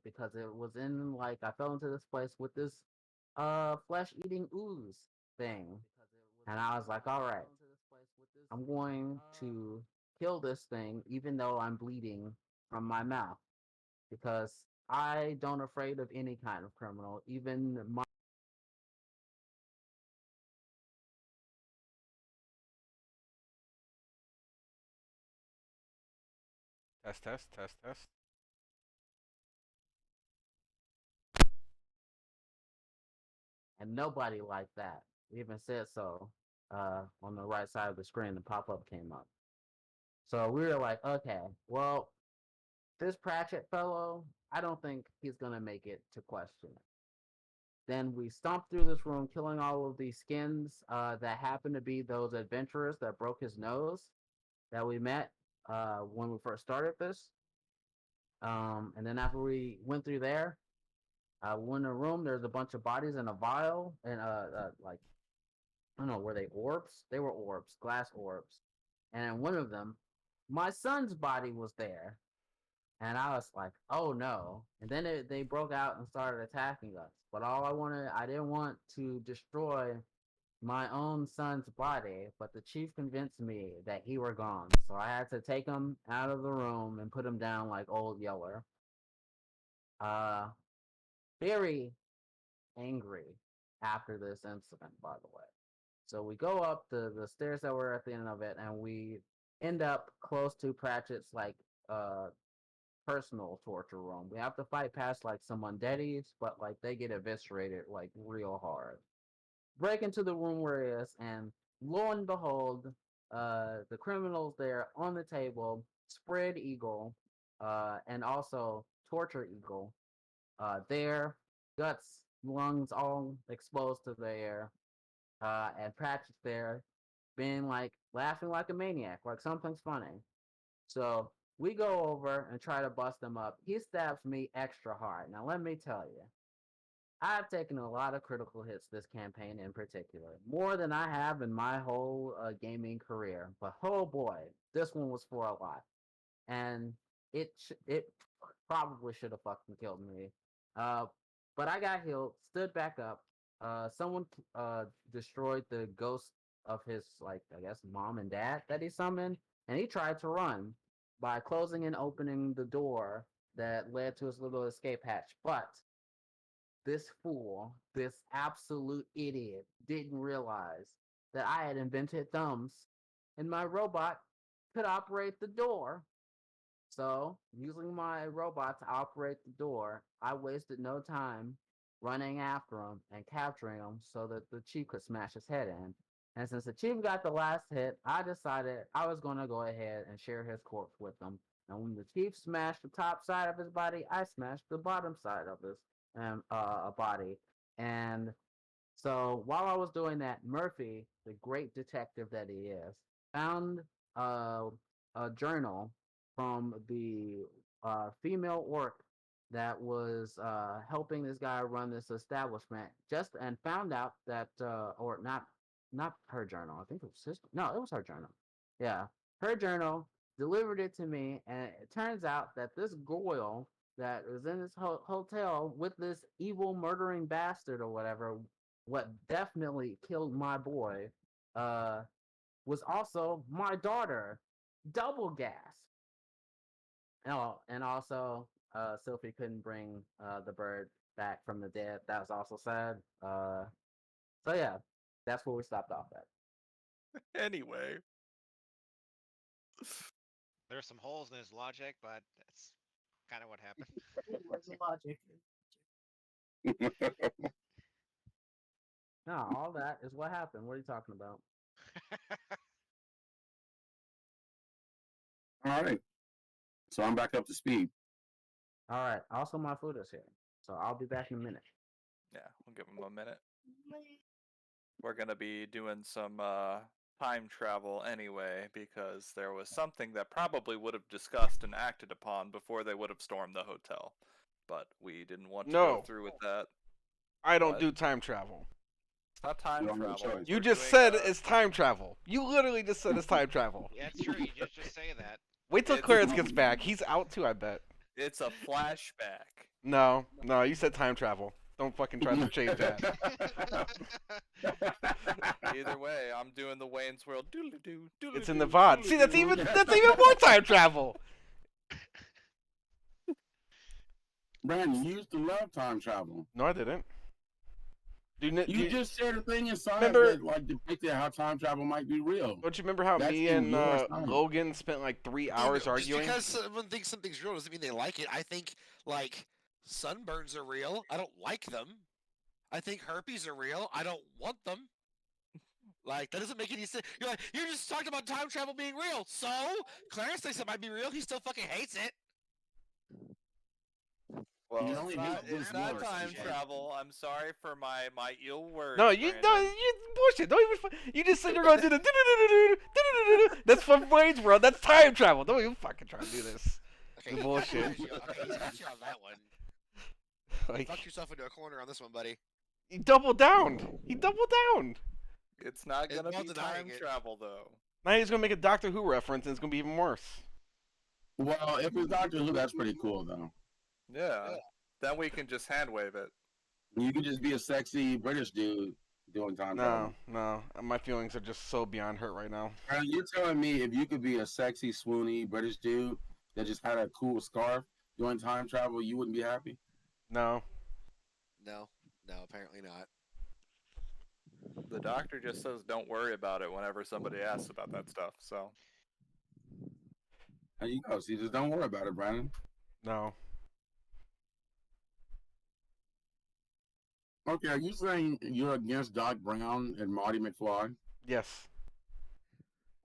because it was in like I fell into this place with this flesh eating ooze thing. And I was like, all right, I'm going to kill this thing even though I'm bleeding from my mouth because I don't afraid of any kind of criminal, even my Test, test, test, test. and nobody like that. It even said so on the right side of the screen. The pop up came up. So we were like, okay, well, this Pratchett fellow, I don't think he's gonna make it to question it. Then we stomped through this room, killing all of these skins that happened to be those adventurers that broke his nose that we met when we first started this. And then after we went through there, we went in a room. There's a bunch of bodies in a vial, and like I don't know, were they orbs? They were orbs, glass orbs. And one of them, my son's body was there. And I was like, oh no. And then they broke out and started attacking us. But I didn't want to destroy my own son's body. But the chief convinced me that he were gone. So I had to take him out of the room and put him down like Old Yeller. Uh, very angry after this incident, by the way. So we go up the stairs that were at the end of it, and we end up close to Pratchett's like uh personal torture room. We have to fight past like some undeadies, but like they get eviscerated like real hard. Break into the room where he is, and lo and behold, the criminals there on the table, spread eagle, and also torture eagle, their guts, lungs all exposed to the air, and Patrick's there, being like laughing like a maniac, like something's funny. So we go over and try to bust him up. He stabs me extra hard. Now let me tell you, I've taken a lot of critical hits this campaign in particular, more than I have in my whole gaming career. But oh boy, this one was for a lot, and it probably should have fucking killed me. Uh, but I got healed, stood back up. Someone destroyed the ghost of his like I guess mom and dad that he summoned, and he tried to run by closing and opening the door that led to his little escape hatch. But this fool, this absolute idiot, didn't realize that I had invented thumbs, and my robot could operate the door. So, using my robot to operate the door, I wasted no time running after him and capturing him so that the chief could smash his head in. And since the chief got the last hit, I decided I was going to go ahead and share his corpse with him. And when the chief smashed the top side of his body, I smashed the bottom side of his body. And so while I was doing that, Murphy, the great detective that he is, found uh, a journal from the female orc that was helping this guy run this establishment. Just and found out that, or not her journal. I think it was his. No, it was her journal. Yeah, her journal delivered it to me, and it turns out that this Goyle that was in this hotel with this evil murdering bastard or whatever, what definitely killed my boy, uh, was also my daughter. Double gas. Oh, and also, Sophie couldn't bring the bird back from the dead. That was also sad. So yeah, that's where we stopped off at. Anyway, There are some holes in his logic, but that's kind of what happened. Where's the logic? No, all that is what happened. What are you talking about? All right. So I'm back up to speed. All right. Also, my food is here, so I'll be back in a minute. yeah, we'll give him a minute. We're gonna be doing some time travel anyway because there was something that probably would have discussed and acted upon before they would have stormed the hotel, but we didn't want to go No. through with that. I don't What? do time travel. It's not time You don't have a travel. choice. You We're just doing, said it's time travel. You literally just said it's time travel. Yeah, it's true. You just say that. Wait till It's- Clarence gets back. He's out too, I bet. It's a flashback. No, you said time travel. Don't fucking try to change that. Either way, I'm doing the Wayne's World. Doodle-doo, It's in the doodle-doo, VOD. See, that's doodle-doo. even more time travel. Brandon, you used to love time travel. No, I didn't. You just shared a thing inside remember- that like depicted how time travel might be real. Don't you remember how That's me in and your side. Logan spent like 3 hours Just arguing? because someone thinks something's real doesn't mean they like it. I think like sunburns are real. I don't like them. I think herpes are real. I don't want them. Like that doesn't make any sense. You're like you're just talking about time travel being real. So Clarence thinks it might be real. He still fucking hates it. Well, You it's only not, do it's this not once, time CJ. travel. I'm sorry for my ill words. No, you bullshit. Don't even. You just said you're going to do the. That's from Wayne's World. That's time travel. Don't even fucking try to do this. Okay, The bullshit. Okay, he's got you on that one. Like, Fucked yourself into a corner on this one, buddy. he doubled down. He doubled down. It's not It's gonna not be denying time it. travel though. Now he's gonna make a Doctor Who reference, and it's gonna be even worse. Well, if it's Doctor Who, that's pretty cool though. Yeah. Then we can just hand wave it. You could just be a sexy British dude doing time travel. No. My feelings are just so beyond hurt right now. Are you telling me if you could be a sexy, swoony British dude that just had a cool scarf doing time travel, you wouldn't be happy? No. No, apparently not. The doctor just says don't worry about it whenever somebody asks about that stuff. So There you go. See, just don't worry about it, Brandon. No. Okay, are you saying you're against Doc Brown and Marty McFly? Yes.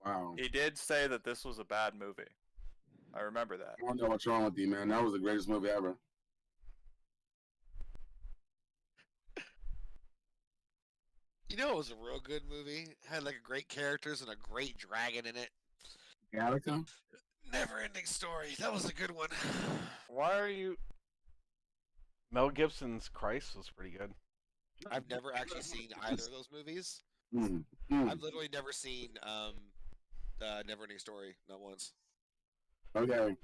Wow. he did say that this was a bad movie. I remember that. I don't know what's wrong with you, man. That was the greatest movie ever. You know, it was a real good movie. Had like great characters and a great dragon in it. Gattaca? Never-ending story. That was a good one. Why are you? Mel Gibson's Christ was pretty good. I've never actually seen either of those movies. I've literally never seen Never-ending Story, not once. Okay.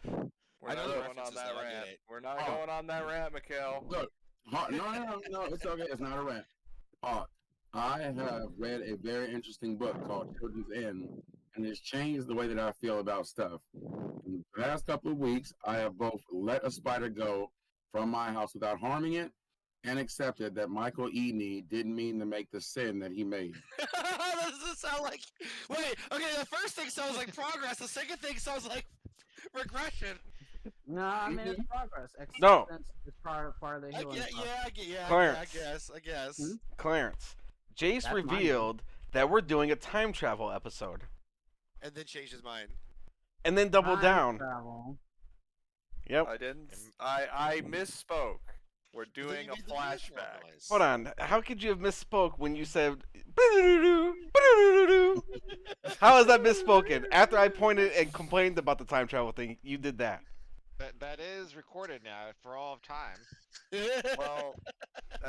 We're I not know the going on references, that though, I get rant. it. We're not Oh. going on that rant, Mikhail. Look, no, it's okay. It's not a rant. I have read a very interesting book called Children's End, and it's changed the way that I feel about stuff. In the past couple of weeks, I have both let a spider go from my house without harming it and accepted that Michael Eadney didn't mean to make the sin that he made. That doesn't sound like. Wait, okay, the first thing sounds like progress, the second thing sounds like regression. No, I mean it's progress. No. Acceptance is part of the healing process. Clarence. I guess. Hmm? Clarence. Jace That's my revealed that we're doing a time travel episode, And then changed his mind. and then doubled Time down. travel. Yep. I didn't. I misspoke. We're But then doing you a made the Wayne's World flashback. noise. Hold on. How could you have misspoke when you said? How is that misspoken? After I pointed and complained about the time travel thing, you did that. That is recorded now for all of time. Well,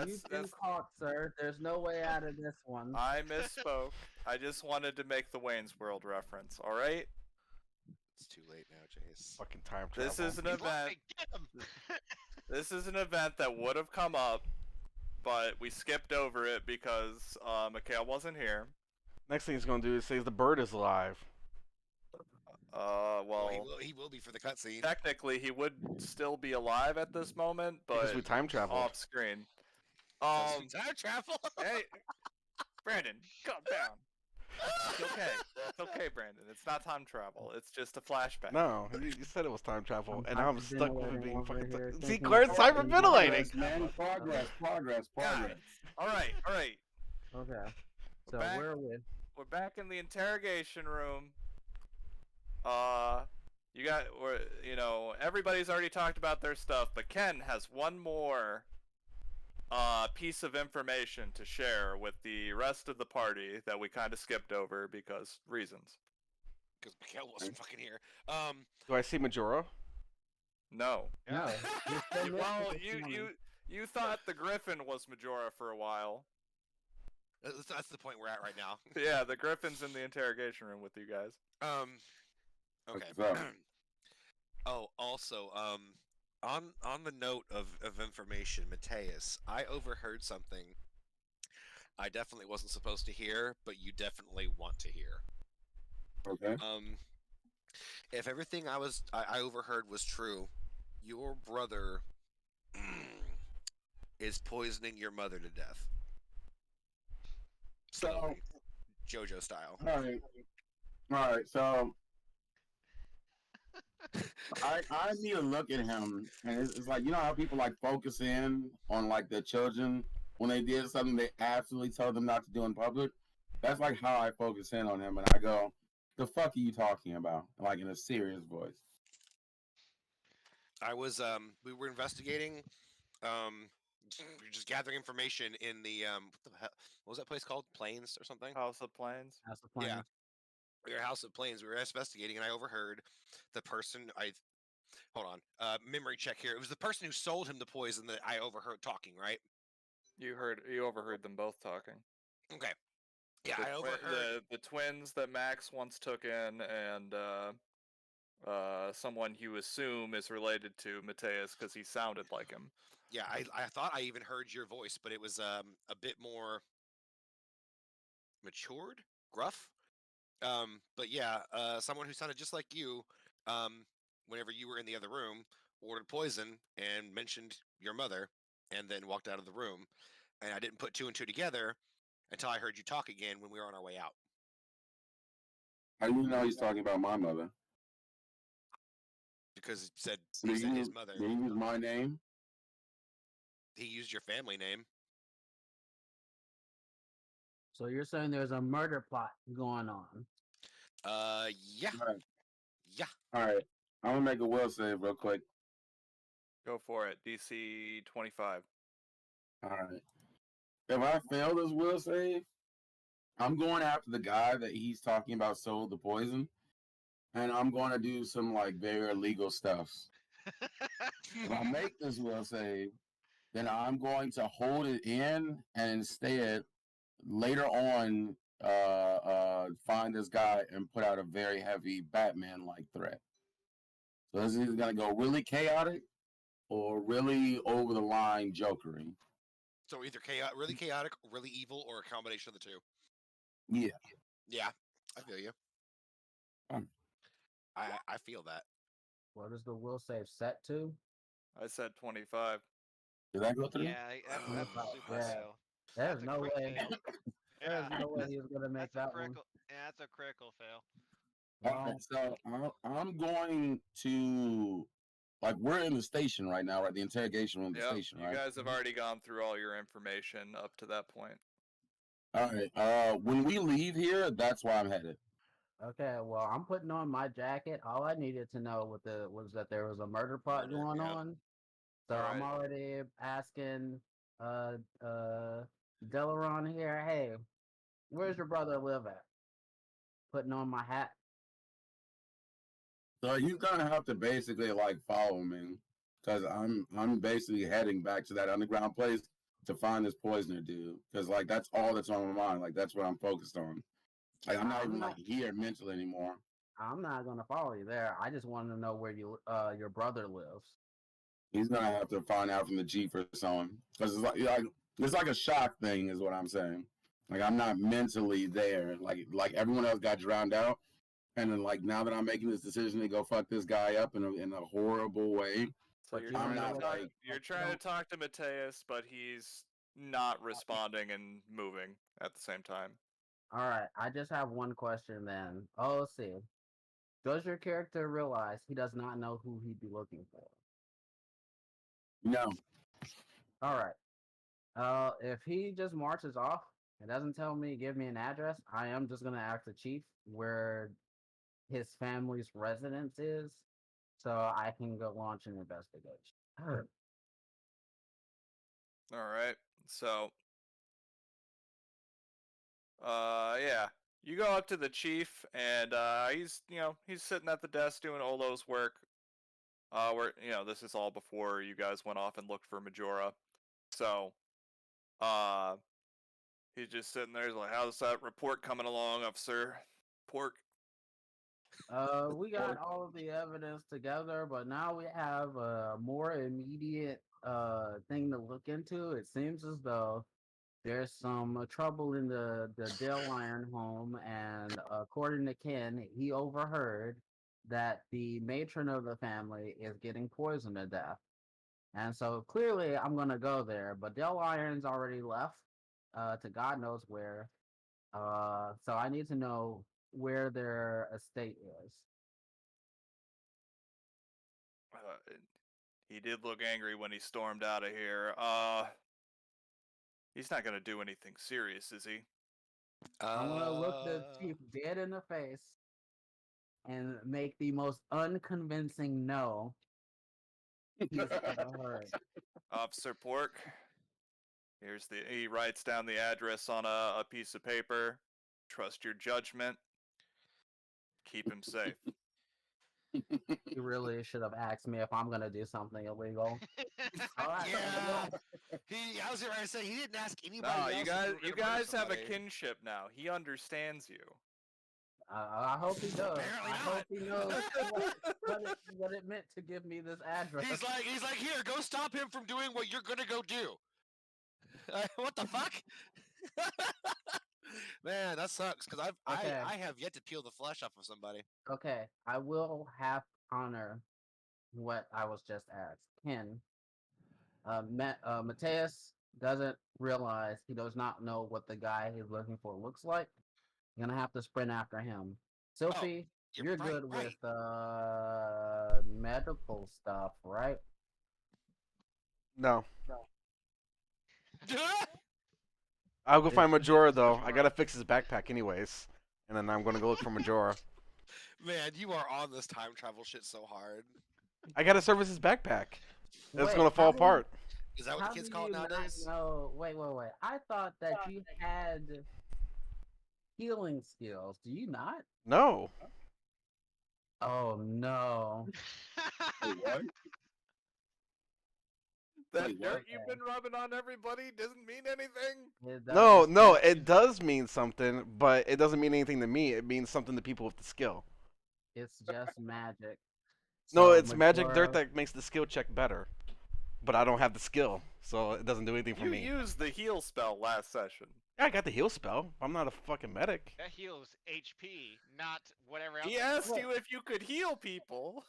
You've that's been caught, sir. There's no way out of this one. I misspoke. I just wanted to make the Wayne's World reference. All right. It's too late now, Jace. Fucking time travel. This is an He's event. lying, get him! This is an event that would have come up, but we skipped over it because Mikhail wasn't here. Next thing he's gonna do is say the bird is alive. Well, He will be for the cutscene. technically he would still be alive at this moment, Because but we time traveled. off screen. Time travel. Hey, Brandon, calm down. It's okay. It's okay, Brandon. It's not time travel. It's just a flashback. No, you said it was time travel, and I'm now I'm stuck with it hyperventilating being over fucking. here, See, thinking Clarence about hyperventilating. Man, progress. Guys, all right. Okay. So back. where are we? We're back in the interrogation room. Everybody's already talked about their stuff, but Ken has one more piece of information to share with the rest of the party that we kind of skipped over because reasons. Because Mikhail wasn't fucking here. Do I see Majora? No. No. you're still Well, missing you thought the Griffin was Majora for a while. That's the point we're at right now. Yeah, the Griffin's in the interrogation room with you guys. Okay. What's up? Oh, also, on the note of information, Mateus, I overheard something I definitely wasn't supposed to hear, but you definitely want to hear. Okay. If everything I overheard was true, your brother is poisoning your mother to death. So, Slowly, JoJo style. all right, all right. So I need to look at him, and it's like, you know how people like focus in on like their children when they did something they absolutely told them not to do in public. That's like how I focus in on him, and I go, "The fuck are you talking about?" Like in a serious voice. We were investigating, we were just gathering information in the what the hell, what was that place called? Plains or something? House of Plains. That's the Yeah, plan. we were House of Plains. We were investigating, and I overheard the person. Hold on, memory check here. It was the person who sold him the poison that I overheard talking, right? You overheard them both talking. Okay. Yeah, The, I twi- overheard. the twins that Max once took in, and someone you assume is related to Mateus because he sounded like him. Yeah, I thought I even heard your voice, but it was a bit more matured, gruff. But yeah, someone who sounded just like you, whenever you were in the other room, ordered poison and mentioned your mother, and then walked out of the room. And I didn't put two and two together until I heard you talk again when we were on our way out. How do you know he's talking about my mother? Because he Did said he, his mother. did he use my name? He used your family name. So you're saying there's a murder plot going on? Yeah, All right. yeah. All right. I'm gonna make a will save real quick. Go for it. DC 25. All right. If I fail this will save, I'm going after the guy that he's talking about sold the poison, and I'm going to do some like very illegal stuff. If I make this will save, then I'm going to hold it in and instead later on find this guy and put out a very heavy Batman like threat. So this is either going to go really chaotic or really over the line jokery. So either really chaotic, really evil, or a combination of the two. Yeah. Yeah, I feel you. Um, I feel that. What is the will save set to? I said 25. Did that go through? Yeah, that's a Right, super yeah. fail. There's That's a no quick way. fail. There's Yeah, no way he was gonna make that's a that one. critical. Yeah, that's a critical fail. All right, so I'm going to like we're in the station right now, right? The interrogation room, of the Yep, station, you right? guys have already gone through all your information up to that point. All right. When we leave here, that's where I'm headed. Okay, well, I'm putting on my jacket. All I needed to know was that there was a murder plot Murder, going yeah. on. So All I'm right. already asking uh Delaron here, hey, where's your brother live at? Putting on my hat. So you're gonna have to basically like follow me, because I'm basically heading back to that underground place to find this poisoner dude. Because like that's all that's on my mind. Like that's what I'm focused on. Like I'm not I'm even not like here mentally anymore. I'm not gonna follow you there. I just want to know where your brother lives. He's gonna have to find out from the chief or someone. Because it's like a shock thing, is what I'm saying. Like I'm not mentally there. Like everyone else got drowned out, and then like now that I'm making this decision to go fuck this guy up in a horrible way, So But you're you don't I'm trying know to not what talk. like You're you trying to don't talk to Mateus, but he's not responding and moving at the same time. All right, I just have one question then. Oh, let's see. Does your character realize he does not know who he'd be looking for? no. All right. If he just marches off and doesn't tell me, give me an address, I am just gonna ask the chief where his family's residence is, so I can go launch an investigation. All right. So, yeah, you go up to the chief, and he's sitting at the desk doing Olo's work. This is all before you guys went off and looked for Majora. So, uh, he's just sitting there. He's like, "How's that report coming along, officer?" Pork. We got all of the evidence together, but now we have a more immediate thing to look into. It seems as though there's some trouble in the Dale Iron home, and according to Ken, he overheard that the matron of the family is getting poisoned to death. And so clearly, I'm gonna go there. But Dale Iron's already left to God knows where. So I need to know where their estate is. Uh, he did look angry when he stormed out of here. He's not gonna do anything serious, is he? I'm gonna look the chief dead in the face and make the most unconvincing no he's ever heard. Officer Pork. He writes down the address on a piece of paper. Trust your judgment. Keep him safe. You really should have asked me if I'm gonna do something illegal. All right, Yeah. I was going to say he didn't ask anybody No, else. you if guys, were you gonna murder guys have a somebody. kinship now. He understands you. I hope he does. Apparently I hope not. he knows what it meant to give me this address. He's like, here, go stop him from doing what you're gonna go do. What the fuck? Man, that sucks because Okay. I have yet to peel the flesh off of somebody. Okay, I will have to honor what I was just asked. Ken, Mateus doesn't realize, he does not know what the guy he's looking for looks like. You're gonna have to sprint after him. Sophie, you're right, good right. with medical stuff, right? No. Man, I'll go find Majora though. I gotta fix his backpack anyways, and then I'm gonna go look for Majora. you are on this time travel shit so hard. I gotta service his backpack. It's Wait, gonna fall how do you- apart. Is that what How the kids do call it you not nowadays? know? Wait. I thought that you had healing skills. Do you not? No. Oh no. Wait, what? That Wait, dirt what? you've been rubbing on everybody doesn't mean anything. No, it does mean something, but it doesn't mean anything to me. It means something to people with the skill. It's just magic. No, So, it's magic Majora- dirt that makes the skill check better. But I don't have the skill, so it doesn't do anything for You me. used the heal spell last session. Yeah, I got the heal spell. I'm not a fucking medic. That heals HP, not whatever else. He asked you if you could heal people.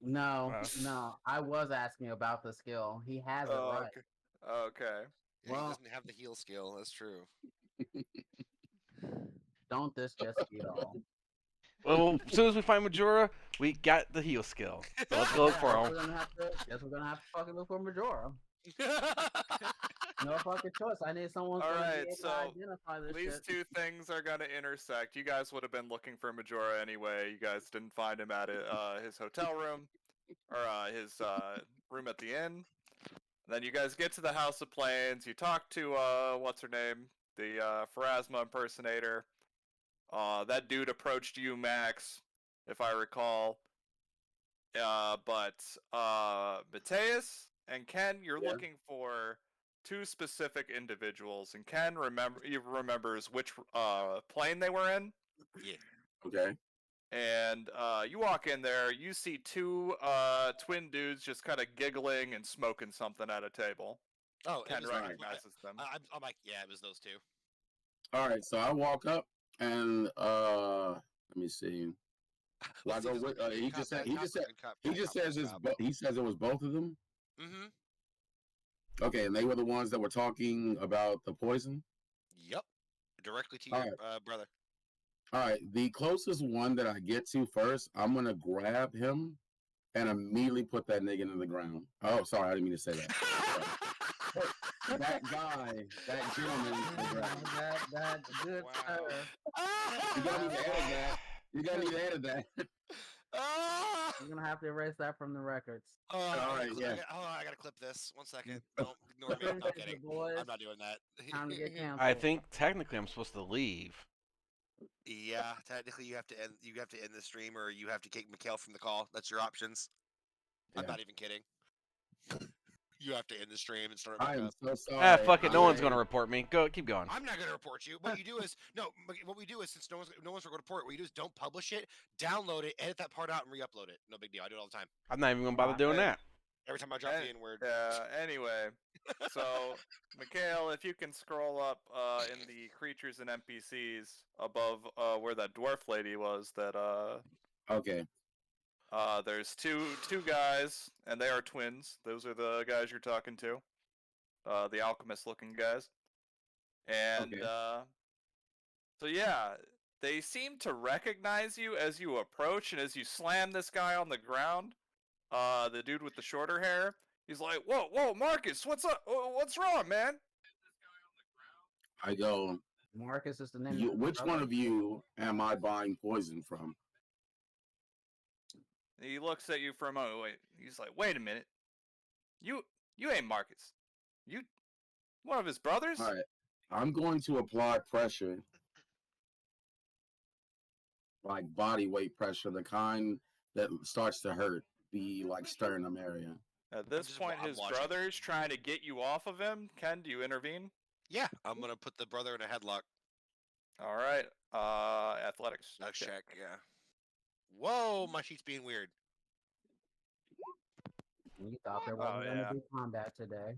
No, Wow. no. I was asking about the skill. He has it right. Okay. Yeah, Well- he doesn't have the heal skill. That's true. Don't this just be all? Well, as soon as we find Majora, we got the heal skill. So let's go look for Guess him. we're gonna have to fucking look for Majora. No fucking choice. I need someone to Alright, be able so to identify this These shit. two things are gonna intersect. You guys would have been looking for Majora anyway. You guys didn't find him at his hotel room or his room at the inn. Then you guys get to the House of Plains. You talk to what's her name, the Pharasma impersonator. That dude approached you, Max, if I recall. But Mateus and Ken, you're Yeah. looking for two specific individuals, and Ken remembers which plane they were in. Yeah. Okay. And you walk in there, you see two twin dudes just kind of giggling and smoking something at a table. Oh, it Ken was recognizes them. I'm like, yeah, it was those two. All right. So I walk up and let me see. Well, I go with, he just said he says it was both of them. Mm-hmm. Okay, and they were the ones that were talking about the poison. Yep. Directly to All your brother. All right, the closest one that I get to first, I'm gonna grab him and immediately put that nigga in the ground. Oh, sorry, I didn't mean to say that. That guy, that gentleman, in the ground. That good Wow. sir. You gotta need to edit that. You gotta need to edit that. You're gonna have to erase that from the records. All right, yeah. I gotta clip this. 1 second. Don't ignore me. I'm Finish kidding. it, boys. I'm not doing that. Time to get canceled. I think technically I'm supposed to leave. Yeah, technically you have to end. You have to end the stream, or you have to kick Mikhail from the call. That's your options. I'm Yeah. not even kidding. You have to end the stream and start I back am up. so sorry. Ah, fuck it. No one's I- gonna report me. Go, keep going. I'm not gonna report you. What you do is what we do is since no one's going to report it, what you do is don't publish it, download it, edit that part out, and re-upload it. No big deal. I do it all the time. I'm not even gonna bother doing that. Every time I drop the N-word. Anyway, so Mikhail, if you can scroll up in the creatures and NPCs above where that dwarf lady was, that Okay. there's two guys, and they are twins. Those are the guys you're talking to, the alchemist-looking guys, and Okay. so yeah, they seem to recognize you as you approach, and as you slam this guy on the ground, the dude with the shorter hair, he's like, "Whoa, Marcus, what's up? What's wrong, man?" I go. Marcus is the name. Of your Which brother? one of you am I buying poison from? He looks at you for a moment. He's like, "Wait a minute, you ain't Marcus. You one of his brothers?" All right. I'm going to apply pressure, like body weight pressure, the kind that starts to hurt the like sternum area. At this point, I'm his watching. brother's trying to get you off of him. Ken, do you intervene? Yeah, I'm gonna put the brother in a headlock. All right. Athletics. Next check. Yeah. Whoa, my sheet's being weird. You thought there Oh, wasn't going yeah. to be combat today.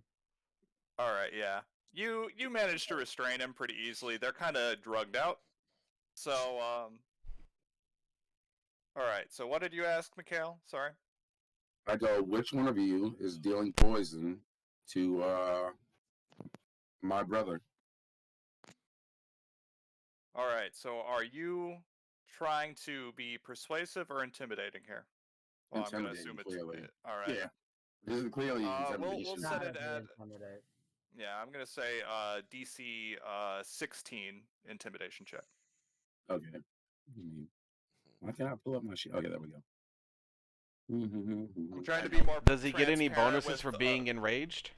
All right. Yeah. You managed to restrain him pretty easily. They're kind of drugged out. So All right. So what did you ask, Mikhail? Sorry. I go, which one of you is dealing poison to my brother? All right. So are you trying to be persuasive or intimidating here? Well, I'm gonna assume it's Intimidating, clearly. all right. Yeah. This is clearly We'll intimidation. set Gotta it be at intimidate. yeah. I'm gonna say DC 16 intimidation check. Okay. Why can't I pull up my sheet? Okay, there we go. I'm trying to be more. Does he get any transparent bonuses with, for being enraged?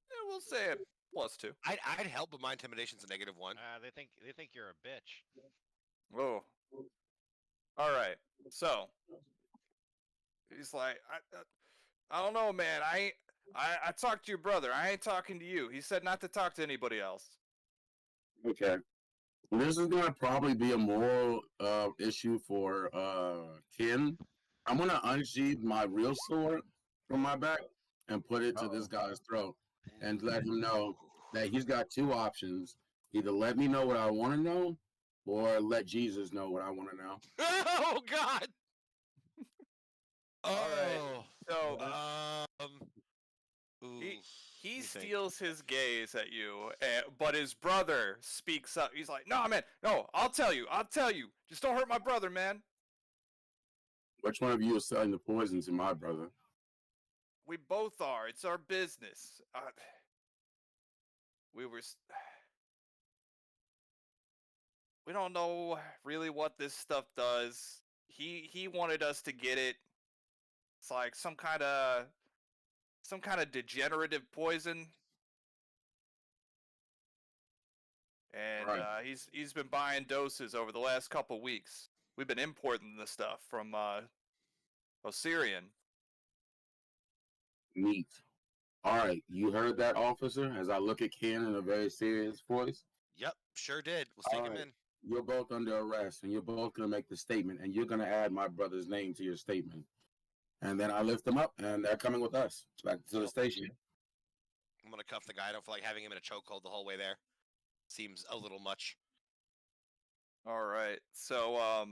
Yeah, we'll say it +2. I'd help, but my intimidation's a -1. They think you're a bitch. Whoa. All right. So he's like, I don't know, man. I talked to your brother. I ain't talking to you. He said not to talk to anybody else. Okay. This is gonna probably be a moral issue for Ken. I'm gonna unsheath my real sword from my back and put it to this guy's throat and let him know that he's got two options. Either let me know what I want to know or let Jesus know what I want to know. Oh God! All right. Oh. So Ooh, he let me think. steals his gaze at you, but his brother speaks up. He's like, "No, man, no. I'll tell you. Just don't hurt my brother, man. Which one of you is selling the poison to my brother? We both are. It's our business. We don't know really what this stuff does. He wanted us to get it. It's like some kind of degenerative poison. And Right. he's been buying doses over the last couple weeks. We've been importing the stuff from Osirian. Neat. All right, you heard that, officer? As I look at Ken in a very serious voice. Yep, sure did. Let's take him Alright. in. You're both under arrest, and you're both going to make the statement, and you're going to add my brother's name to your statement. And then I lift them up, and they're coming with us back to the station. I'm gonna cuff the guy. I don't feel like having him in a chokehold the whole way there. Seems a little much. All right. So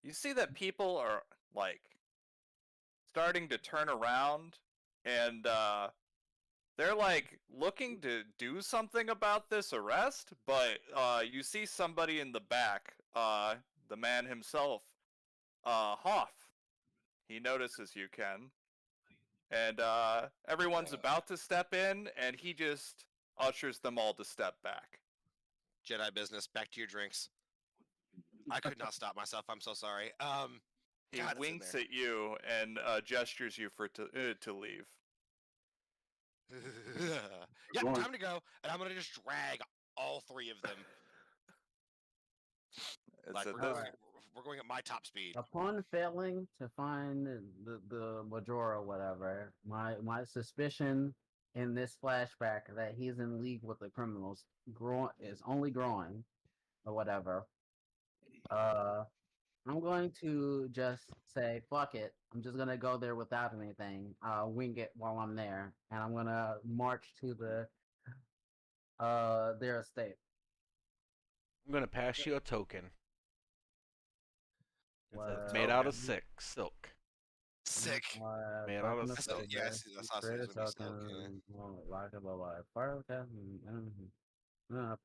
you see that people are like starting to turn around, and they're like looking to do something about this arrest, but you see somebody in the back, the man himself, Hoff. He notices you, Ken, and everyone's about to step in, and he just ushers them all to step back. Jedi business. Back to your drinks. I could not stop myself. I'm so sorry. He God, it's in winks there. at you and gestures you for to leave. Yeah, Go on. time to go. And I'm gonna just drag all three of them It's Like at we're this. going, we're going at my top speed. Upon failing to find the Majora, whatever, my suspicion in this flashback that he's in league with the criminals is only growing, or whatever. I'm going to just say fuck it. I'm just gonna go there without anything. Wing it while I'm there, and I'm gonna march to their estate. I'm gonna pass you a token. It's a Made out of token. silk. Sick. Man, I was- I saw it, yeah, I saw it Create a was gonna be silk, token. Like a fire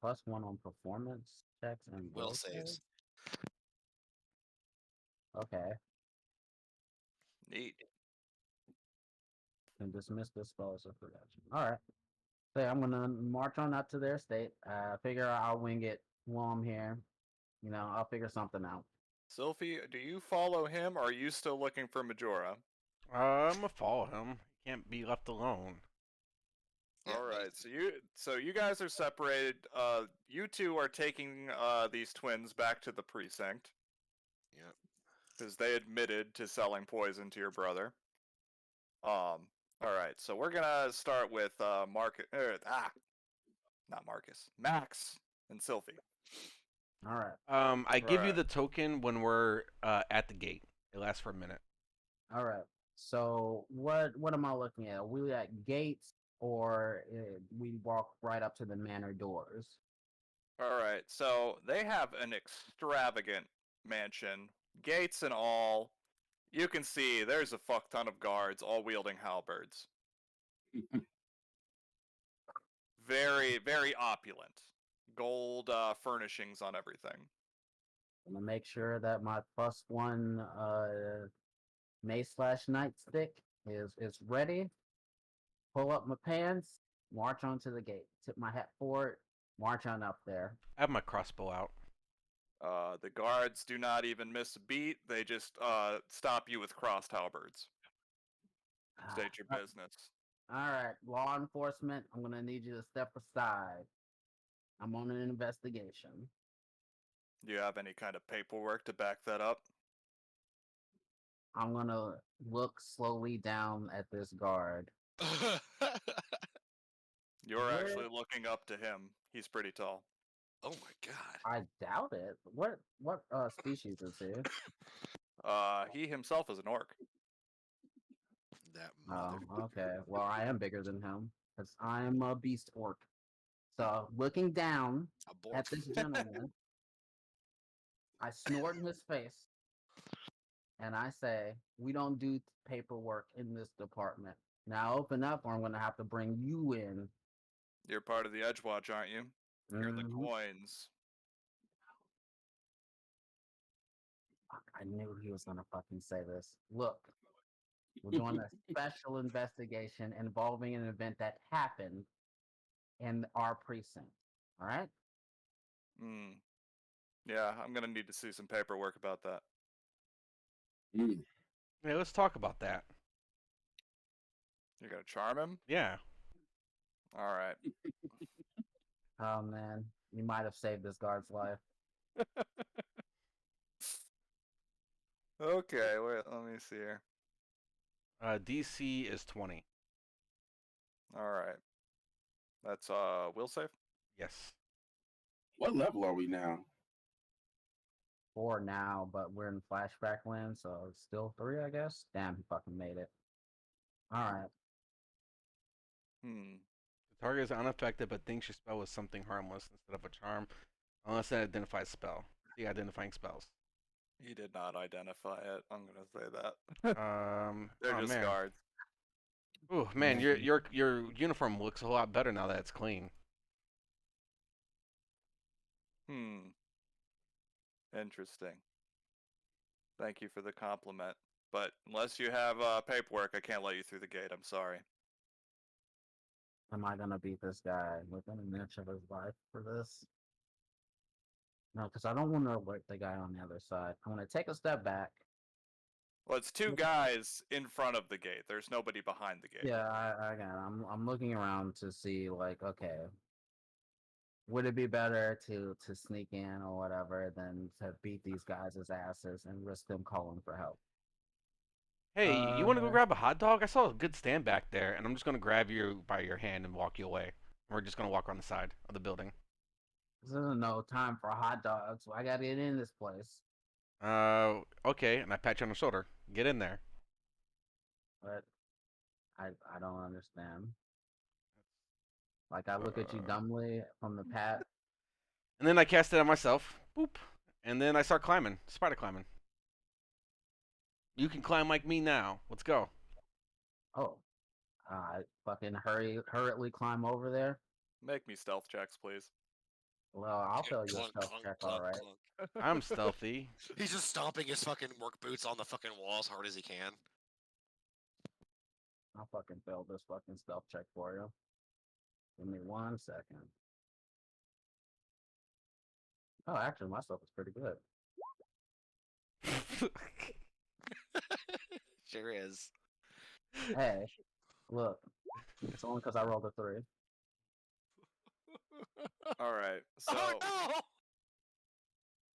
+1 on performance checks and Will will saves. Okay, Neat. and dismiss this spell as a production. All right. So yeah, I'm gonna march on up to their estate. Figure I'll wing it while I'm here. I'll figure something out. Sylphie, do you follow him, or are you still looking for Majora? I'm gonna follow him. He can't be left alone. Yeah, All right, amazing. so you guys are separated. You two are taking these twins back to the precinct Yep. because they admitted to selling poison to your brother. All right, so we're gonna start with Marcus. Not Marcus. Max and Sylphie. All right. I give you Right. the token when we're at the gate. It lasts for a minute. All right. So what am I looking at? Are we at gates or we walk right up to the manor doors? All right, so they have an extravagant mansion, gates and all. You can see there's a fuck ton of guards, all wielding halberds. Very, very opulent. Gold furnishings on everything. I'm gonna make sure that my +1 mace/nightstick is ready. Pull up my pants, march onto the gate. Tip my hat forward, march on up there. I have my crossbow out. The guards do not even miss a beat. They just stop you with crossed halberds. State your business. All right, law enforcement, I'm gonna need you to step aside. I'm on an investigation. Do you have any kind of paperwork to back that up? I'm gonna look slowly down at this guard. You're Where- actually looking up to him. He's pretty tall. Oh my god. I doubt it. What species is he? He himself is an orc. That Oh, mother. okay. Well, I am bigger than him because I'm a beast orc. So, looking down A bork. at this gentleman, I snort in his face and I say, "We don't do paperwork in this department. Now open up, or I'm going to have to bring you in." You're part of the Edgewatch, aren't you? You're the Mhm. coins. Fuck, I knew he was going to fucking say this. Look, we're doing a special investigation involving an event that happened in our precinct. All right? Hmm. Yeah, I'm gonna need to see some paperwork about that. Mm. Yeah, let's talk about that. You're gonna charm him? Yeah. All right. Oh man, you might have saved this guard's life. Okay, wait, let me see here. DC is 20. All right. That's will save? Yes. What level are we now? 4 now, but we're in flashback land, so it's still 3, I guess. Damn, he fucking made it. All right. Hmm. The target is unaffected but thinks your spell was something harmless instead of a charm, unless it identifies spell. See identifying spells. He did not identify it. I'm gonna say that. They're Oh just man. guards. Ooh, man, your uniform looks a lot better now that it's clean. Hmm. Interesting. Thank you for the compliment. But unless you have paperwork, I can't let you through the gate. I'm sorry. Am I gonna beat this guy within an inch of his life for this? No, because I don't want to alert the guy on the other side. I'm gonna take a step back. Well, it's two guys in front of the gate. There's nobody behind the gate. Yeah, I got it. I'm looking around to see, like, okay, would it be better to sneak in or whatever than to beat these guys' asses and risk them calling for help? Hey, you want to go Uh, grab a hot dog? I saw a good stand back there, and I'm just gonna grab you by your hand and walk you away. We're just gonna walk on the side of the building. this isn't no time for hot dogs. So I gotta get in this place. Okay, and I pat you on the shoulder. Get in there. But I don't understand. Like I look at you Uh, dumbly from the pat. And then I cast it on myself. Boop. And then I start climbing, spider climbing. You can climb like me now. Let's go. Oh, I fucking hurriedly climb over there. Make me stealth checks, please. Well, I'll fail your Clunk, stealth clunk, check, clunk, alright. clunk. I'm stealthy. He's just stomping his fucking work boots on the fucking wall as hard as he can. I'll fucking fail this fucking stealth check for you. Give me 1 second. Oh, actually, my stuff is pretty good. Sure is. Hey, look, it's only because I rolled a 3. All right. So Oh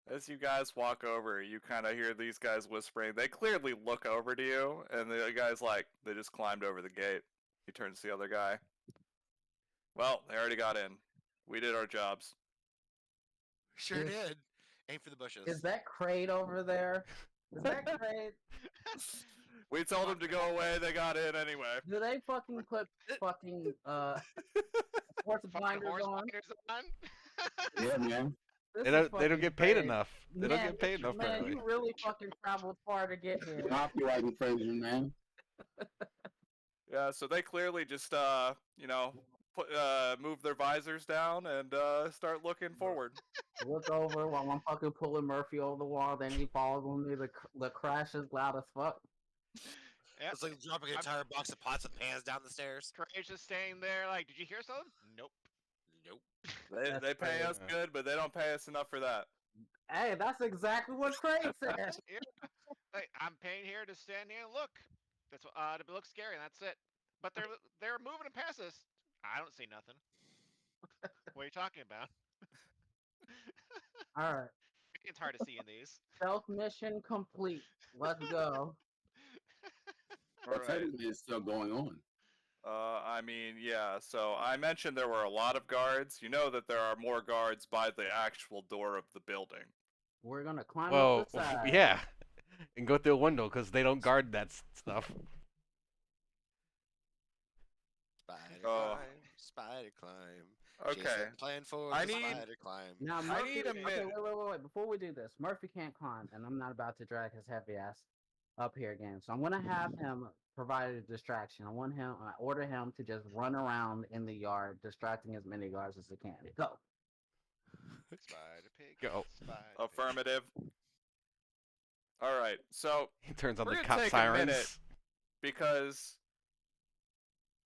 no! as you guys walk over, you kind of hear these guys whispering. They clearly look over to you, and the guy's like, they just climbed over the gate. He turns to the other guy. Well, they already got in. We did our jobs. Sure Is- did. Aim for the bushes. Is that crate over there? Is that crate? We told them to go away. They got in anyway. Do they fucking put fucking sports Fucking blinders horse on? blinders on. Yeah, man. This They is don't fucking get paid crazy. enough. They don't Man, get paid enough man, apparently. you really fucking traveled far to get here. Copyright infringement, man. Yeah, so they clearly just you know, move their visors down and start looking forward. Look over while I'm fucking pulling Murphy over the wall. Then he falls on me. The crash is loud as fuck. Yep. It's like dropping an entire box of pots and pans down the stairs. Trey's just staying there like, did you hear something? Nope. Nope. That's They pay us crazy. good, but they don't pay us enough for that. Hey, that's exactly what Craig said. Yeah. Hey, I'm paying here to stand here and look. That's what to look scary, and that's it. But they're moving past us. I don't see nothing. What are you talking about? All right, It's hard to see in these. self mission complete. Let's go. All But right. technically, it's still going on. I mean, yeah. So I mentioned there were a lot of guards. You know that there are more guards by the actual door of the building. We're gonna climb Well, up the side. yeah, and go through a window because they don't guard that stuff. Spider Oh. climb, spider climb. Okay. Jason plan for I the need- spider climb. Now, I Murphy, need a okay, minute. wait. Before we do this, Murphy can't climb, and I'm not about to drag his heavy ass up here again. So I'm gonna have him provide a distraction. I order him to just run around in the yard, distracting as many guards as he can. Go. Spider pig. Go. Spider pig. Affirmative. All right. So He turns on We're the gonna cop take a sirens. minute. because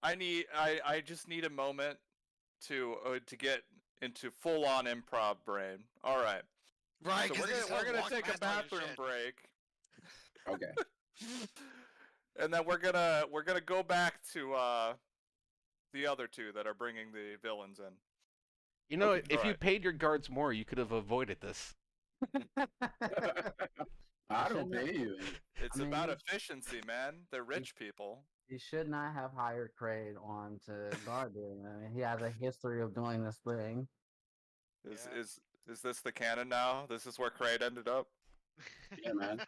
I just need a moment to get into full on improv brain. All right. Right, So because we're gonna take a bathroom break, Okay. and then we're gonna go back to the other two that are bringing the villains in. You know, Okay, if you alright. paid your guards more, you could have avoided this. I don't pay anything. It's I mean, about you- efficiency, man. They're rich people. You should not have hired Craig on to guard him. I mean, he has a history of doing this thing. Is Yeah. is this the canon now? This is where Kraid ended up. Yeah, man.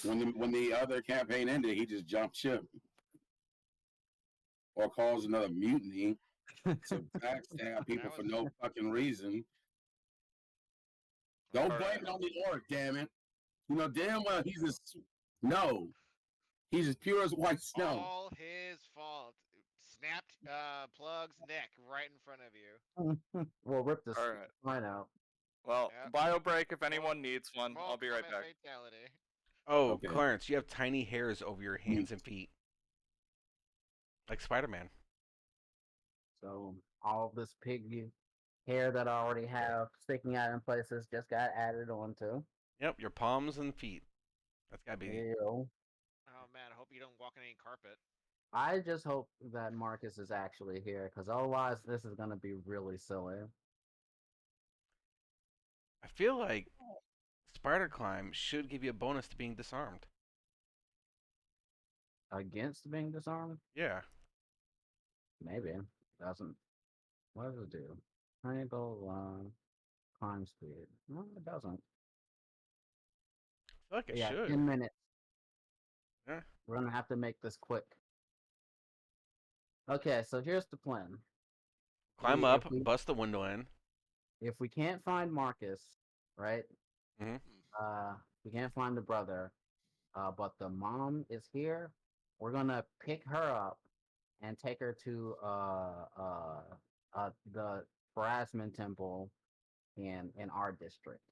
When the other campaign ended, he just jumped ship or caused another mutiny to backstab people That for was- no fucking reason. Don't All blame right. it on the orc, damn it. You know damn well he's as no. He's as pure as white snow. All his fault. Snapped Plug's neck right in front of you. We'll rip this All right. right out. Well, Yep. bio break if anyone needs one. Small I'll be right combat back. Fatality. Oh, Okay. Clarence, you have tiny hairs over your hands and feet. Like Spider-Man. So all this pig hair that I already have sticking out in places just got added onto. Yep, your palms and feet. That's gotta be. Ew. Oh man, I hope you don't walk on any carpet. I just hope that Marcus is actually here, because otherwise this is gonna be really silly. I feel like spider climb should give you a bonus to being disarmed. Against being disarmed? Yeah. Maybe. Doesn't. What does it do? Triangle, climb speed. No, it doesn't. I feel like it Yeah, should. 10 minutes. Yeah. We're gonna have to make this quick. Okay, so here's the plan. Climb We, up, bust the window in. if we can't find Marcus, right? Mhm. We can't find the brother, but the mom is here. We're gonna pick her up and take her to the Pharasman Temple in our district.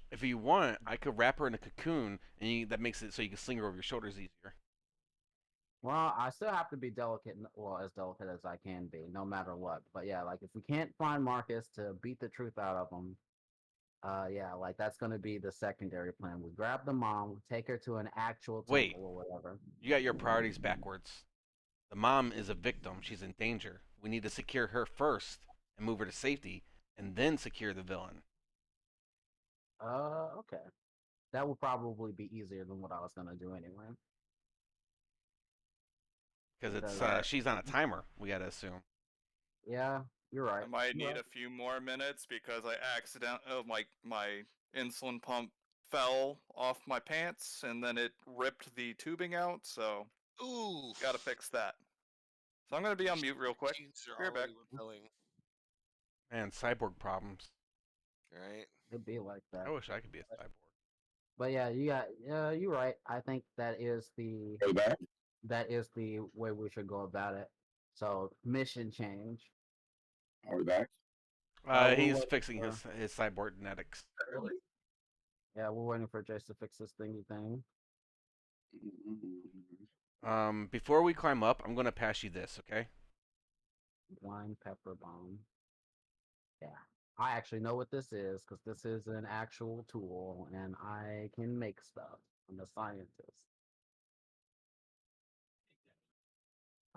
If you want, I could wrap her in a cocoon, and that makes it so you can sling her over your shoulders easier. Well, I still have to be delicate, well, as delicate as I can be, no matter what. But yeah, like if we can't find Marcus to beat the truth out of him, yeah, like that's gonna be the secondary plan. We grab the mom, we take her to an actual Wait. temple or whatever. You got your priorities backwards. The mom is a victim. She's in danger. We need to secure her first and move her to safety, and then secure the villain. Okay. That would probably be easier than what I was gonna do anyway. Because it's Alright. she's on a timer. We gotta assume. Yeah, you're right. I might You're need right. a few more minutes because I my insulin pump fell off my pants and then it ripped the tubing out, so Ooh. gotta fix that. So I'm gonna be on mute real quick. Jeans Be are right back. already repelling. Man, cyborg problems. Right. It'd be like that. I wish I could be a cyborg. But yeah, you're right. I think that is the Hey, back. way we should go about it. So mission change. Are we back? we're He's waiting fixing for- his cybernetics. Really? Yeah, we're waiting for Jace to fix this thingy thing. Before we climb up, I'm gonna pass you this, okay? Blind pepper bomb. Yeah. I actually know what this is because this is an actual tool and I can make stuff. I'm a scientist.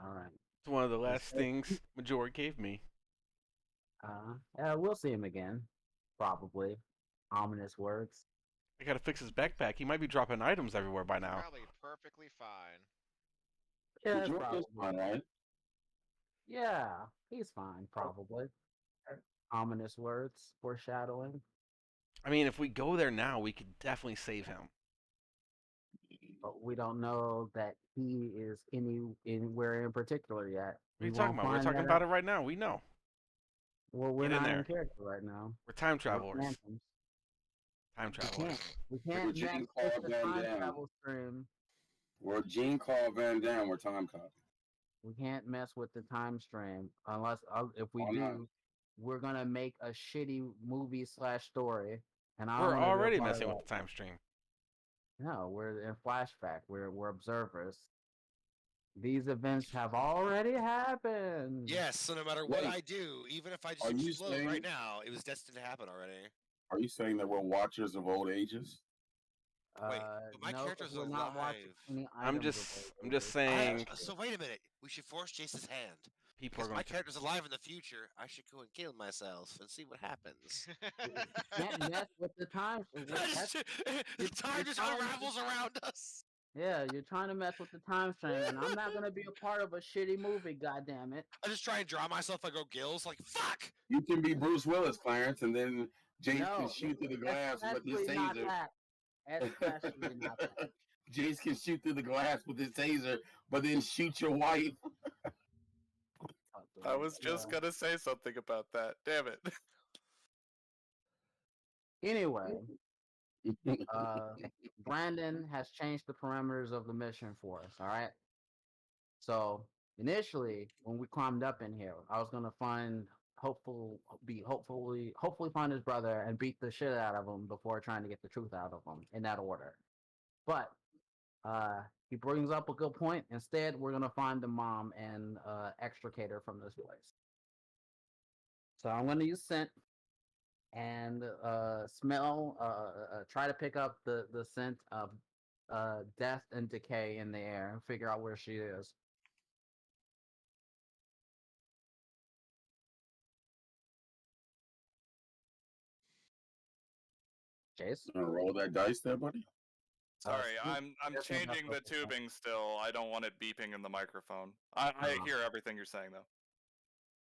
All right. It's one of the last Let's- things Major gave me. Yeah, we'll see him again. Probably. Ominous words. I gotta fix his backpack. He might be dropping items everywhere by now. Probably perfectly fine. Yeah, Did you probably. this one, right? Yeah, he's fine, probably. Ominous words, foreshadowing. I mean, if we go there now, we could definitely save him. But we don't know that he is anywhere in particular yet. What are We you talking won't about? We're find talking that about out. it right now. We know. Well, we're Get in not there. in character right now. We're time We're travelers. phantoms. Time We travelers. can't Gene mess Claude with the Van time Damme. travel stream. We're Gene Claude Van Damme. We're Time Cop. We can't mess with the time stream unless if we Why not? do, we're gonna make a shitty movie / story. And I We're don't wanna be a already part of messing with that. the time stream. No, we're in flashback. We're observers. These events have already happened. Yes, so no matter what Wait. I do, even if I Are just you explode saying- right now, it was destined to happen already. Are you saying that we're watchers of old ages? Wait, but my no, character's we're not watching alive. any I'm items of just old saying So wait a minute. We should force Jace's hand. people are Because going my to. character's alive in the future, I should go and kill myself and see what happens. Can't mess with the time. The time just time- unravels around us. Yeah, you're trying to mess with the time stream, and I'm not gonna be a part of a shitty movie. God damn it! I just try and draw myself. I go gills like fuck. You can be Bruce Willis, Clarence, and then Jace No, can shoot through the glass with his especially not taser. that. Especially not that. Jace can shoot through the glass with his taser, but then shoot your wife. I was just Yeah. gonna say something about that. Damn it. Anyway, Brandon has changed the parameters of the mission for us. All right. So initially, when we climbed up in here, I was gonna hopefully find his brother and beat the shit out of him before trying to get the truth out of him in that order. But he brings up a good point. Instead, we're gonna find the mom and extricate her from this place. So I'm gonna use scent and smell. Try to pick up the scent of death and decay in the air and figure out where she is. Chase. You wanna roll that dice there, buddy? Sorry, Scoop I'm doesn't have changing the to- tubing still. I don't want it beeping in the microphone. I hear everything you're saying though.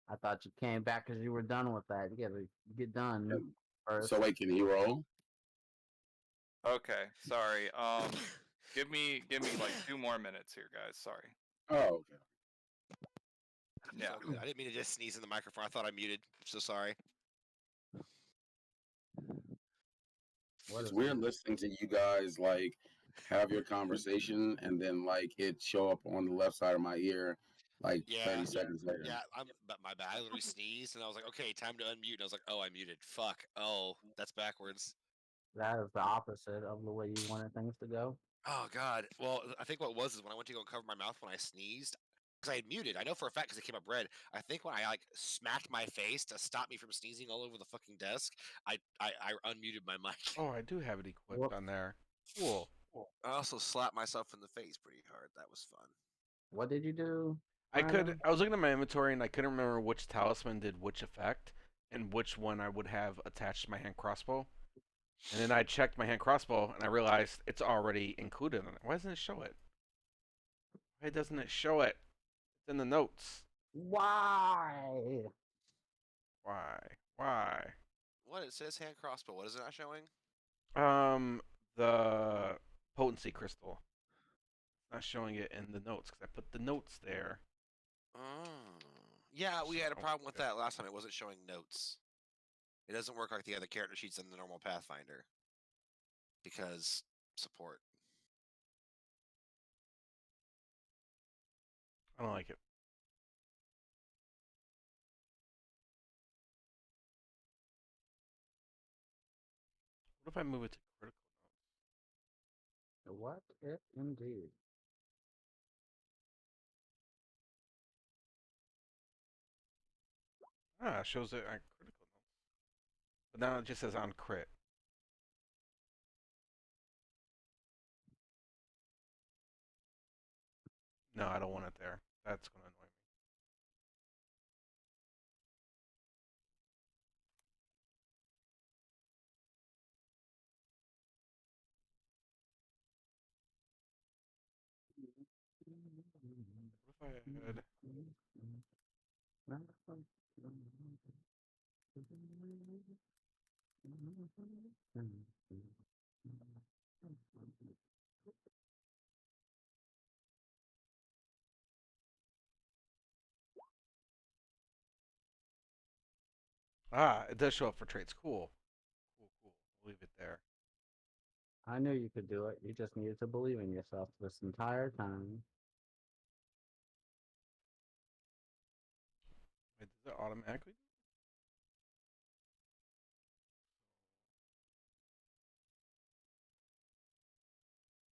I thought you came back because you were done with that. You gotta get done Yeah. first. So wait, can he roll? Okay, sorry. Give me like 2 more minutes here, guys. Sorry. Oh, okay. It's Yeah. all good. I didn't mean to just sneeze in the microphone. I thought I muted. So sorry. What It's is weird it? listening to you guys like have your conversation and then like it show up on the left side of my ear like Yeah. 30 seconds later. Yeah, but my bad. I literally sneezed and I was like, okay, time to unmute. And I was like, oh, I muted. Fuck. Oh, that's backwards. That is the opposite of the way you wanted things to go. Oh God. Well, I think what it was is when I went to go cover my mouth when I sneezed, because I had muted. I know for a fact because it came up red. I think when I like smacked my face to stop me from sneezing all over the fucking desk, I unmuted my mic. Oh, I do have it equipped Whoops. on there. Cool. I also slapped myself in the face pretty hard. That was fun. What did you do? I Brandon? was looking at my inventory and I couldn't remember which talisman did which effect and which one I would have attached to my hand crossbow. And then I checked my hand crossbow and I realized it's already included in it. Why doesn't it show it? Why doesn't it show it? It's in the notes. Why? Why? Why? What it says hand crossbow. What is it not showing? The potency crystal. Not showing it in the notes because I put the notes there. Oh. Yeah, we had a So, problem with okay. that last time. It wasn't showing notes. It doesn't work like the other character sheets in the normal Pathfinder. Because support. I don't like it. What if I move it to critical notes? What if indeed? Ah, it shows it on critical notes. But now it just says on crit. No, I don't want it there. That's going to annoy me. What if I had... Ah, it does show up for traits. Cool. Cool, cool. We'll leave it there. I knew you could do it. You just needed to believe in yourself this entire time. Wait, does it automatically?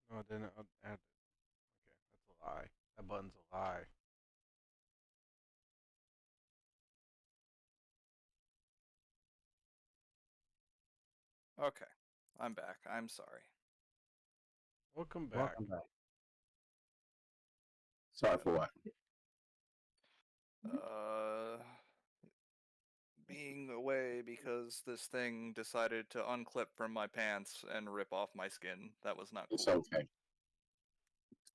No, it didn't add it. Okay, that's a lie. That button's a lie. Okay. I'm back. I'm sorry. Welcome back. Welcome back. Sorry for what? Being away because this thing decided to unclip from my pants and rip off my skin. That was not It's cool. okay.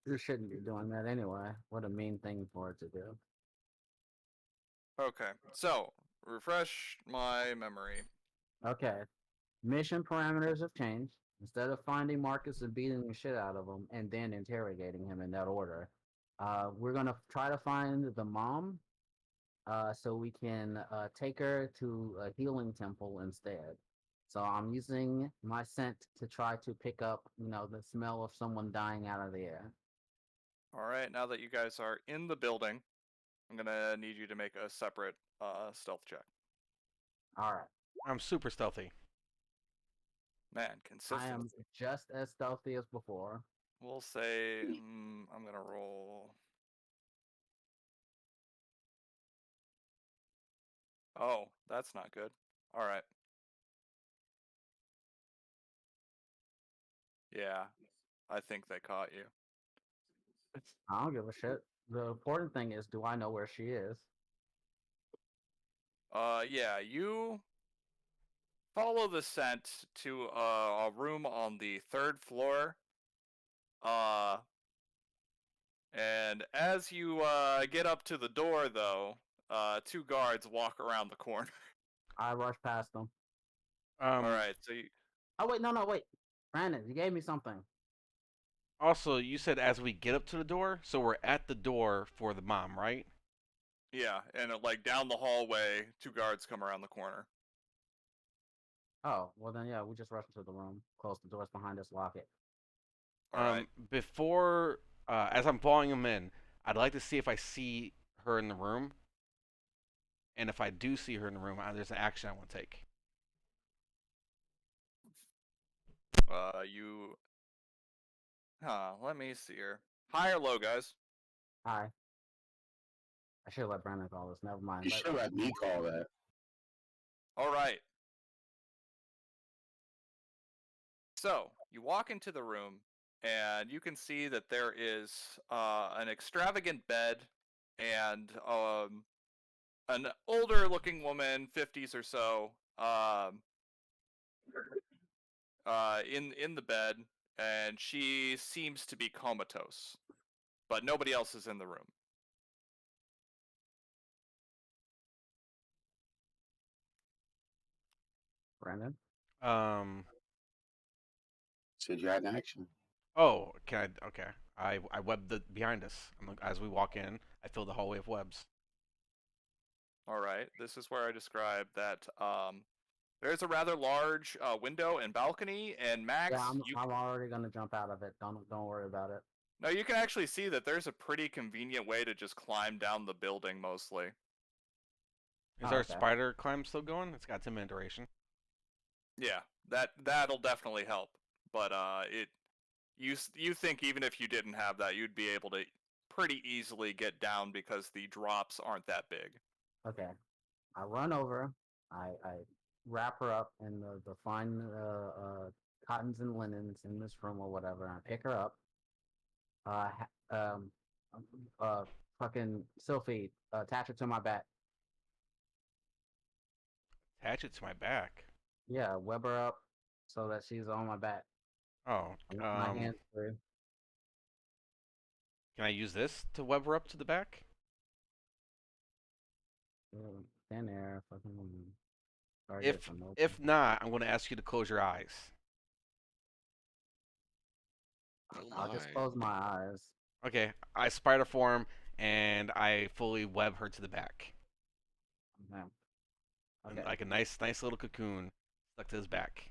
You shouldn't be doing that anyway. What a mean thing for it to do. Okay, so refresh my memory. Okay. Mission parameters have changed. Instead of finding Marcus and beating the shit out of him and then interrogating him in that order, we're going to try to find the mom so we can take her to a healing temple instead. So I'm using my scent to try to pick up, the smell of someone dying out of the air. Alright, now that you guys are in the building, I'm gonna need you to make a separate stealth check. All right. I'm super stealthy. Man, I am consistency. just as stealthy as before. We'll say I'm gonna roll. Oh, that's not good. Alright. Yeah, I think they caught you. I don't give a shit. The important thing is, do I know where she is? Yeah, you follow the scent to a room on the 3rd floor. And as you get up to the door, though, 2 guards walk around the corner. I rushed past them. All right, so you, Oh wait, wait. Brandon, you gave me something. Also, you said as we get up to the door, so we're at the door for the mom, right? yeah, and like down the hallway, 2 guards come around the corner. Oh, well then yeah, we just rush into the room, close the doors behind us, lock it. All right. Before, as I'm following him in, I'd like to see if I see her in the room. And if I do see her in the room, there's an action I want to take. You. Let me see here. High or low, guys? Hi. I should let Brandon call this. Never mind. You should let me call that. All right. So you walk into the room, and you can see that there is an extravagant bed and an older-looking woman, 50s or so, in the bed, and she seems to be comatose, but nobody else is in the room. Brandon. Said you had an action. Oh, can I? Okay. I web the behind us. As we walk in, I fill the hallway of webs. All right, this is where I describe that there's a rather large window and balcony, and Max, Yeah, I'm already gonna jump out of it. Don't worry about it. no, you can actually see that there's a pretty convenient way to just climb down the building mostly. Is Oh, our okay. spider climb still going? It's got 10-minute duration. Yeah, that'll definitely help. But you think even if you didn't have that, you'd be able to pretty easily get down because the drops aren't that big. Okay. I run over. I wrap her up in the fine cottons and linens in this room or whatever. And I pick her up. Um, fucking Sylphie, attach her to my back. Attach it to my back. Yeah, web her up so that she's on my back. Oh, My hands through. can I use this to web her up to the back? Thin air, fucking. If not, I'm going to ask you to close your eyes. Oh I'll just my. close my eyes. Okay, I spider form and I fully web her to the back. Okay. And Okay. like a nice little cocoon stuck to his back.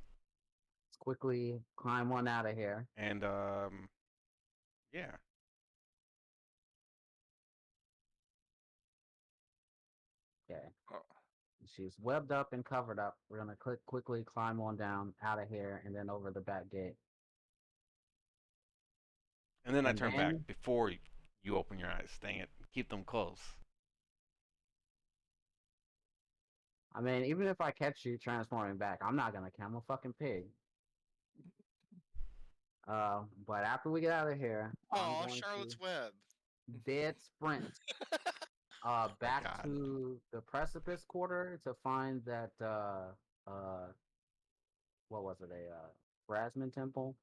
Let's quickly climb one out of here. And yeah. Okay. Oh. She's webbed up and covered up. We're gonna quickly climb on down out of here and then over the back gate. And then I And turn back then- before you open your eyes. Dang it. Keep them closed. I mean, even if I catch you transforming back, I'm not gonna kill. I'm a fucking pig. But after we get out of here, I'm Oh, going Charlotte's to Web. dead sprint back God. to the precipice quarter to find that what was it, a Brasman temple?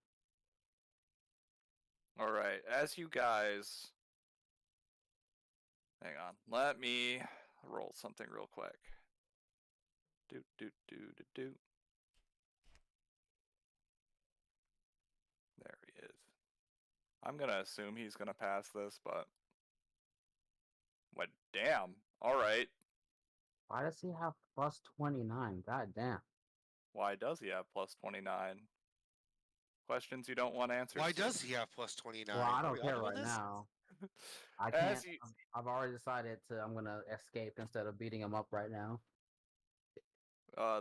All right, as you guys, hang on, let me roll something real quick. Do. There he is. I'm gonna assume he's gonna pass this, but damn. All right. Why does he have plus 29? God damn. Why does he have plus 29? Questions you don't want answers. Why to. does he have plus 29? Well, I Are don't we all care doing right this? now. I As can't. you, I've already decided I'm gonna escape instead of beating him up right now.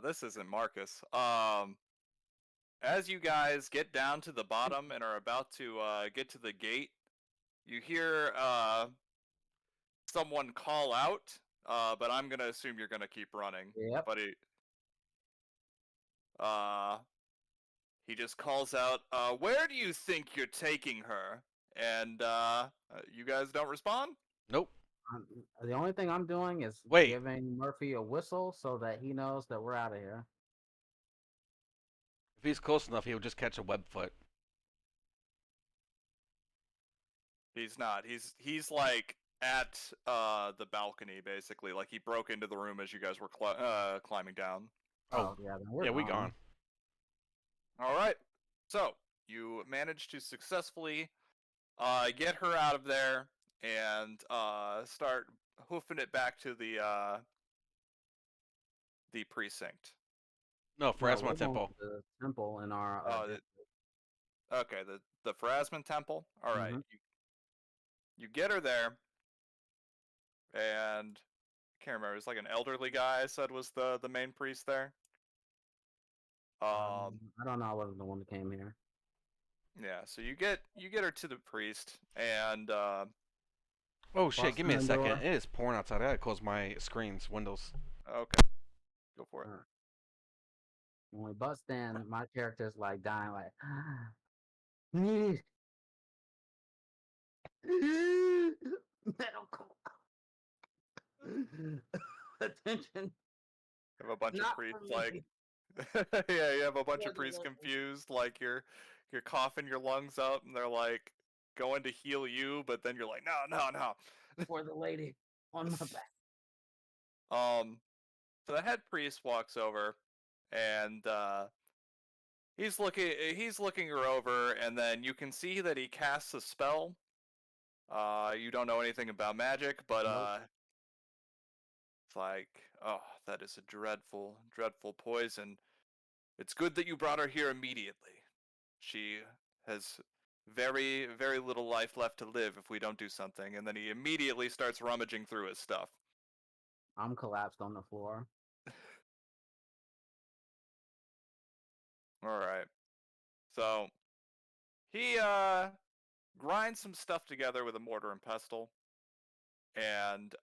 this isn't Marcus. As you guys get down to the bottom and are about to get to the gate, you hear someone call out. But I'm gonna assume you're gonna keep running. Yep. But he just calls out, "Where do you think you're taking her?" And you guys don't respond. Nope. The only thing I'm doing is Wait. giving Murphy a whistle so that he knows that we're out of here. If he's close enough, he would just catch a web foot. He's not. He's like at the balcony basically. Like he broke into the room as you guys were climbing down. Oh, yeah, then we're yeah, we gone. gone. All right. So you managed to successfully get her out of there and start hoofing it back to the precinct. No, No, Pharasma we're going Temple. to the temple in our. Oh, okay. The Pharasman Temple. All right. Mhm. You get her there, and I can't remember. It's like an elderly guy I said was the main priest there. I don't know. I wasn't the one that came here. Yeah. So you get her to the priest, and Oh shit! Give me a Busting the second. door. It is pouring outside. I gotta close my screens, windows. okay, go for it. Alright. When we bust in, my character's like dying, like. Medical attention. You have a bunch of Not priests for like, me. yeah, you have a bunch For of the priests lady. confused, like you're coughing your lungs up, and they're like going to heal you, but then you're like, no. For the lady on my back. So the head priest walks over, and he's looking her over, and then you can see that he casts a spell. You don't know anything about magic, but Nope. it's like, oh, that is a dreadful, dreadful poison. It's good that you brought her here immediately. She has very, very little life left to live if we don't do something. And then he immediately starts rummaging through his stuff. I'm collapsed on the floor. All right. So he grinds some stuff together with a mortar and pestle and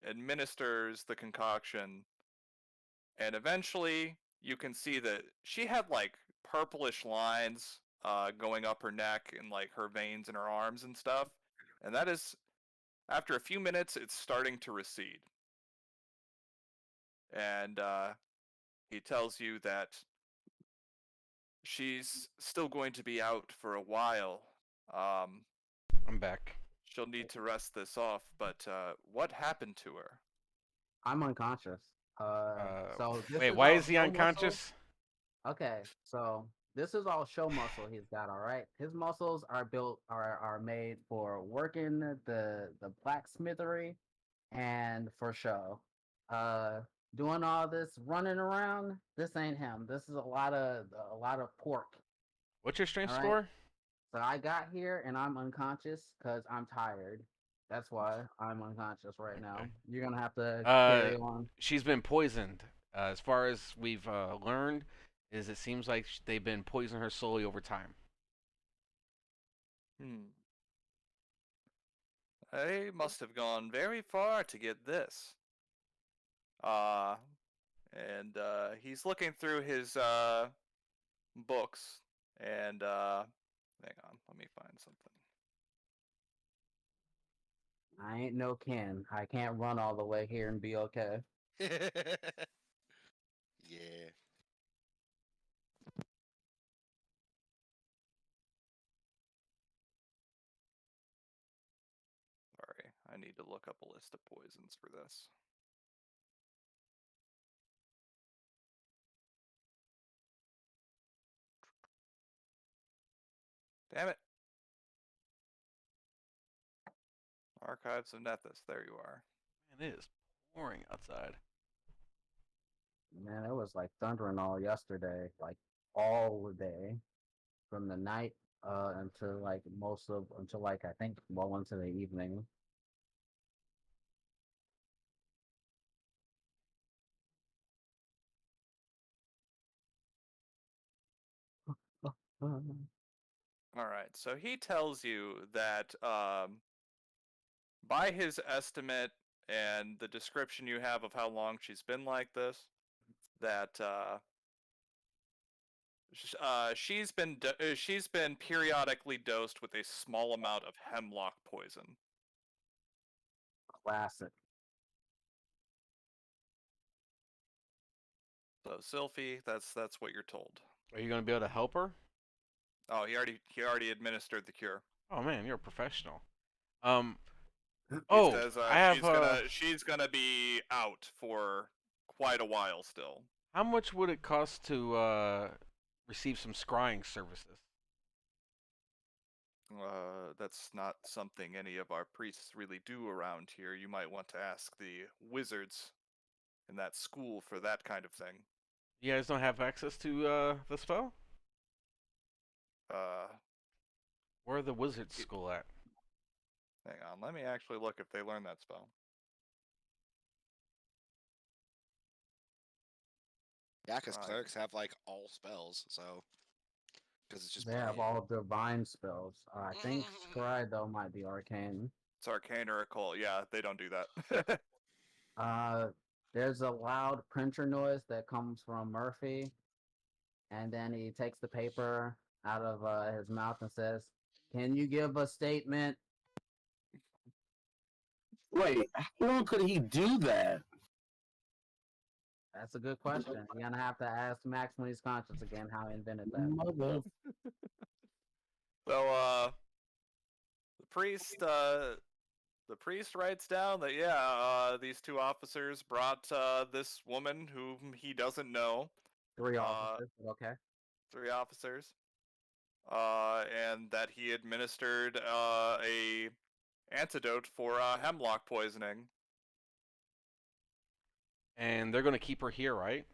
administers the concoction. And eventually you can see that she had like purplish lines going up her neck and like her veins in her arms and stuff. And that is, after a few minutes, it's starting to recede. And he tells you that she's still going to be out for a while. I'm back. She'll need to rest this off, but what happened to her? I'm unconscious. So this Wait, is why all is he show unconscious? muscle. Okay, so this is all show muscle he's got. All right, his muscles are built are made for working the blacksmithery and for show. Uh, doing all this running around. This ain't him. This is a lot of pork. What's your strength All right. score? So I got here and I'm unconscious because I'm tired. That's why I'm unconscious right now. Okay. You're gonna have to Uh, carry on. She's been poisoned. As far as we've learned, is it seems like they've been poisoning her slowly over time. They must have gone very far to get this. Uh, and he's looking through his books, and hang on, let me find something. I ain't no Ken. I can't run all the way here and be okay. Yeah. Sorry, I need to look up a list of poisons for this. Damn it. Archives of Nethys, there you are. Man, it is pouring outside. Man, it was like thundering all yesterday, like all day, from the night until like until like I think well into the evening. All right, so he tells you that by his estimate and the description you have of how long she's been like this, that she's been periodically dosed with a small amount of hemlock poison. Classic. So Sylphie, that's what you're told. Are you gonna be able to help her? Oh, he already administered the cure. Oh man, you're a professional. Um. He Oh, says I have. she's gonna be out for quite a while still. How much would it cost to receive some scrying services? That's not something any of our priests really do around here. You might want to ask the wizards in that school for that kind of thing. You guys don't have access to the spell? Uh, Where the wizards school at? Hang on, let me actually look if they learn that spell. Yeah, because Right. clerics have like all spells, so because it's just They have plain. all divine spells. I think Scry though might be arcane. It's arcane or occult. Yeah, they don't do that. There's a loud printer noise that comes from Murphy, and then he takes the paper out of his mouth and says, "Can you give a statement?" Wait, how long could he do that? That's a good question. You're gonna have to ask Max when he's conscious again how he invented that. Mother. So, the priest, writes down that these two officers brought this woman whom he doesn't know. 3 Uh, officers, but okay. 3 officers. And that he administered a antidote for hemlock poisoning. And they're gonna keep her here, right?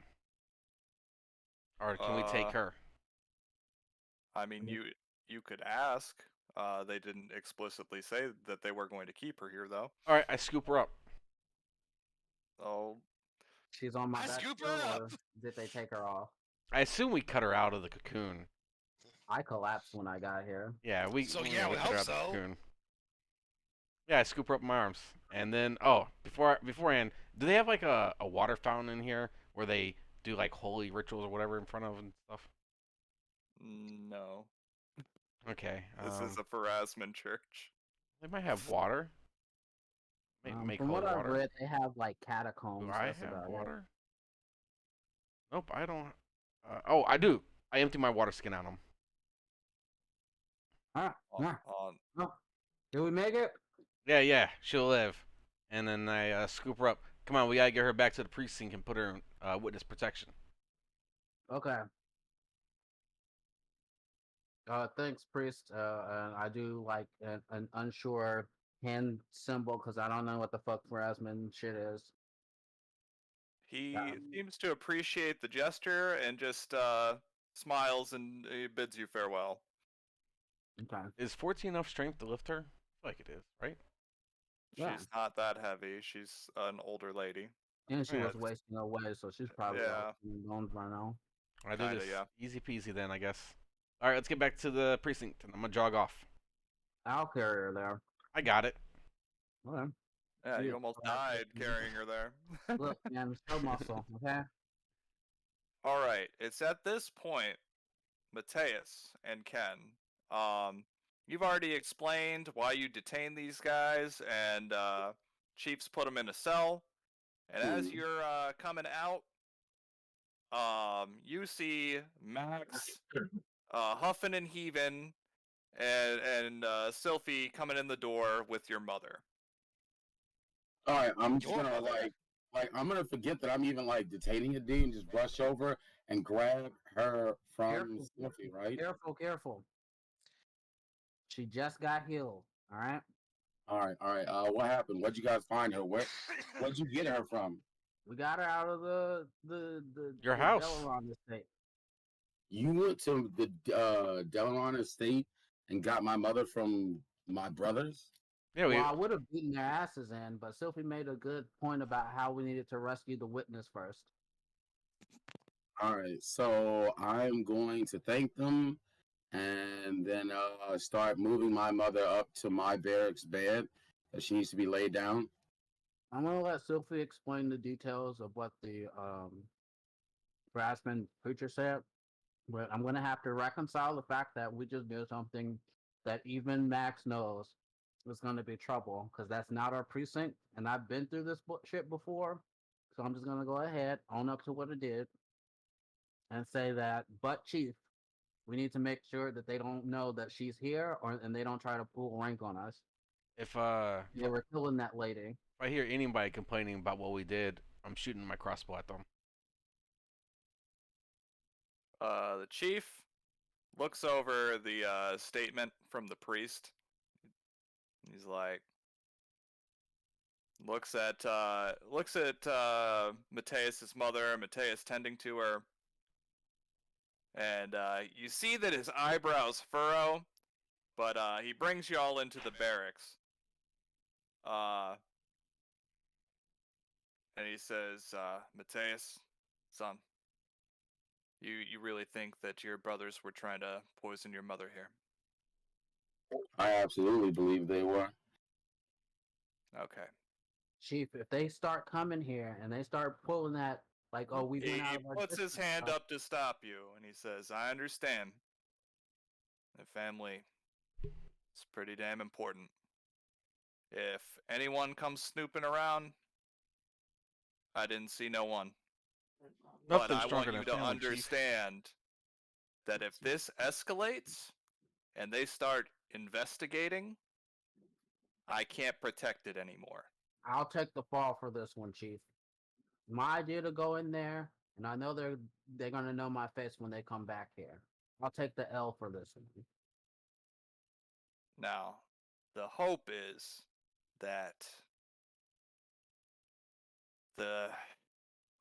Or can we take her? I mean, you could ask. They didn't explicitly say that they were going to keep her here, though. All right, I scoop her up. Oh, She's on my I back scoop still, her up. or did they take her off? I assume we cut her out of the cocoon. I collapsed when I got here. Yeah, we. So, we yeah, we cut her hope out of the so. cocoon. Yeah, I scoop her up in my arms, and then beforehand, do they have like a water fountain in here where they do like holy rituals or whatever in front of and stuff? no. Okay. This is a Pharasman church. They might have water. Make From holy what I've water. read, they have like Do catacombs. I That's have about it. water? Nope, I don't. Oh, I do. I empty my water skin on them. Ah, On, ah, on ah. Did we make it? Yeah, she'll live. And then I scoop her up. Come on, we gotta get her back to the precinct and put her in witness protection. Okay. Thanks, priest. And I do like an unsure hand symbol because I don't know what the fuck Phrasman shit is. He seems to appreciate the gesture and just smiles and he bids you farewell. Okay. Is 14 enough strength to lift her? I feel like it is, right? Yeah. She's not that heavy. She's an older lady. And she Yeah, was wasting away, so she's probably Yeah. like in bones by now. I do Kinda, this yeah. easy peasy then, I guess. All right, let's get back to the precinct, and I'm gonna jog off. I'll carry her there. I got it. Okay. Yeah, See you ya. almost Alright, died listen. carrying her there. Look, man, show muscle, okay? All right, it's at this point, Mateus and Ken. You've already explained why you detained these guys, and Chiefs put them in a cell. And as you're coming out, you see Max huffing and heaving, and Sylphie coming in the door with your mother. All right, I'm just Your gonna mother. I'm gonna forget that I'm even like detaining a D and just rush over and grab her from Careful. Sniffy, right? Careful. She just got healed, alright? All right. What happened? Where'd you guys find her? Where'd you get her from? We got her out of Your the house. Delaron estate. You went to the Delaron estate and got my mother from my brothers? Yeah, we. Well, I would have beaten their asses in, but Sylphie made a good point about how we needed to rescue the witness first. All right, so I'm going to thank them and then start moving my mother up to my barracks bed that she needs to be laid down. I'm gonna let Sylphie explain the details of what the Brassman preacher said, but I'm gonna have to reconcile the fact that we just did something that even Max knows is gonna be trouble because that's not our precinct, and I've been through this shit before, so I'm just gonna go ahead, own up to what I did, and say that, but Chief, we need to make sure that they don't know that she's here, and they don't try to pull rank on us. If They were killing that lady. I hear anybody complaining about what we did, I'm shooting my crossbow at them. The chief looks over the statement from the priest. He's like, looks at Mateus's mother, Mateus tending to her, and you see that his eyebrows furrow, but he brings you all into the barracks. And he says, Mateus, son, you really think that your brothers were trying to poison your mother here? I absolutely believe they were. Okay. Chief, if they start coming here and they start pulling that, like, oh, we He went out of our puts his district hand stuff, up to stop you, and he says, I understand. The family is pretty damn important. If anyone comes snooping around, I didn't see no one. But Nothing I want stronger you than to family, Chief. understand that if this escalates and they start investigating, I can't protect it anymore. I'll take the fall for this one, Chief. My idea to go in there, and I know they're gonna know my face when they come back here. I'll take the L for this one. Now, the hope is that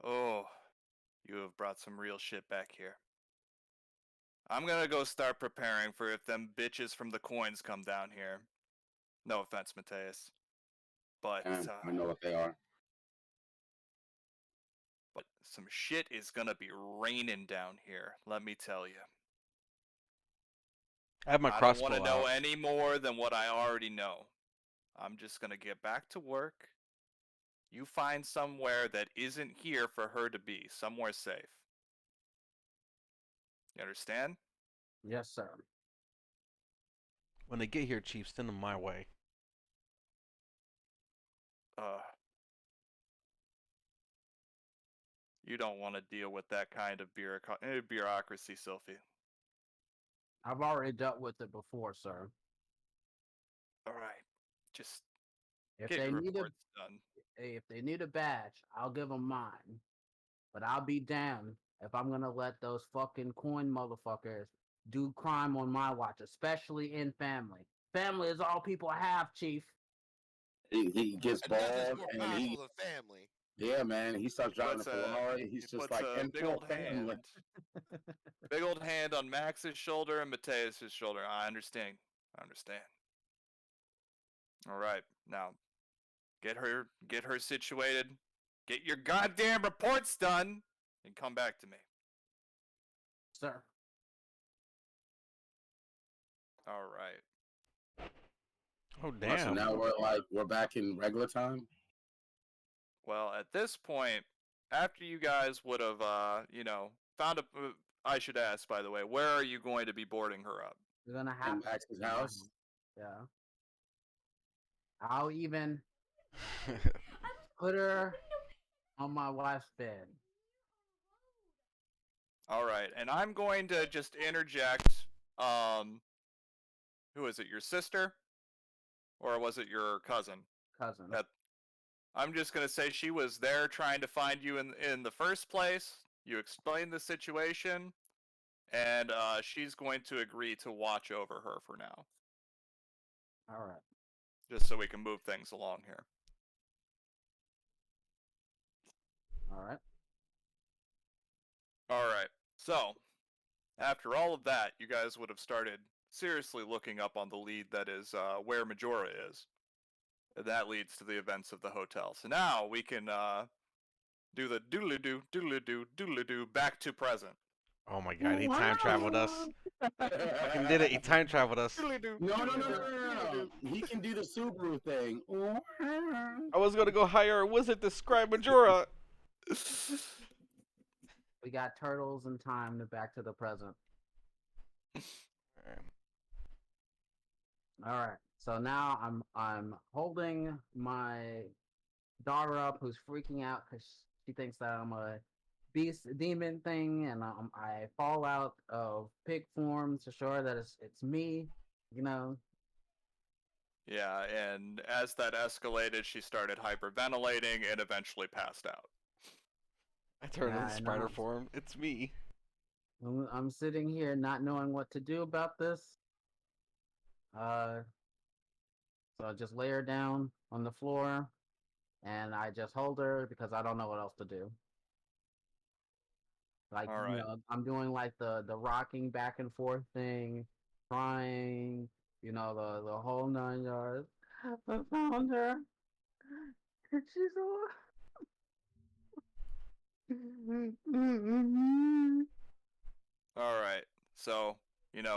oh, you have brought some real shit back here. I'm gonna go start preparing for if them bitches from the coins come down here. No offense, Mateus. But And I know what they are. but some shit is gonna be raining down here, let me tell you. I have my I don't want crossbow to know out. any more than what I already know. I'm just gonna get back to work. You find somewhere that isn't here for her to be, somewhere safe. You understand? Yes, sir. When they get here, Chief, send them my way. You don't want to deal with that kind of bureaucracy, Sophie. I've already dealt with it before, sir. All right, just If get they your need a reports done. if they need a badge, I'll give them mine. But I'll be damned if I'm gonna let those fucking coin motherfuckers do crime on my watch, especially in family. Family is all people have, Chief. He gets And nothing's bald, more and powerful than family. yeah, man, he starts driving a Puts a Ferrari. he He's just puts like, a and big for old family. big old hand on Max's shoulder and Mateus's shoulder. I understand. I understand. All right, now get her situated. Get your goddamn reports done, and come back to me. Sir. All right. Oh, Oh, so damn. now we're back in regular time. Well, at this point, after you guys would have, found a. I should ask, by the way, where are you going to be boarding her up? You're gonna have In Max's house. Yeah. I'll even put her on my wife's bed. All right, and I'm going to just interject. Who is it? Your sister, or was it your cousin? Cousin. That I'm just gonna say she was there trying to find you in the first place. You explained the situation, and she's going to agree to watch over her for now, All right. just so we can move things along here. All right. All right. So, after all of that, you guys would have started seriously looking up on the lead that is where Majora is. And that leads to the events of the hotel. So now we can do the doodly-doo, doodly-doo, doodly-doo, back to present. Oh my god, he time traveled us. Fucking did it, he time traveled us. Doodly-doo, No. doodly-doo. He can do the Subaru thing. I was gonna go hire a wizard to scribe Majora. We got turtles in time to back to the present. All right. So now I'm holding my daughter up, who's freaking out because she thinks that I'm a beast demon thing, and I fall out of pig form to show her that it's me. You know, Yeah, and as that escalated, she started hyperventilating and eventually passed out. I turn into and spider form. It's me. I'm sitting here not knowing what to do about this. So I just lay her down on the floor, and I just hold her because I don't know what else to do. Like, All right. I'm doing like the rocking back and forth thing, crying, the whole 9 yards. I found her. And she's All right. So,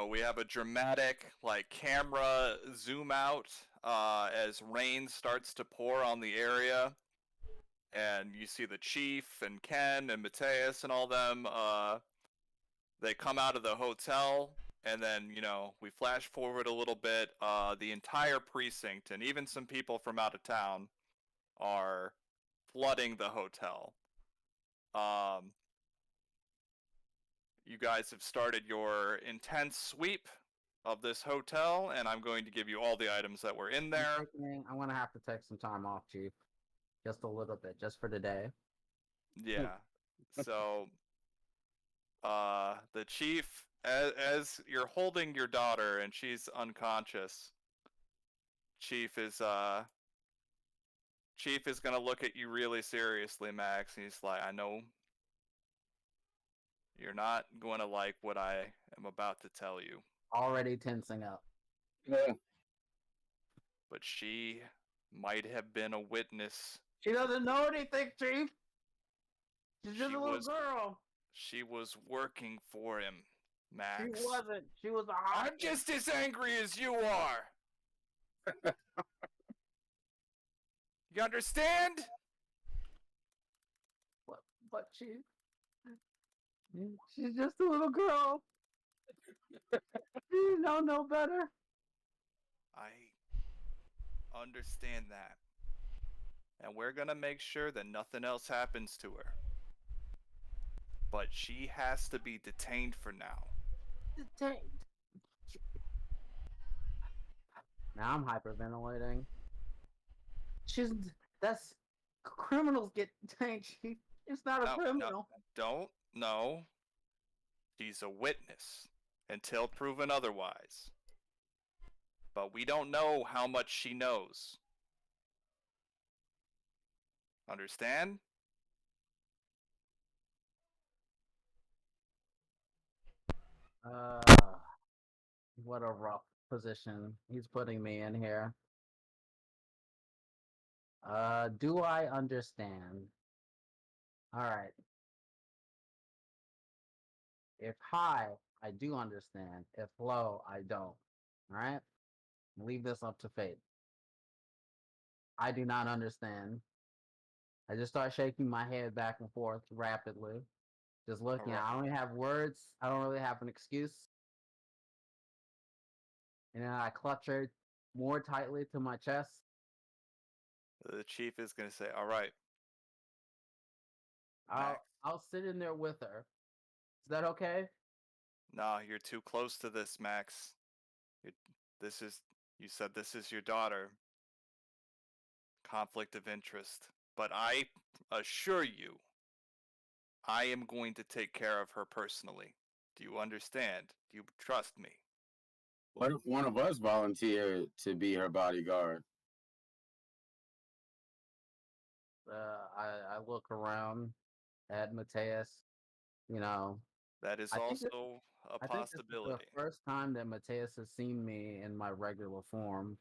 we have a dramatic like camera zoom out as rain starts to pour on the area, and you see the chief and Ken and Mateus and all them. They come out of the hotel, and then we flash forward a little bit. The entire precinct and even some people from out of town are flooding the hotel. You guys have started your intense sweep of this hotel, and I'm going to give you all the items that were in there. I'm gonna have to take some time off, Chief. Just a little bit, just for today. Yeah. So, the chief, as you're holding your daughter and she's unconscious, Chief is gonna look at you really seriously, Max, and he's like, I know you're not going to like what I am about to tell you. Already tensing up. Yeah. But she might have been a witness. She doesn't know anything, Chief. She's just She a little was- girl. She was working for him, Max. She wasn't. She was a I'm hostage. just as angry as you are. You understand? But she's just a little girl. She don't know better. I understand that. And we're gonna make sure that nothing else happens to her. But she has to be detained for now. Detained. Now I'm hyperventilating. That's criminals get detained. It's not a criminal. No. She's a witness until proven otherwise. But we don't know how much she knows. Understand? What a rough position he's putting me in here. Do I understand? All right. If high, I do understand. If low, I don't. All right? Leave this up to fate. I do not understand. I just start shaking my head back and forth rapidly. Just looking. Alright. I don't even have words. I don't really have an excuse. And then I clutch her more tightly to my chest. The chief is gonna say, all right. I'll sit in there with her. Is that okay? Nah, you're too close to this, Max. You said this is your daughter. Conflict of interest. But I assure you, I am going to take care of her personally. Do you understand? Do you trust me? What if one of us volunteered to be her bodyguard? I look around at Mateus. That is I think this- also a I think this is possibility. the first time that Mateus has seen me in my regular form,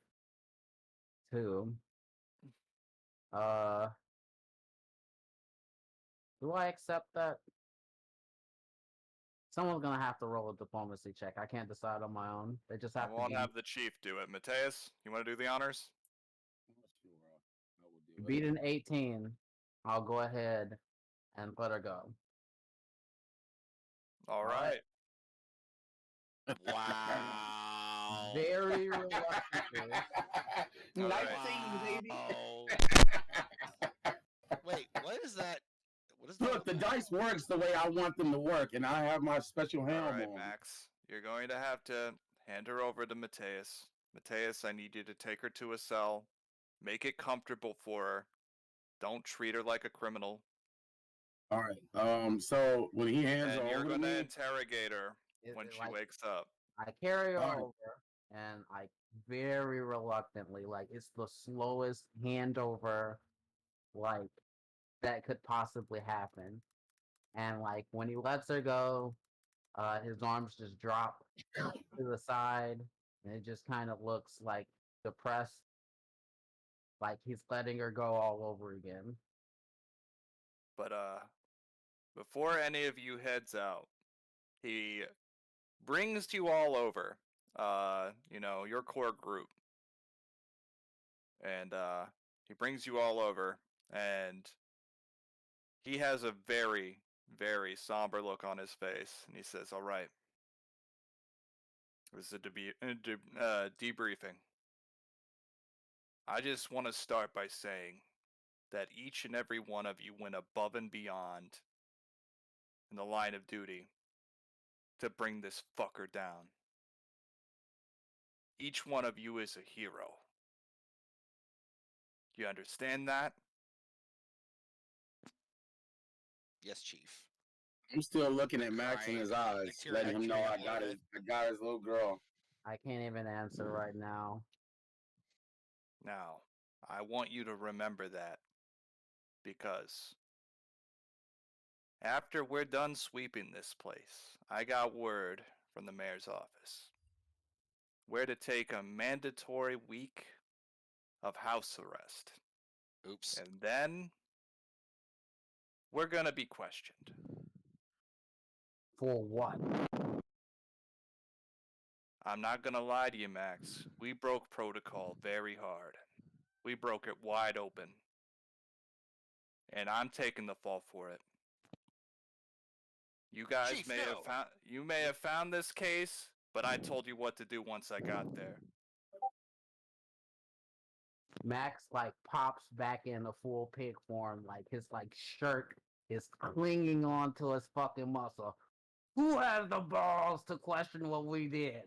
too. Do I accept that? Someone's gonna have to roll a diplomacy check. I can't decide on my own. They just I have to won't be have the chief do it. Mateus, you want to do the honors? Sure, I will do it. beat an 18. I'll go ahead and let her go. All right. right. Wow. Very reluctantly. All 19, right. baby. Oh. Wait, what is that? What is Look, that but the dice works the way I want them to work, and I have my special All helm right, on. Max. You're going to have to hand her over to Mateus. Mateus, I need you to take her to a cell. Make it comfortable for her. Don't treat her like a criminal. All right. So when he hands her And you're over to going to me, interrogate her It- when it, she like, wakes up. I carry her Alright. over, and I very reluctantly, like it's the slowest handover, like that could possibly happen. And like when he lets her go, his arms just drop to the side, and it just kind of looks like depressed, like he's letting her go all over again. But before any of you heads out, he brings you all over. Your core group. And he brings you all over, and he has a very, very somber look on his face, and he says, "All right, this is a debriefing. I just want to start by saying that each and every one of you went above and beyond in the line of duty to bring this fucker down. Each one of you is a hero. You understand that?" Yes, Chief. I'm still looking at Max in Crying, his eyes, like teary- letting him know tearing I up a little got his little girl. I can't even answer right now. Now, I want you to remember that, because after we're done sweeping this place, I got word from the mayor's office. We're to take a mandatory week of house arrest. Oops. And then we're gonna be questioned. For what? I'm not gonna lie to you, Max. We broke protocol very hard. We broke it wide open. And I'm taking the fall for it. You guys Chief, may no. have found this case, but I told you what to do once I got there. Max like pops back into full pig form, like his like shirt is clinging onto his fucking muscle. Who has the balls to question what we did?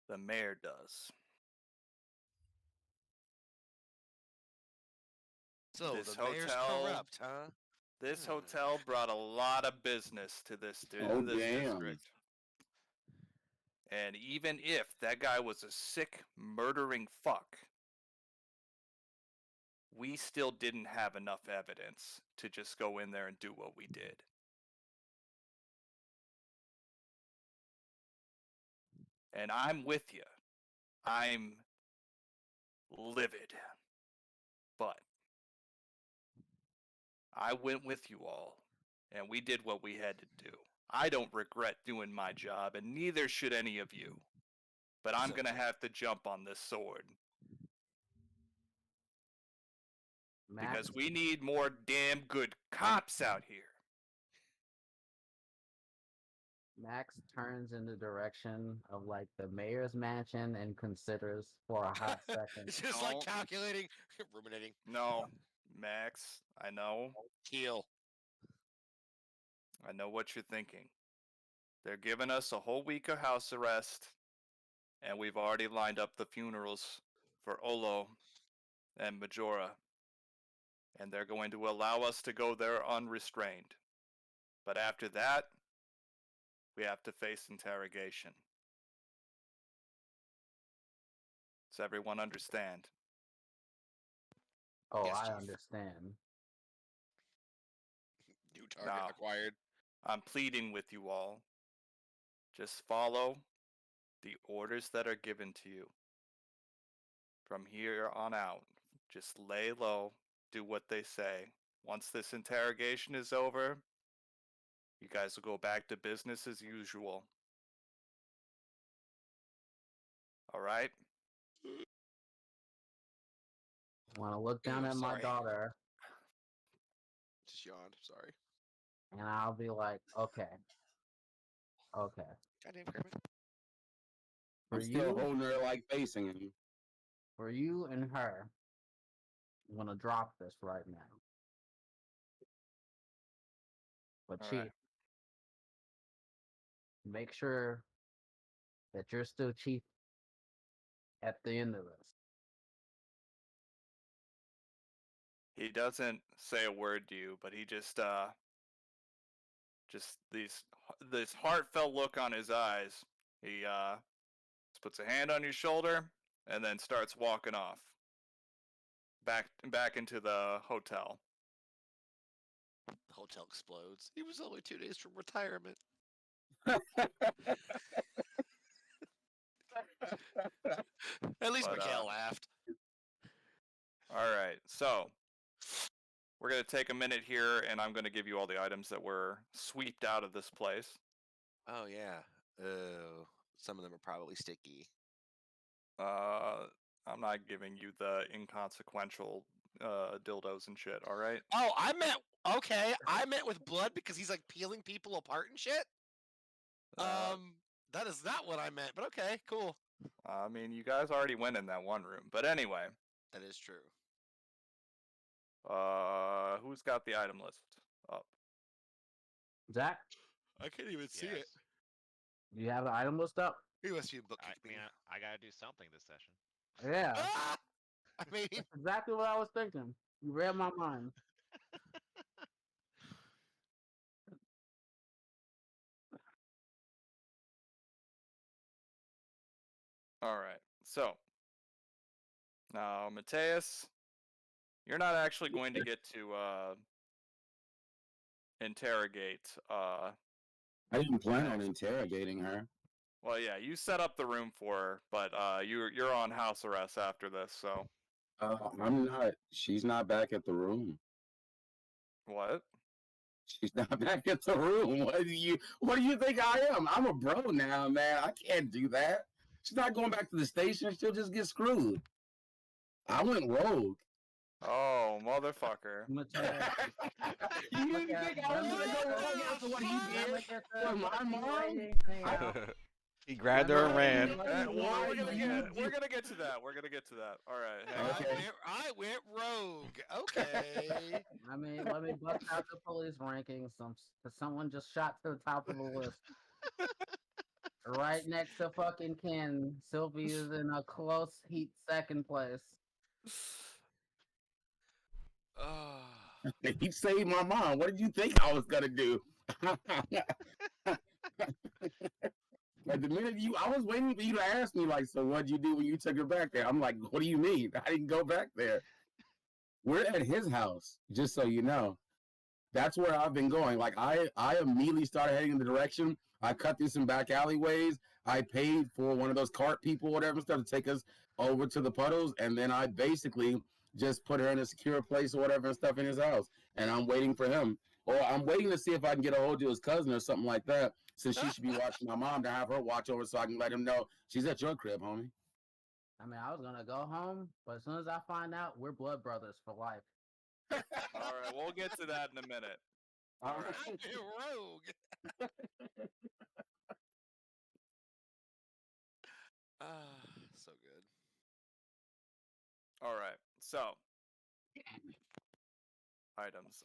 The mayor does. So This the mayor's hotel- corrupt, huh? This Hmm. hotel brought a lot of business to this Oh, this damn. district. And even if that guy was a sick, murdering fuck, we still didn't have enough evidence to just go in there and do what we did. And I'm with you. I'm livid. But I went with you all, and we did what we had to do. I don't regret doing my job, and neither should any of you. But I'm So- gonna have to jump on this sword. Max, Because we need more damn good cops out here. Max turns in the direction of like the mayor's mansion and considers for a hot second. It's just like Don't- calculating, ruminating. No, Max, I know. Heal. I know what you're thinking. They're giving us a whole week of house arrest, and we've already lined up the funerals for Olo and Majora. And they're going to allow us to go there unrestrained. But after that, we have to face interrogation. Does everyone understand? Oh, Yes, I Chief. understand. New target Now- acquired. I'm pleading with you all. Just follow the orders that are given to you. From here on out, just lay low, do what they say. Once this interrogation is over, you guys will go back to business as usual. All right? I want to look down at my Sorry. daughter, Just yawned. Sorry. and I'll be like, okay, okay. Goddamn Kermit. For I'm still you, holding her like facing him. for you and her, I'm gonna drop this right now. But All Chief, right. make sure that you're still Chief at the end of this. He doesn't say a word to you, but he just this heartfelt look on his eyes. He just puts a hand on your shoulder and then starts walking off back into the hotel. The hotel explodes. He was only 2 days from retirement. At least But, Miguel laughed. All right, so we're gonna take a minute here, and I'm gonna give you all the items that were sweeped out of this place. Oh yeah. Oh, some of them are probably sticky. I'm not giving you the inconsequential dildos and shit. All right. Oh, I meant okay. I meant with blood because he's like peeling people apart and shit. Uh, That is not what I meant. But okay, cool. I mean, you guys already went in that one room, but anyway. That is true. Who's got the item list up? Zach, I can't even see Yes. it. do you have the item list up? He must be I bookkeeping. mean, I gotta do something this session. Yeah, Ah! I mean, that's exactly what I was thinking. You read my mind. All right. So now, Mateus, you're not actually going to get to interrogate. I didn't plan on interrogating her. Well, yeah, you set up the room for her, but you're on house arrest after this. So I'm not. She's not back at the room. what? She's not back at the room. What do you think I am? I'm a bro now, man. I can't do that. She's not going back to the station. She'll just get screwed. I went rogue. Oh, motherfucker! Mateus, You didn't think I was gonna go rogue after what he did for my mom? He grabbed her and ran. Well, we're gonna you get to that. We're gonna get to that. All right. Hang on. Okay. I went rogue. Okay. I mean, let me bust out the police rankings. Someone just shot to the top of the list. Right next to fucking Ken. Sylvie is in a close heat second place. He saved my mom. What did you think I was gonna do? Like the minute I was waiting for you to ask me, like, so what'd you do when you took her back there? I'm like, what do you mean? I didn't go back there. We're at his house, just so you know. That's where I've been going. Like I immediately started heading in the direction. I cut through some back alleyways. I paid for one of those cart people, whatever stuff, to take us over to the puddles, and then I basically just put her in a secure place or whatever and stuff in his house. And I'm waiting for him, or I'm waiting to see if I can get a hold of his cousin or something like that. Since she should be watching my mom, to have her watch over, so I can let him know she's at your crib, homie. I mean, I was gonna go home, but as soon as I find out, we're blood brothers for life. All right. We'll get to that in a minute. All I right. went rogue. So good. All right. So items.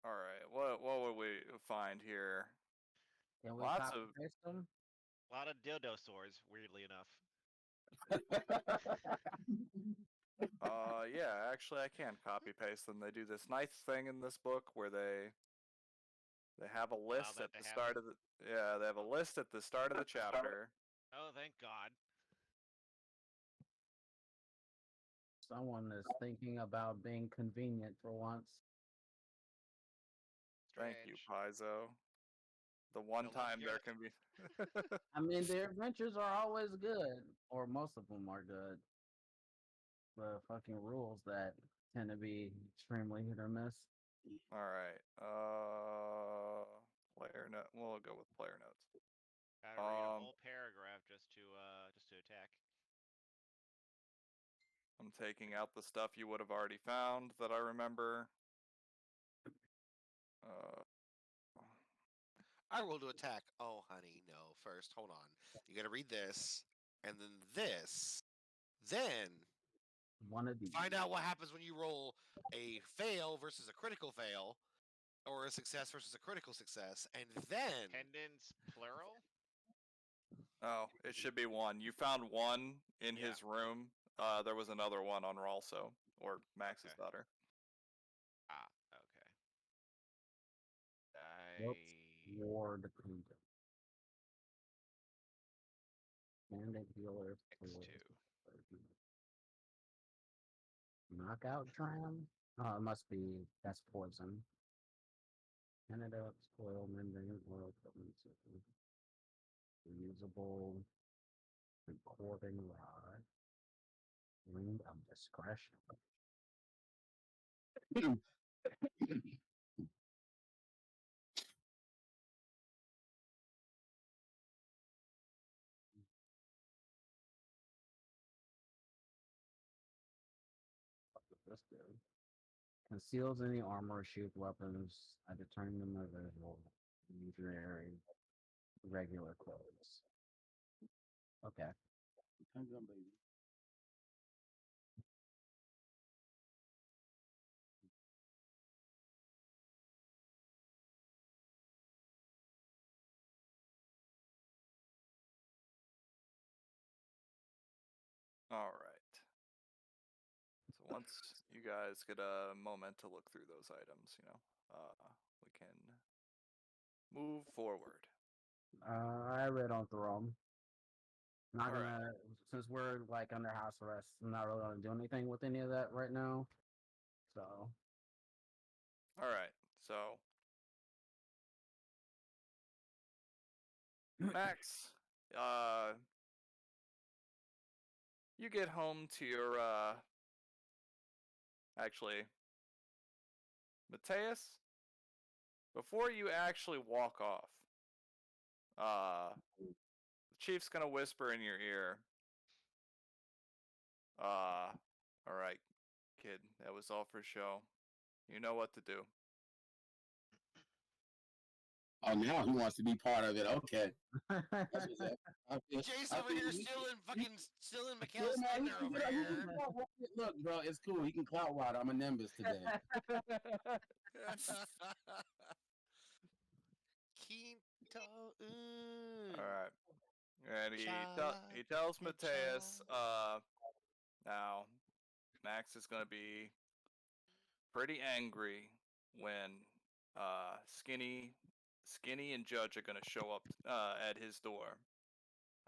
All right. What would we find here? Can we Lots copy of- paste them? A lot of dildo swords, weirdly enough. Yeah, actually I can copy paste them. They do this nice thing in this book where they have a list that at they the have start of the they have a list at the start of the chapter. Oh, thank God. Someone is thinking about being convenient for once. Thank you, Strange. Paizo. The one Don't love time to there hear can be I mean, their adventures are always good, or most of them are good. The fucking rules that tend to be extremely hit or miss. All right. Player note. We'll go with player notes. Gotta read a whole paragraph just to attack. I'm taking out the stuff you would have already found that I remember. I roll to attack. Oh, honey, no. First, hold on. You gotta read this, and then this. Then One of these. find out what happens when you roll a fail versus a critical fail. or a success versus a critical success, and then Pendants plural. Oh, it should be one. You found one in Yeah. his room. There was another one on Ralso, or Max's Okay. daughter. Ah, okay. Whoops. Ward Kingdom. Bandit healer. X2. Knockout tram? Oh, it must be, that's poison. Antidote, spoil, membrane, oil, equipment, reusable, recording rod, ring of discretion. What does this do? Conceals any armor or shield weapons. I determine them as visual. Usually regular clothes. Okay. All right. So once you guys get a moment to look through those items, we can move forward. I read on through them. Not All right. gonna, since we're like under house arrest, I'm not really gonna do anything with any of that right now. So, All right. So Max, you get home to your actually, Mateus, before you actually walk off, the chief's gonna whisper in your ear, all right, kid, that was all for show. You know what to do. Oh, now he wants to be part of it. Okay. That's what's up. Jace I over feel here you. stealing Yeah, Mikhail's man, thunder over here. Look, bro, it's cool. He can clout ride. I'm a Nimbus today. Quinto. All right. And Chala, he tells Mateus, chala. now Max is gonna be pretty angry when Skinny and Judge are gonna show up at his door.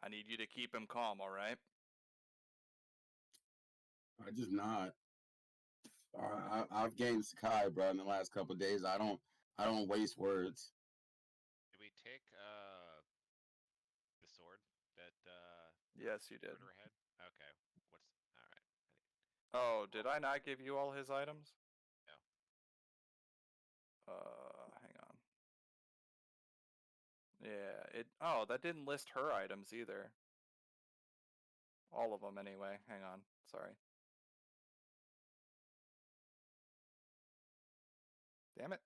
I need you to keep him calm, all right? I just not. I've gained Sakai, bro, in the last couple of days. I don't waste words. Did we take the sword that Yes, you did. Murder had? Okay. What's all right? Oh, did I not give you all his items? No. Hang on. Yeah, oh, that didn't list her items either. All of them anyway. Hang on. Sorry. Damn it.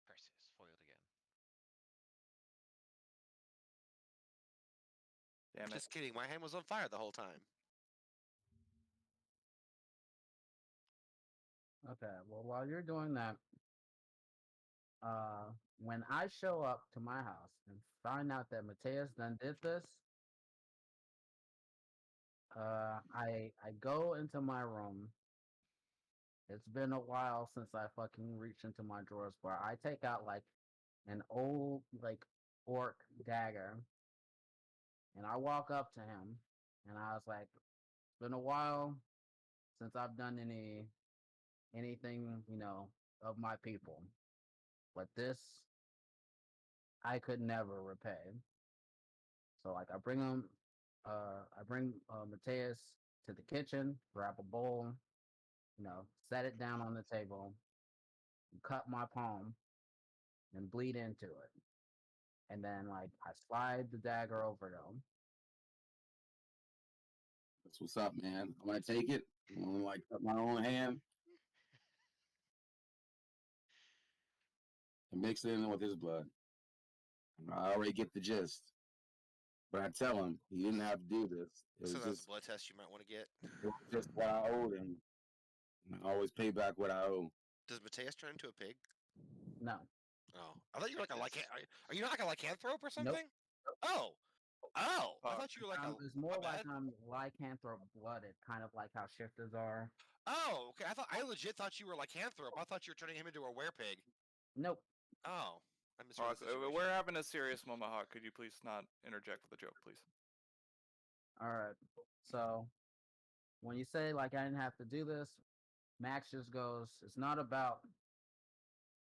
Perseus foiled again. Damn it. Just kidding. My hand was on fire the whole time. okay. Well, while you're doing that, when I show up to my house and find out that Mateus done did this, I go into my room. It's been a while since I fucking reached into my drawers, but I take out like an old like orc dagger, and I walk up to him, and I was like, "It's been a while since I've done anything, of my people, but this I could never repay." So like I bring Mateus to the kitchen, grab a bowl, set it down on the table, cut my palm, and bleed into it. And then like I slide the dagger over them. That's what's up, man. I'm gonna take it. I'm gonna like cut my own hand and mix it in with his blood. I already get the gist. But I tell him he didn't have to do this. It So was that's a just blood test you might want to get. it was just what I owed him. And I always pay back what I owe. Does Mateus turn into a pig? No. Oh, I thought you were like a Are you not like a lycanthrope or something? Nope. Oh, I thought you were like a. It's more my like bad. I'm lycanthrope blooded, kind of like how shifters are. Oh, okay. I legit thought you were lycanthrope. I thought you were turning him into a werepig. Nope. Oh, I misread Hawk, the situation. we're having a serious moment, Hawk. Could you please not interject with a joke, please? All right. So when you say like I didn't have to do this, Max just goes, it's not about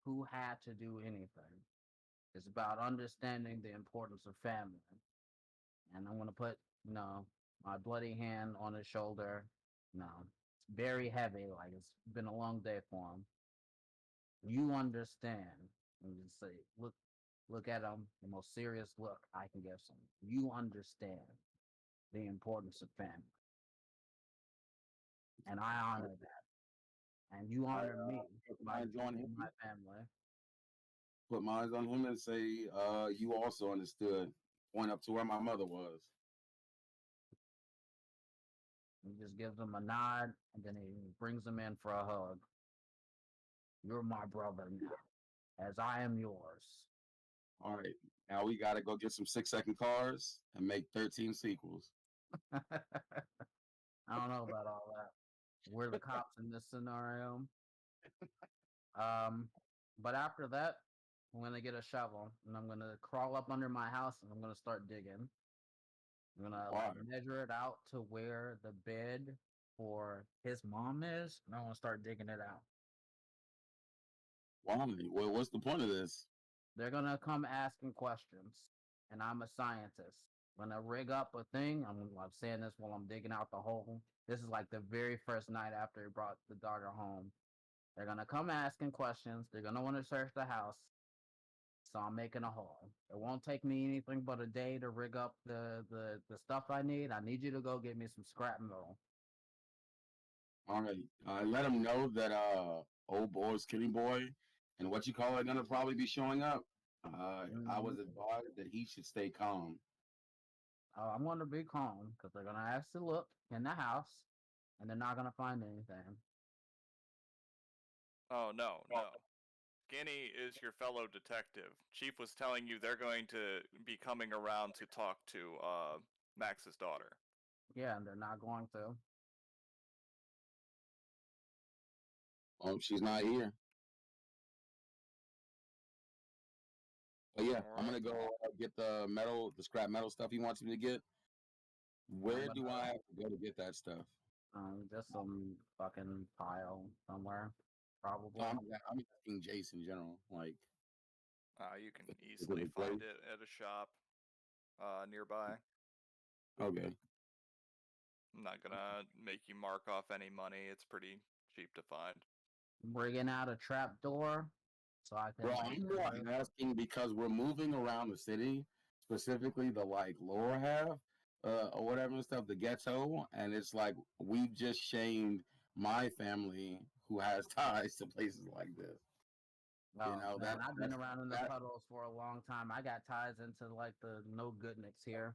who had to do anything. It's about understanding the importance of family. And I'm gonna put, my bloody hand on his shoulder. It's very heavy, like it's been a long day for him. You understand. And just say, look at him, the most serious look I can give someone. You understand the importance of family. And I honor that. And you honor me by join being him. my family. Put mine on him and say, you also understood. Point up to where my mother was. He just gives him a nod and then he brings him in for a hug. You're my brother now, as I am yours. All right. Now we got to go get some 6-second cars and make 13 sequels. I don't know about all that. We're the cops in this scenario. But after that, I'm gonna get a shovel and I'm gonna crawl up under my house and I'm gonna start digging. I'm gonna Why? measure it out to where the bed for his mom is, and I'm gonna start digging it out. Why? Well, what's the point of this? They're gonna come asking questions, and I'm a scientist. When I rig up a thing, I'm saying this while I'm digging out the hole. This is like the very first night after he brought the daughter home. They're gonna come asking questions. They're gonna want to search the house. So I'm making a hole. It won't take me anything but a day to rig up the stuff I need. I need you to go get me some scrap metal. All right. Let him know that old boy, skinny boy, and what you call it gonna probably be showing up. I was advised that he should stay calm. I'm going to be calm because they're going to ask to look in the house, and they're not going to find anything. Oh, no. Skinny is your fellow detective. Chief was telling you they're going to be coming around to talk to Max's daughter. Yeah, and they're not going to. Oh, she's not here. But yeah, I'm gonna go get the scrap metal stuff he wants me to get. Where do I have to go to get that stuff? Just some fucking pile somewhere, probably. I'm asking Jason in general. Like, You can easily find it at a shop nearby. Okay. I'm not gonna make you mark off any money. It's pretty cheap to find. Bringing out a trap door, so I can. Well, I'm more asking because we're moving around the city, specifically the lower half, or whatever and stuff, the ghetto, and it's like we've just shamed my family who has ties to places like this. Man, I've been around in the puddles for a long time. I got ties into like the no goodniks here.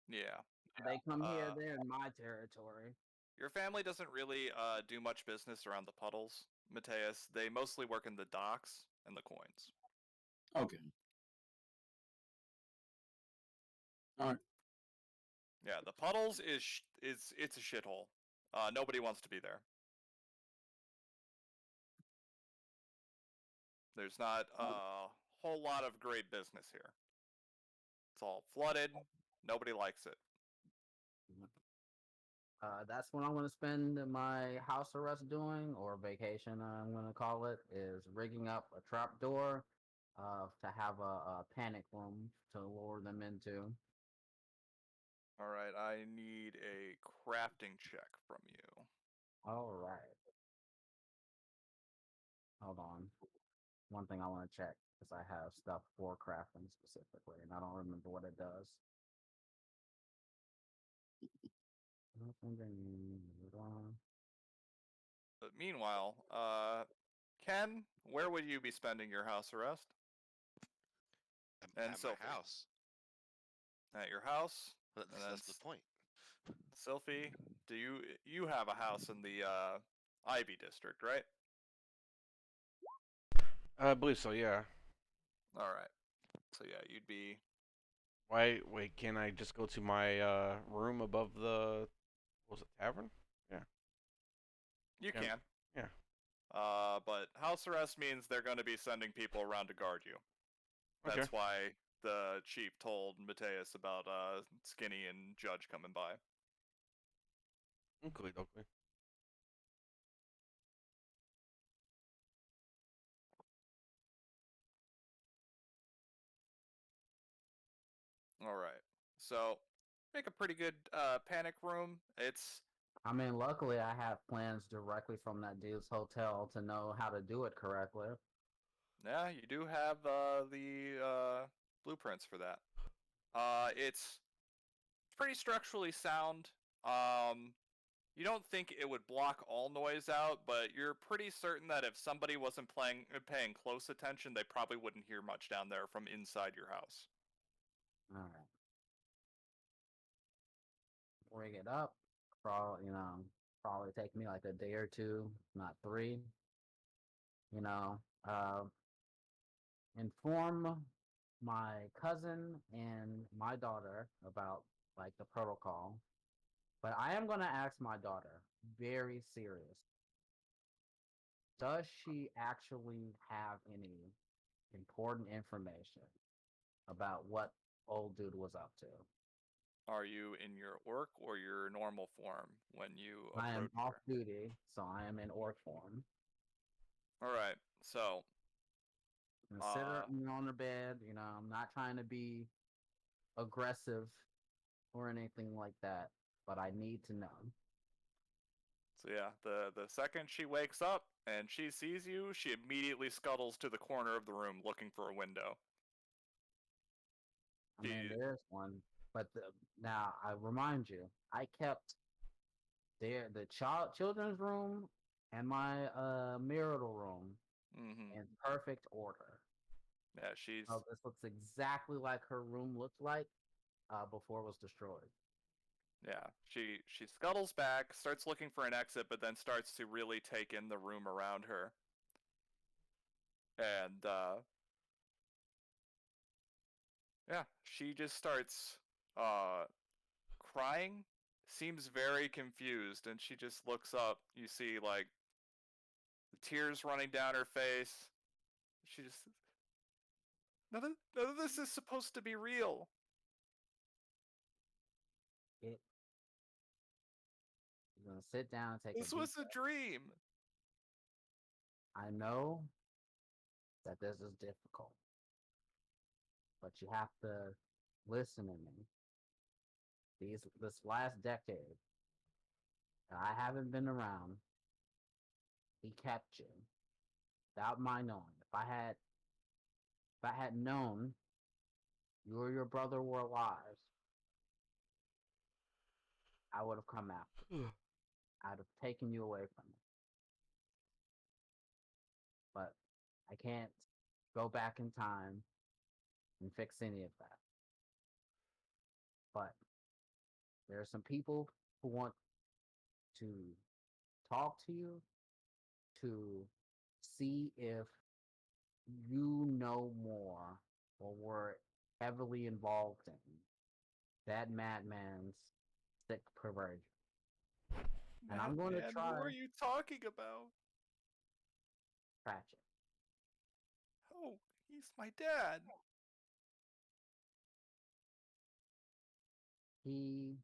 Yeah. They come here, they're in my territory. Your family doesn't really do much business around the puddles, Mateus. They mostly work in the docks and the coins. Okay. All right. Yeah, the puddles it's a shithole. Nobody wants to be there. There's not a whole lot of great business here. It's all flooded. Nobody likes it. That's what I'm going to spend my house arrest doing, or vacation, I'm going to call it, is rigging up a trap door to have a panic room to lure them into. All right, I need a crafting check from you. All right. Hold on. One thing I want to check, because I have stuff for crafting specifically, and I don't remember what it does. But meanwhile, Ken, where would you be spending your house arrest? At my house. At your house? That's the point. Sylphie, do you have a house in the Ivy District, right? I believe so. Yeah. All right. So yeah, you'd be. Why? Wait. Can I just go to my room above the? What was it, tavern? Yeah. You Yeah. can. Yeah. But house arrest means they're going to be sending people around to guard you. Okay. That's why the chief told Mateus about Skinny and Judge coming by. Okay. Okay. All right. So make a pretty good panic room. It's I mean, luckily I have plans directly from that dude's hotel to know how to do it correctly. yeah, you do have the blueprints for that. It's pretty structurally sound. You don't think it would block all noise out, but you're pretty certain that if somebody wasn't paying close attention, they probably wouldn't hear much down there from inside your house. All right. Rig it up. Probably take me like a day or two, not 3. You know, uh, inform my cousin and my daughter about like the protocol. But I am gonna ask my daughter, very serious. Does she actually have any important information about what old dude was up to? Are you in your orc or your normal form when you I am approach off her? duty, so I am in orc form. All right. So, I'm gonna sit her on her bed. I'm not trying to be aggressive or anything like that, but I need to know. so yeah, the second she wakes up and she sees you, she immediately scuttles to the corner of the room looking for a window. I mean, there's one, but now I remind you, I kept the children's room and my marital room Mm-hmm. in perfect order. Yeah, she's Oh, this looks exactly like her room looked like before it was destroyed. yeah. She scuttles back, starts looking for an exit, but then starts to really take in the room around her. And yeah, she just starts uh crying, seems very confused, and she just looks up. You see like the tears running down her face. She just none of this is supposed to be real. It, you're gonna sit down and take This a deep was a dream. I know that this is difficult, but you have to listen to me. This last decade, I haven't been around. He kept you without my knowing. If I had known you or your brother were alive, I would have come after. I'd have taken you away from me. But I can't go back in time and fix any of that. But there are some people who want to talk to you to see if you know more or were heavily involved in that madman's sick perversion. And I'm going to Man, try who are you talking about? Pratchett. Oh, he's my dad. He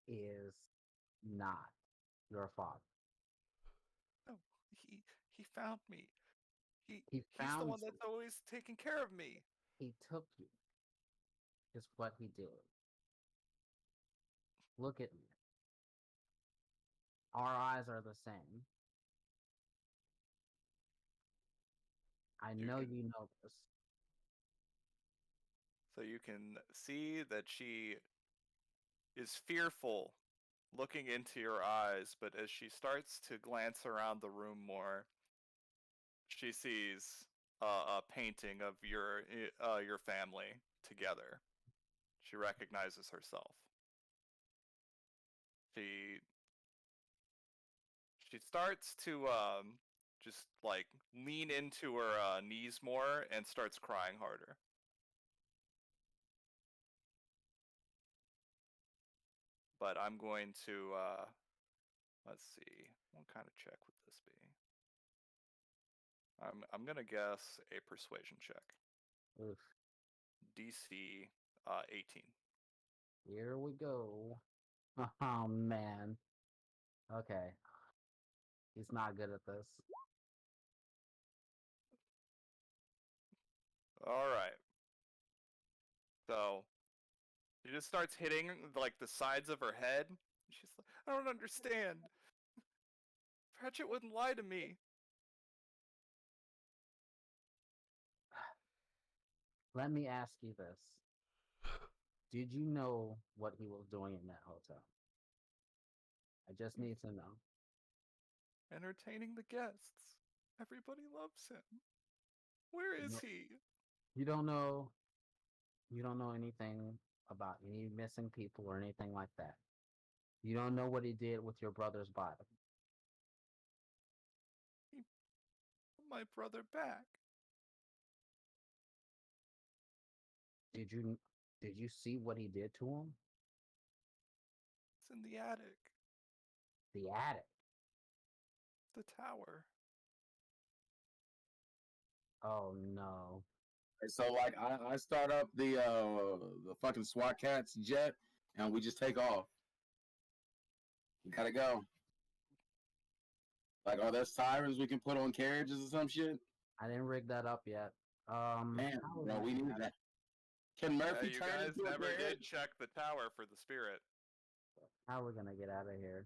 is not your father. No, he he found me. He He's the found one you. that's always taking care of me. He took you. Is what he did. Look at me. Our eyes are the same. I You know can you know this. so you can see that she is fearful looking into your eyes, but as she starts to glance around the room more, she sees a painting of your family together. She recognizes herself. She She starts to just like lean into her knees more and starts crying harder. But I'm going to let's see, what kind of check would this be? I'm gonna guess a persuasion check. Oof. DC 18. Here we go. Oh man. Okay. He's not good at this. All right. So she just starts hitting like the sides of her head. She's like, I don't understand. Pratchett wouldn't lie to me. Let me ask you this. Did you know what he was doing in that hotel? I just need to know. Entertaining the guests. Everybody loves him. Where is No. he? You don't know anything about any missing people or anything like that. You don't know what he did with your brother's body. He put my brother back. Did you see what he did to him? It's in the attic. The attic. The tower. Oh no. So like I start up the fucking SWAT cats jet and we just take off. We gotta go. Like, are there sirens we can put on carriages or some shit? I didn't rig that up yet. Damn, how bro, is we that- need that. Can Murphy You turn guys into a never did carriage? check the tower for the spirit. How are we gonna get out of here?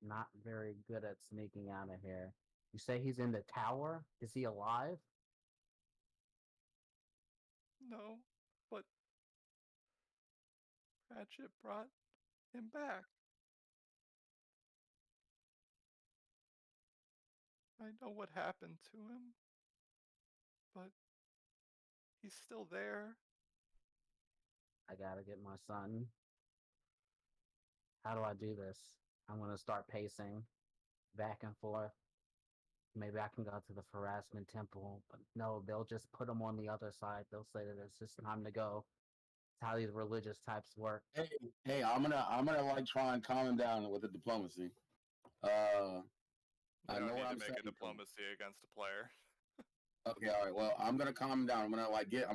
Not very good at sneaking out of here. You say he's in the tower? Is he alive? No, but Pratchett brought him back. I know what happened to him, but he's still there. I gotta get my son. How do I do this? I'm gonna start pacing back and forth. Maybe I can go to the harassment temple, but no, they'll just put him on the other side. They'll say that it's just time to go. It's how these religious types work. Hey, I'm gonna like try and calm him down with the diplomacy. I You know don't what need I'm to make saying. a diplomacy against a player. Okay, all right. Well, I'm gonna calm him down. I'm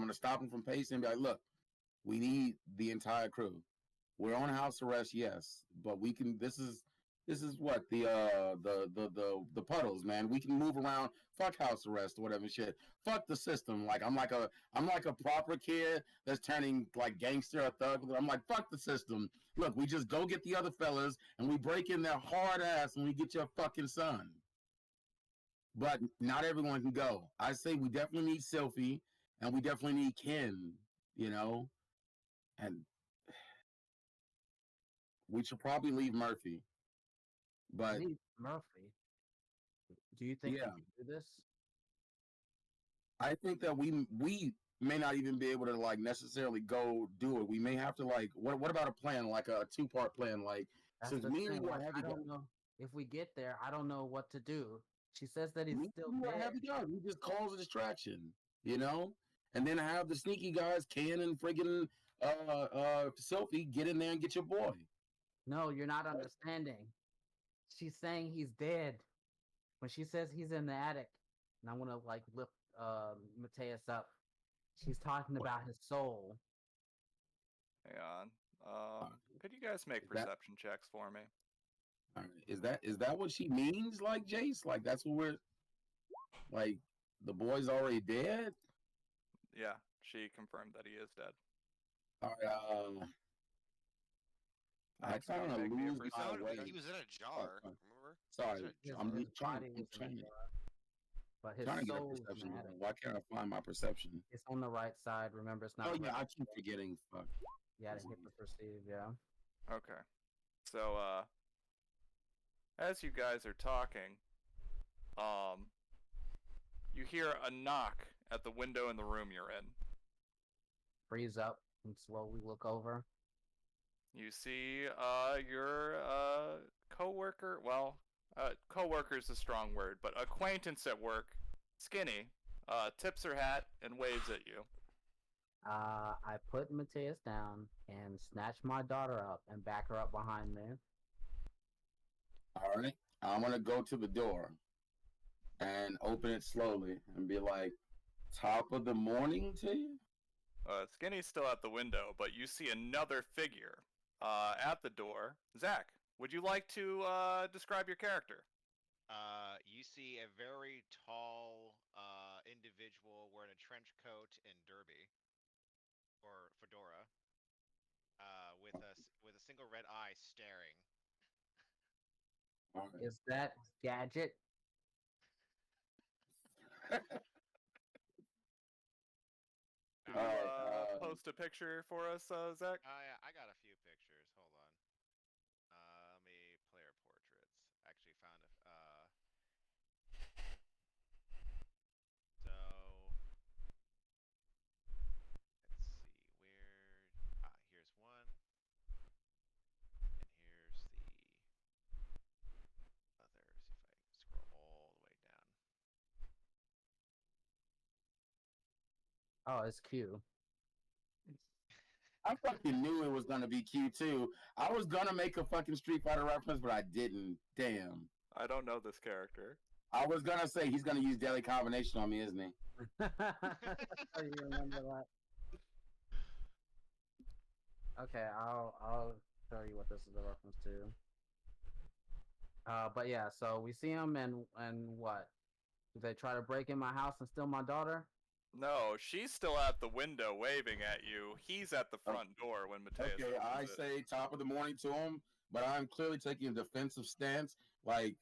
gonna stop him from pacing and be like, look, we need the entire crew. We're on house arrest, yes, but we can. This is what the puddles, man. We can move around. Fuck house arrest or whatever shit. Fuck the system. Like I'm like a proper kid that's turning like gangster or thug. I'm like fuck the system. Look, we just go get the other fellas and we break in their hard ass and we get your fucking son. But not everyone can go. I say we definitely need Sylphie and we definitely need Ken. You know, and we should probably leave Murphy. But Leave Murphy. Do you think yeah, we can do this? I think that we may not even be able to like necessarily go do it. We may have to like what about a plan, like a 2-part plan? Like That's since the me and thing. you are Like, heavy I don't know if we get there. I don't know what to do. She says that he's me still and you are dead. heavy guys, we just cause a distraction, you know, and then have the sneaky guys, Ken and friggin' Sophie, get in there and get your boy. No, you're not understanding. She's saying he's dead. When she says he's in the attic, and I'm gonna like lift Mateus up. She's talking about his soul. Hang on. Uh, Could you guys make is that- perception checks for me? All right. Is that what she means? Like Jace, like that's what we're like. The boy's already dead. Yeah, she confirmed that he is dead. All right, I Next, kind can of you make me a lose my perception way. check? He was in a jar. Remember? Sorry, His I'm His trying. body I'm was in trying. the jar, but his Trying to get a soul's in perception. the attic. Why can't I find my perception? It's on the right side. Remember, it's not. Oh a yeah, right- I keep forgetting. Fuck. You gotta hit the perceive. Yeah. Okay. So, as you guys are talking, you hear a knock at the window in the room you're in. Freeze up and slowly look over. You see your coworker. Well, coworker is a strong word, but acquaintance at work, Skinny, tips her hat and waves at you. I put Mateus down and snatch my daughter up and back her up behind me. All right. I'm gonna go to the door and open it slowly and be like, "Top of the morning to you." Skinny's still at the window, but you see another figure at the door. Zach, would you like to describe your character? You see a very tall individual wearing a trench coat and derby or fedora, with a single red eye staring. All right. Is that Gadget? Could All you right, post a picture for us, Zach? I got a few pictures. Hold on. Let me player portraits. Actually found a. So let's see where. Here's one, and here's the other. See if I can scroll all the way down. Oh, it's Q. I fucking knew it was gonna be Q2. I was gonna make a fucking Street Fighter reference, but I didn't. Damn. I don't know this character. I was gonna say he's gonna use Deadly Combination on me, isn't he? You remember that? Okay, I'll show you what this is a reference to. But yeah, so we see him and what? Do they try to break in my house and steal my daughter? No, she's still at the window waving at you. He's at the front door when Mateus Okay, I opens it. say top of the morning to him, but I'm clearly taking a defensive stance. Like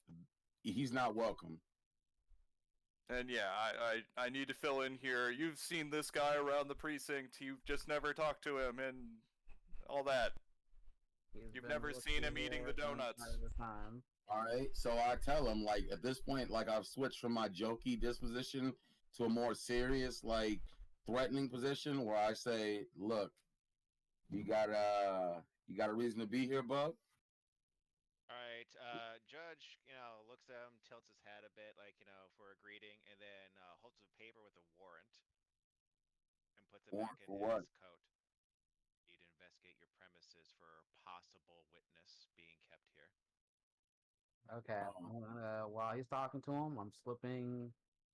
he's not welcome. And yeah, I need to fill in here. You've seen this guy around the precinct. You've just never talked to him and all that. He's You've been never seen him eating the here since donuts. the time. All right, so I tell him like at this point, like I've switched from my jokey disposition to a more serious, like threatening position where I say, "Look, you got a reason to be here, bub." All right, Judge, looks at him, tilts his head a bit, like for a greeting, and then holds a paper with a warrant and puts it Warrant back in for his what? coat. Need to investigate your premises for possible witness being kept here. Okay. While he's talking to him, I'm slipping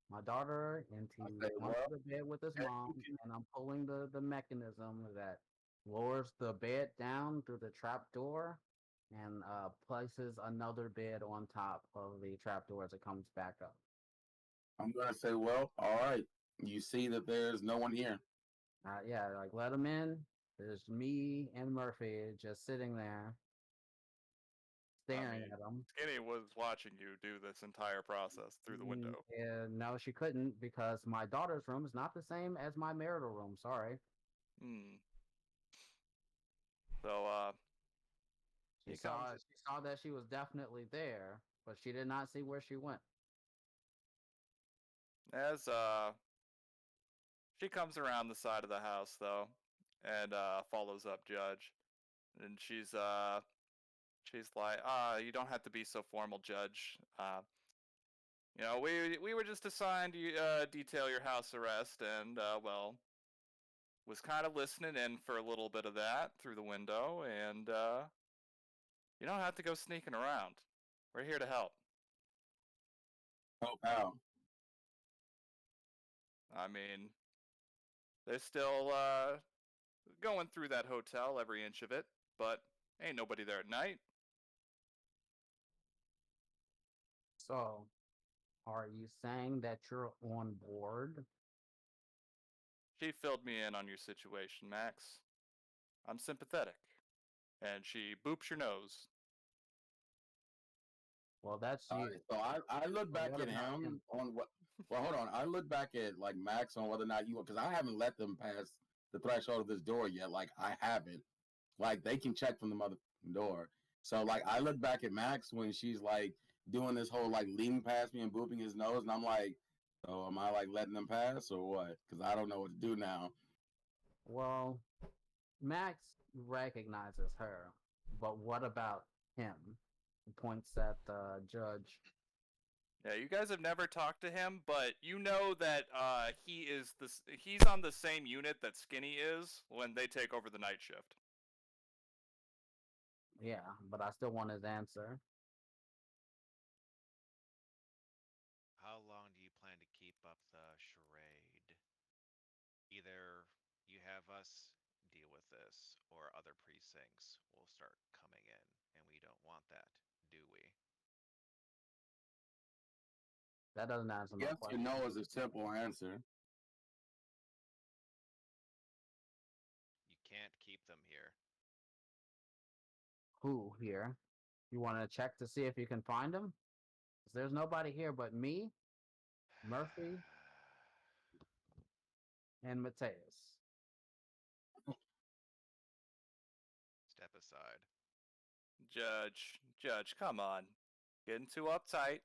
my daughter into Okay, onto well, the bed with his okay, mom, you can- and I'm pulling the mechanism that lowers the bed down through the trap door and places another bed on top of the trap door as it comes back up. I'm gonna say, well, all right. You see that there's no one here. Yeah, like let him in. There's me and Murphy just sitting there staring mean, at him. Skinny was watching you do this entire process through the window. No, she couldn't because my daughter's room is not the same as my marital room. Sorry. Hmm. So, She he saw comes. she saw that she was definitely there, but she did not see where she went. As she comes around the side of the house though, and follows up Judge, and she's like, you don't have to be so formal, Judge. We were just assigned to detail your house arrest, and well, was kind of listening in for a little bit of that through the window, and you don't have to go sneaking around. We're here to help. Help out. I mean, they're still going through that hotel, every inch of it, but ain't nobody there at night. So, are you saying that you're on board? She filled me in on your situation, Max. I'm sympathetic. And she boops your nose. Well, that's All you. right, so I look Well, back what at about him him? on what. Well, hold on. I look back at like Max on whether or not you because I haven't let them pass the threshold of this door yet. Like I haven't. Like they can check from the mother door. So like I look back at Max when she's like doing this whole like leaning past me and booping his nose, and I'm like, so am I like letting them pass or what? Because I don't know what to do now. Well, Max recognizes her, but what about him? He points at the judge. Yeah, you guys have never talked to him, but you know that he's on the same unit that Skinny is when they take over the night shift. Yeah, but I still want his answer. How long do you plan to keep up the charade? Either you have us deal with this, or other precincts will start coming in, and we don't want that, do we? That doesn't answer my Yes or question. no is a simple answer. You can't keep them here. Who here? You want to check to see if you can find him? 'Cause there's nobody here but me, Murphy, and Mateus. Step aside. Judge, come on. Getting too uptight.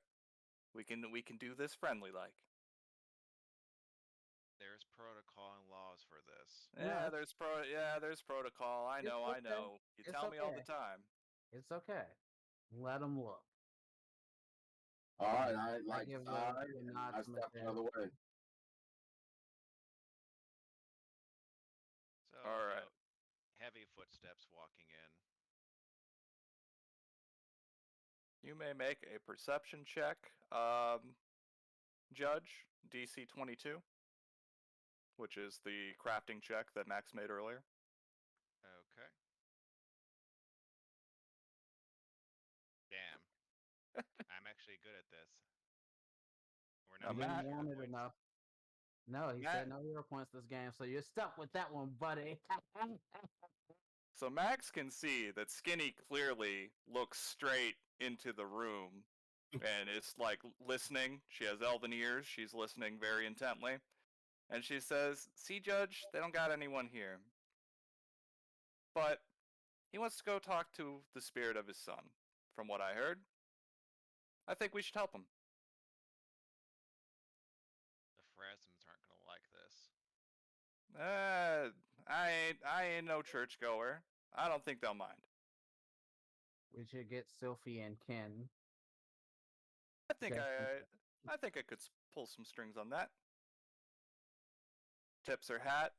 We can do this friendly like. There's protocol and laws for this. No, There's protocol. I it's know. okay. You It's tell me all the okay. time. It's okay. Let him look. All right, I like give the side, and nod I to stepped Mateus. another way. So, All right. heavy footsteps walking in. You may make a perception check, Judge, DC 22, which is the crafting check that Max made earlier. Okay. Damn. I'm actually good at this. We're Now, not You didn't using want hero it points. enough. No, he Matt- said no hero points this game, so you're stuck with that one, buddy. So Max can see that Skinny clearly looks straight into the room and is like listening. She has elven ears. She's listening very intently. And she says, "See, Judge, they don't got anyone here. But he wants to go talk to the spirit of his son, from what I heard. I think we should help him." The Phrasms aren't gonna like this. I ain't no churchgoer. I don't think they'll mind. We should get Sylphie and Ken. I think Okay. I think I could pull some strings on that. Tips her hat,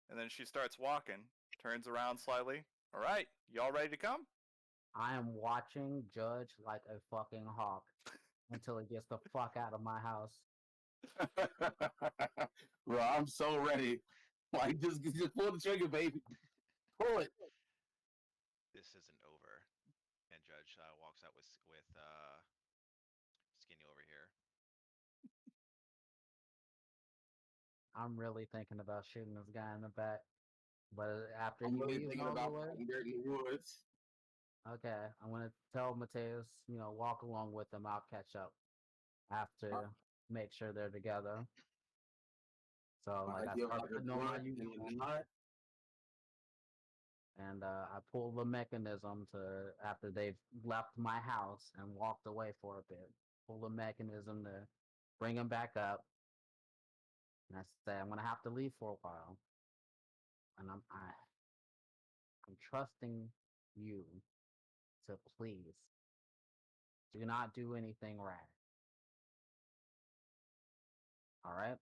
and then she starts walking. Turns around slightly. All right, y'all ready to come? I am watching Judge like a fucking hawk until he gets the fuck out of my house. Bro, I'm so ready. Like, just pull the trigger, baby. Pull it. This isn't over. And Judge walks out with Skinny over here. I'm really thinking about shooting this guy in the back. But after I'm he really leaves thinking all the about way, putting dirt in the woods. okay, I'm gonna tell Mateus, walk along with him. I'll catch up after, make sure they're together. So like I give start like a putting on my grunt and uniform, a nod. and I pull the mechanism to after they've left my house and walked away for a bit. Pull the mechanism to bring them back up, and I say I'm gonna have to leave for a while, and I'm trusting you to please do not do anything rash. All right?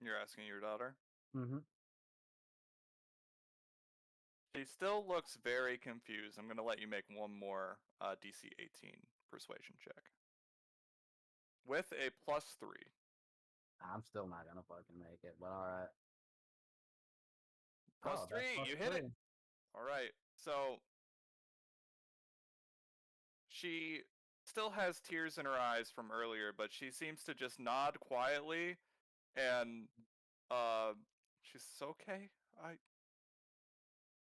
You're asking your daughter. Mm-hmm. She still looks very confused. I'm gonna let you make one more DC 18 persuasion check with a +3. I'm still not gonna fucking make it, but all right. Plus Oh, that's 3, you hit it. +3. All right. So she still has tears in her eyes from earlier, but she seems to just nod quietly, and uh, she's okay. I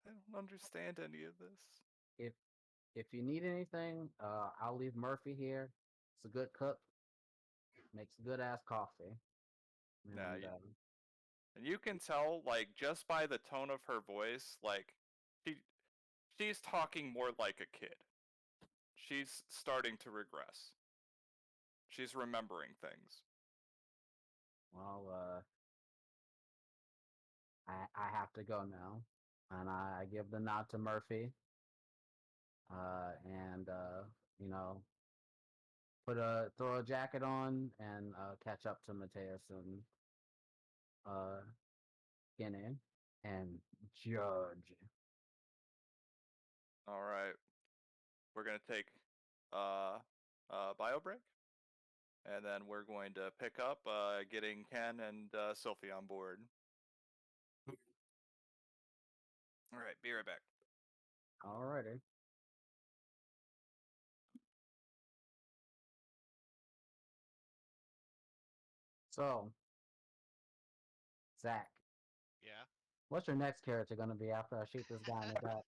don't understand any of this. If you need anything, I'll leave Murphy here. It's a good cook. Makes good ass coffee. Yeah, And and you can tell, like, just by the tone of her voice, like, she's talking more like a kid. She's starting to regress. She's remembering things. well, I have to go now, and I give the nod to Murphy, and you know, throw a jacket on and catch up to Mateus and Skinny and Judge. All right, we're gonna take bio break, and then we're going to pick up getting Ken and Sophie on board. All right, be right back. Alrighty. So, Zach, Yeah. what's your next character gonna be after I shoot this guy in the back?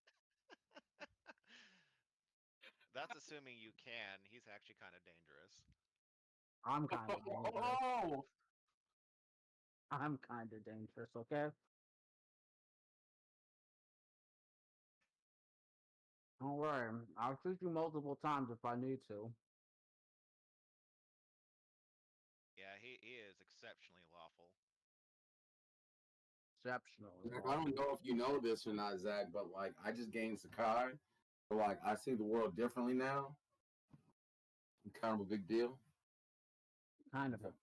That's assuming you can. He's actually kind of dangerous. I'm kind of dangerous. Oh, I'm kind of dangerous, okay? Don't worry. I'll shoot you multiple times if I need to. Yeah, he is exceptionally lawful. Exceptional. I don't know if you know this or not, Zach, but like I just gained Sakai, so like I see the world differently now. Kind of a big deal. Kind of a.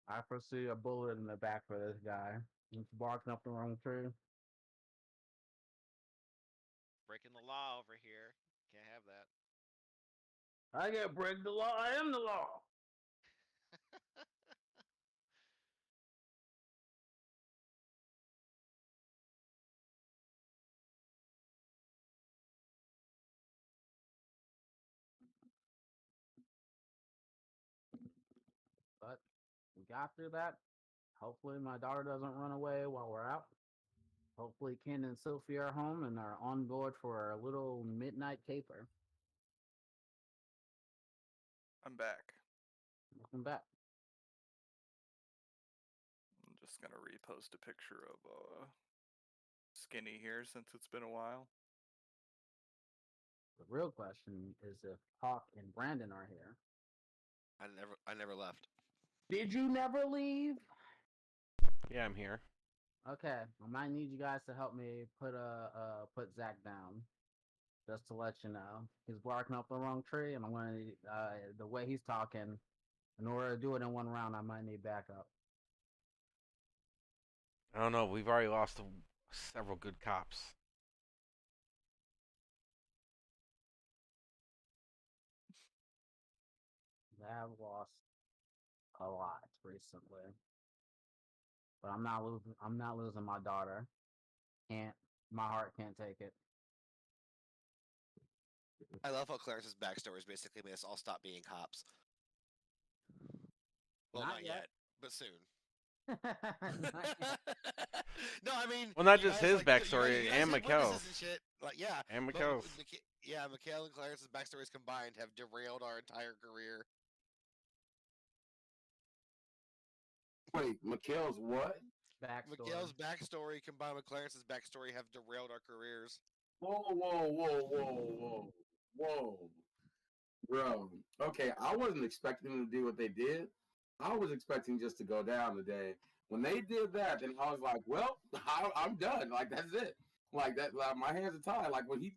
I foresee a bullet in the back for this guy. He's barking up the wrong tree. Breaking the law over here. Can't have that. I can't break the law. I am the law. But we got through that. Hopefully, my daughter doesn't run away while we're out. Hopefully, Ken and Sophie are home and are on board for our little midnight caper. I'm back. Welcome back. I'm just gonna repost a picture of Skinny here since it's been a while. The real question is if Hawk and Brandon are here. I never left. Did you never leave? Yeah, I'm here. Okay, I might need you guys to help me put Zach down, just to let you know. He's barking up the wrong tree, and I'm gonna the way he's talking. In order to do it in one round, I might need backup. I don't know. We've already lost several good cops. I have lost a lot recently, but I'm not losing. I'm not losing my daughter. Can't. My heart can't take it. I love how Clarence's backstory is basically made us all stop being cops. Well, Not not yet. yet, but soon. Not yet. No, I mean, Well, not you just guys, his like, backstory, you guys and have witnesses Mikkel's. and shit. Like, yeah, And but Mikkel's. yeah, Mikhail and Clarence's backstories combined have derailed our entire career. Wait, Mikhail's what? Backstory. Mikhail's backstory combined with Clarence's backstory have derailed our careers. Whoa, whoa, whoa, whoa, whoa, whoa, bro. Okay, I wasn't expecting them to do what they did. I was expecting just to go down today. When they did that, then I was like, "Well, I'm done. Like that's it. Like that. Like, my hands are tied. Like when he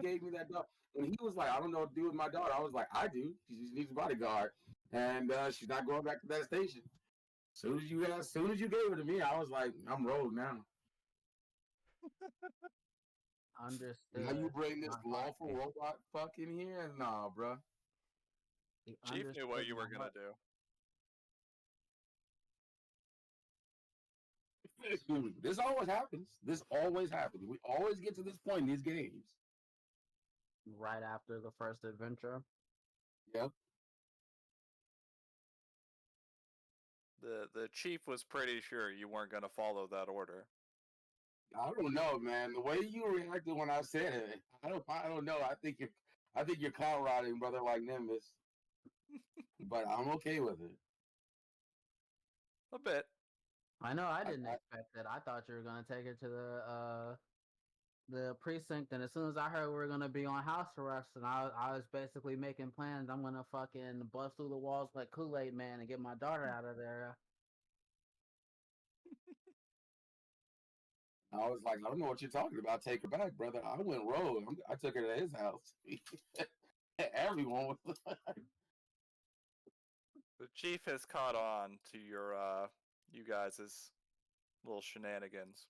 gave me that dog, when he was like, I don't know what to do with my daughter. I was like, I do. She just needs a bodyguard, and she's not going back to that station. As soon as you gave it to me, I was like, I'm rolled now. Understood. Now you bring this My heart lawful can't- robot fuck in here? Nah, bro. he Chief knew what understood you my were gonna heart. do. This always happens. This always happens. We always get to this point in these games. Right after the first adventure. Yep. The chief was pretty sure you weren't gonna follow that order. I don't know, man. The way you reacted when I said it, I don't know. I think you're clown brother, like Nimbus. But I'm okay with it. A bit. I know I didn't I- expect that. I thought you were gonna take it to the precinct, and as soon as I heard we were gonna be on house arrest, and I was basically making plans. I'm gonna fucking bust through the walls like Kool-Aid Man and get my daughter out of there. I was like, I don't know what you're talking about. Take her back, brother. I went rogue. I took her to his house. Everyone was The chief has caught on to your you guys' little shenanigans.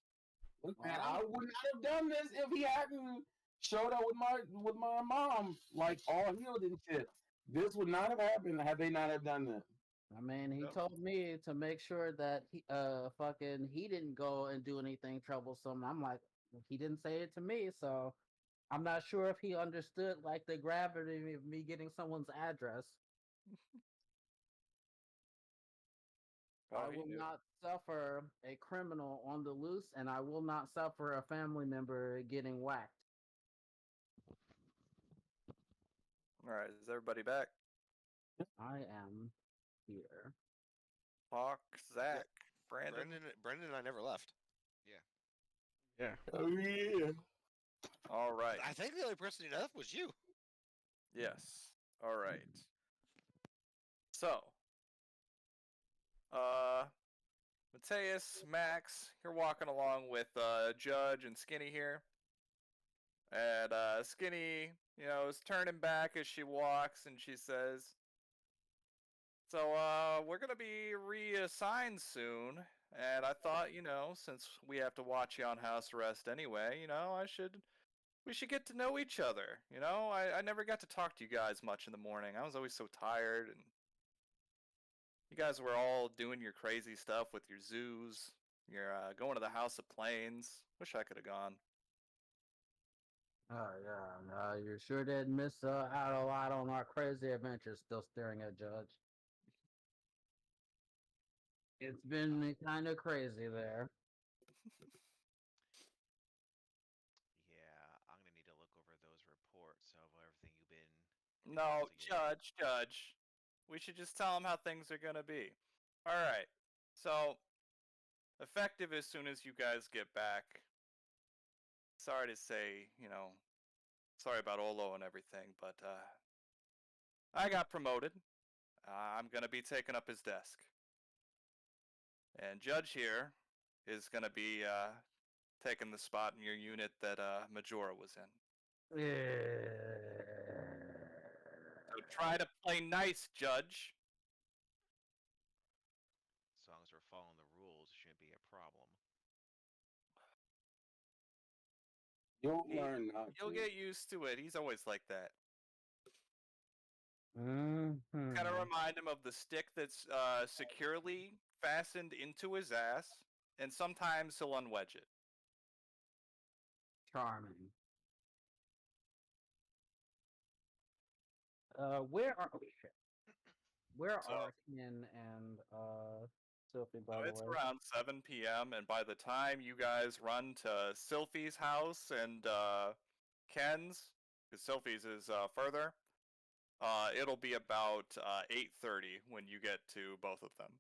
look, man, I would not have done this if he hadn't showed up with my mom, like all healed and shit. This would not have happened had they not have done that. I mean, he Yep. told me to make sure that he didn't go and do anything troublesome. I'm like, he didn't say it to me, so I'm not sure if he understood like the gravity of me getting someone's address. Oh, I he will knew. not suffer a criminal on the loose, and I will not suffer a family member getting whacked. All right, is everybody back? I am here. Hawk, Zach, Brandon. Brendan and I never left. Yeah. Oh yeah. All right. I think the only person who left was you. Yes. All right. So, Mateus, Max, you're walking along with Judge and Skinny here. And Skinny, is turning back as she walks, and she says, "So, we're gonna be reassigned soon, and I thought, since we have to watch you on house arrest anyway, we should get to know each other. I never got to talk to you guys much in the morning. I was always so tired, and you guys were all doing your crazy stuff with your zoos. You're going to the House of Plains. Wish I could have gone." Oh yeah, you sure did miss out a lot on our crazy adventures. Still staring at Judge. It's been kind of crazy there. Yeah, I'm gonna need to look over those reports of everything you've been No, investigating. Judge. We should just tell them how things are gonna be. All right. So, effective as soon as you guys get back. Sorry to say, sorry about Olo and everything, but I got promoted. I'm gonna be taking up his desk, and Judge here is gonna be taking the spot in your unit that Majora was in. So try to play nice, Judge. As long as we're following the rules, it shouldn't be a problem. You'll He- learn not You'll to. get used to it. He's always like that. Mm-hmm. Kind of remind him of the stick that's securely fastened into his ass, and sometimes he'll unwedge it. Charming. Where are shit? Where So- are Ken and Sophie? By So the it's way, around 7 p.m., and by the time you guys run to Sylphie's house and Ken's, because Sylphie's is further, it'll be about 8:30 when you get to both of them.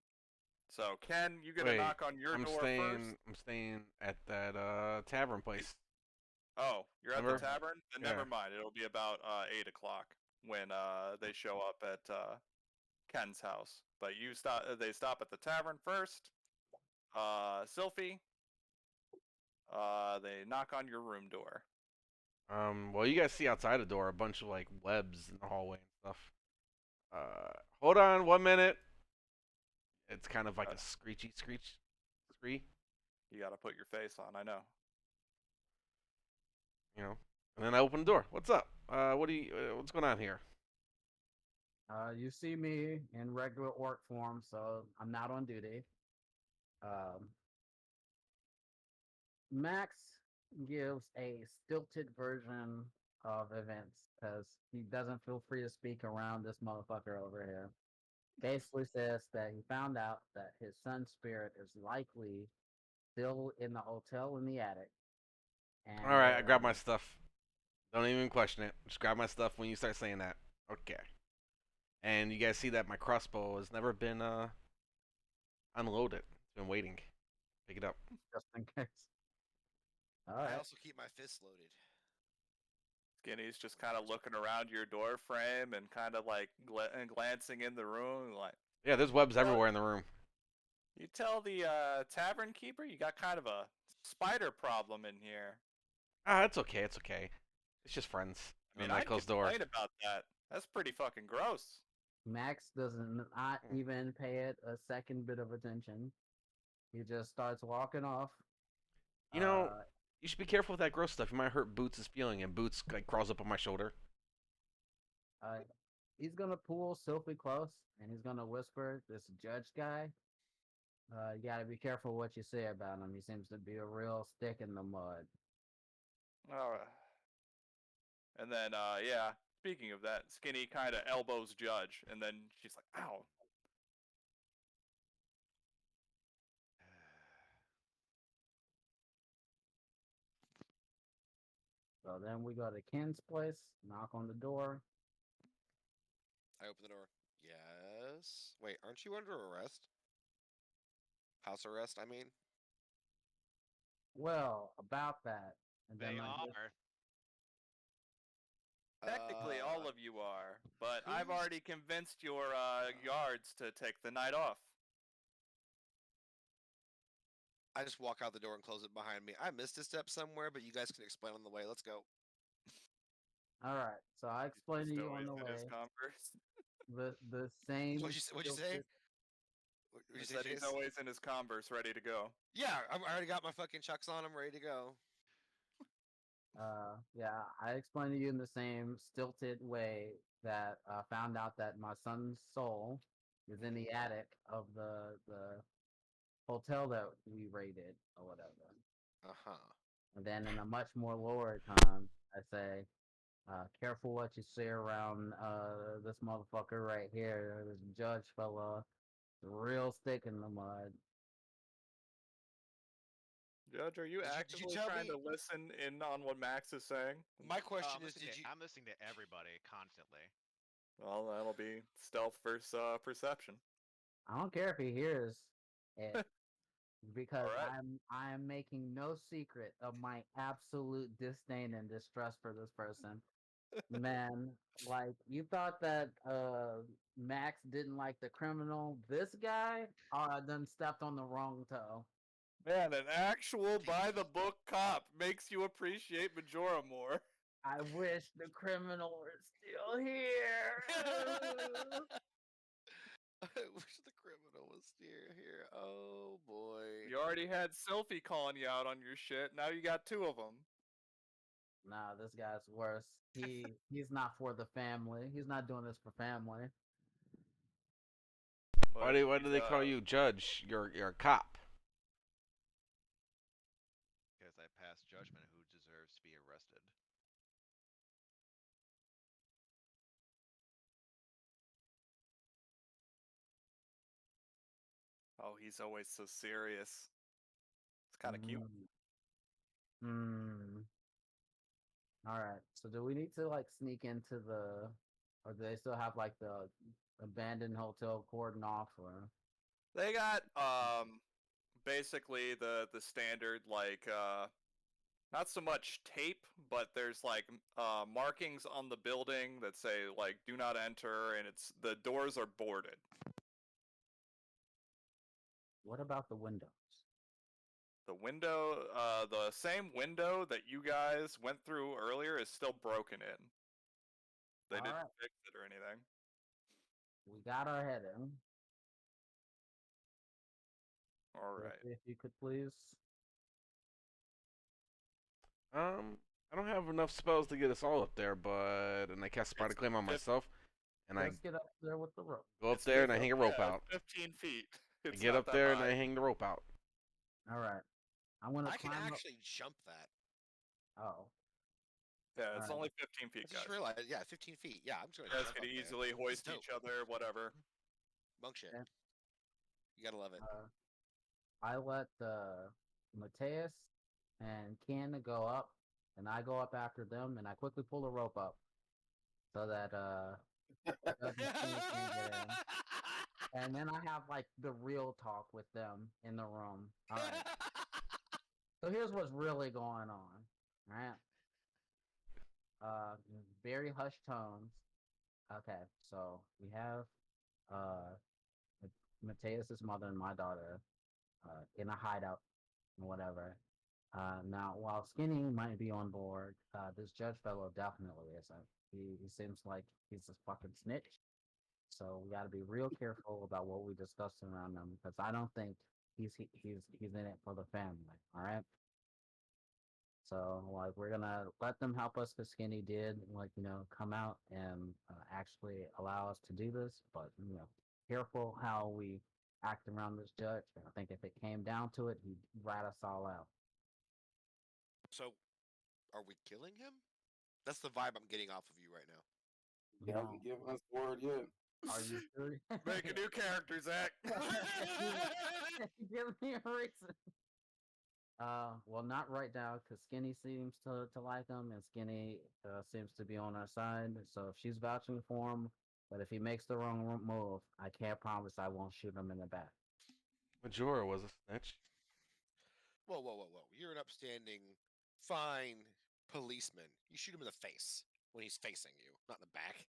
So Ken, you get a Wait, knock on your I'm door staying. first. I'm staying at that tavern place. Oh, you're at Remember? the tavern? Then Yeah. never mind. It'll be about 8 o'clock when they show up at Ken's house. But they stop at the tavern first. Sylphie, they knock on your room door. Well, you guys see outside the door a bunch of like webs in the hallway and stuff. Hold on 1 minute. It's kind of like a screechy scree, You got to put your face on. I know. And then I open the door. What's up? What's going on here? you see me in regular work form, so I'm not on duty. Max gives a stilted version of events because he doesn't feel free to speak around this motherfucker over here. Basically says that he found out that his son's spirit is likely still in the hotel in the attic. And, All right, I grab my stuff. Don't even question it. Just grab my stuff when you start saying that. Okay. And you guys see that my crossbow has never been unloaded. It's been waiting. Pick it up. just in case. All I right. also keep my fists loaded. Skinny's just kind of looking around your door frame and kind of like glancing in the room, like, Yeah, there's webs everywhere in the room. You tell the tavern keeper you got kind of a spider problem in here. Ah, it's okay. It's okay. It's just friends. I mean, And I I'd close the door. complain about that. That's pretty fucking gross. Max does not even pay it a second bit of attention. He just starts walking off. You know, you should be careful with that gross stuff. You might hurt Boots' feeling, and Boots like crawls up on my shoulder. He's gonna pull Sylphie close, and he's gonna whisper, "This judge guy, you gotta be careful what you say about him. He seems to be a real stick in the mud." All right. And then, yeah. Speaking of that, Skinny kind of elbows Judge, and then she's like, "Ow." So then we go to Ken's place, knock on the door. I open the door. Yes. Wait, aren't you under arrest? House arrest, I mean. Well, about that, and They then I are. just, Technically, all of you are, but I've who's- already convinced your yards to take the night off. I just walk out the door and close it behind me. I missed a step somewhere, but you guys can explain on the way. Let's go. all right. So I explained to you on Stowaways the in his way Converse. the same. What'd you say? What'd He you say, said he's Chase? always in his Converse, ready to go. Yeah, I already got my fucking chucks on. I'm ready to go. Yeah, I explained to you in the same stilted way that I found out that my son's soul is in the attic of the hotel that we raided or whatever. Uh-huh. And then in a much more lower tone, I say, careful what you say around this motherfucker right here, this judge fella, real stick in the mud. Judge, are you Did you actively tell trying me- to listen in on what Max is saying? My question I'm is, listening did you... I'm listening to everybody constantly. Well, that'll be stealth versus perception. I don't care if he hears it because Alright. I'm making no secret of my absolute disdain and distrust for this person. Man, like you thought that Max didn't like the criminal. This guy done stepped on the wrong toe. Man, an actual by-the-book cop makes you appreciate Majora more. I wish the criminal were still here. I wish the criminal was still here. Oh, boy. You already had Sylphie calling you out on your shit, now you got two of them. Nah, this guy's worse. He's not for the family. He's not doing this for family. Why do they call you judge? You're a cop. Because I pass judgment who deserves to be arrested. Oh, he's always so serious. It's kind of cute. Hmm. All right. So do we need to like sneak into the, or do they still have like the abandoned hotel cordon off, or? They got basically the standard like not so much tape, but there's like markings on the building that say like do not enter, and it's the doors are boarded. What about the windows? The window, the same window that you guys went through earlier is still broken in. They didn't Alright. fix it or anything. We got our head in. All So right. if you could please. I don't have enough spells to get us all up there, but I cast Spider Claim on myself, and I Let's get up there with the rope. go up It's there and I hang a rope yeah, out. 15 feet. I It's get not up that there and high. I hang the rope out. All right. I'm gonna I can climb actually jump that. up. Oh, Yeah, it's Alright. only 15 feet, I guys. just realized, yeah, 15 feet. Yeah, I'm just You gonna guys jump could up there. easily This is hoist dope. each other, whatever. Monk shit. Okay. You gotta love it. I let Mateus and Ken go up, and I go up after them, and I quickly pull the rope up so that Judge and Skinny can't get in. And then I have like the real talk with them in the room. All right. So here's what's really going on. All right. Very hushed tones. Okay, so we have Mateus's mother and my daughter in a hideout and whatever. Now, while Skinny might be on board, this judge fellow definitely isn't. He seems like he's a fucking snitch. So we got to be real careful about what we discuss around him because I don't think he's in it for the family. All right. So like we're gonna let them help us because Skinny did come out and actually allow us to do this, but careful how we act around this judge. I think if it came down to it, he'd rat us all out. So, are we killing him? That's the vibe I'm getting off of you right now. You haven't given us the word yet. Are you sure? Make a new character, Zach. Give me a reason. Well, not right now because Skinny seems to like him, and Skinny seems to be on our side. So if she's vouching for him, but if he makes the wrong move, I can't promise I won't shoot him in the back. Majora was a snitch. Whoa, whoa, whoa, whoa! You're an upstanding, fine policeman. You shoot him in the face when he's facing you, not in the back.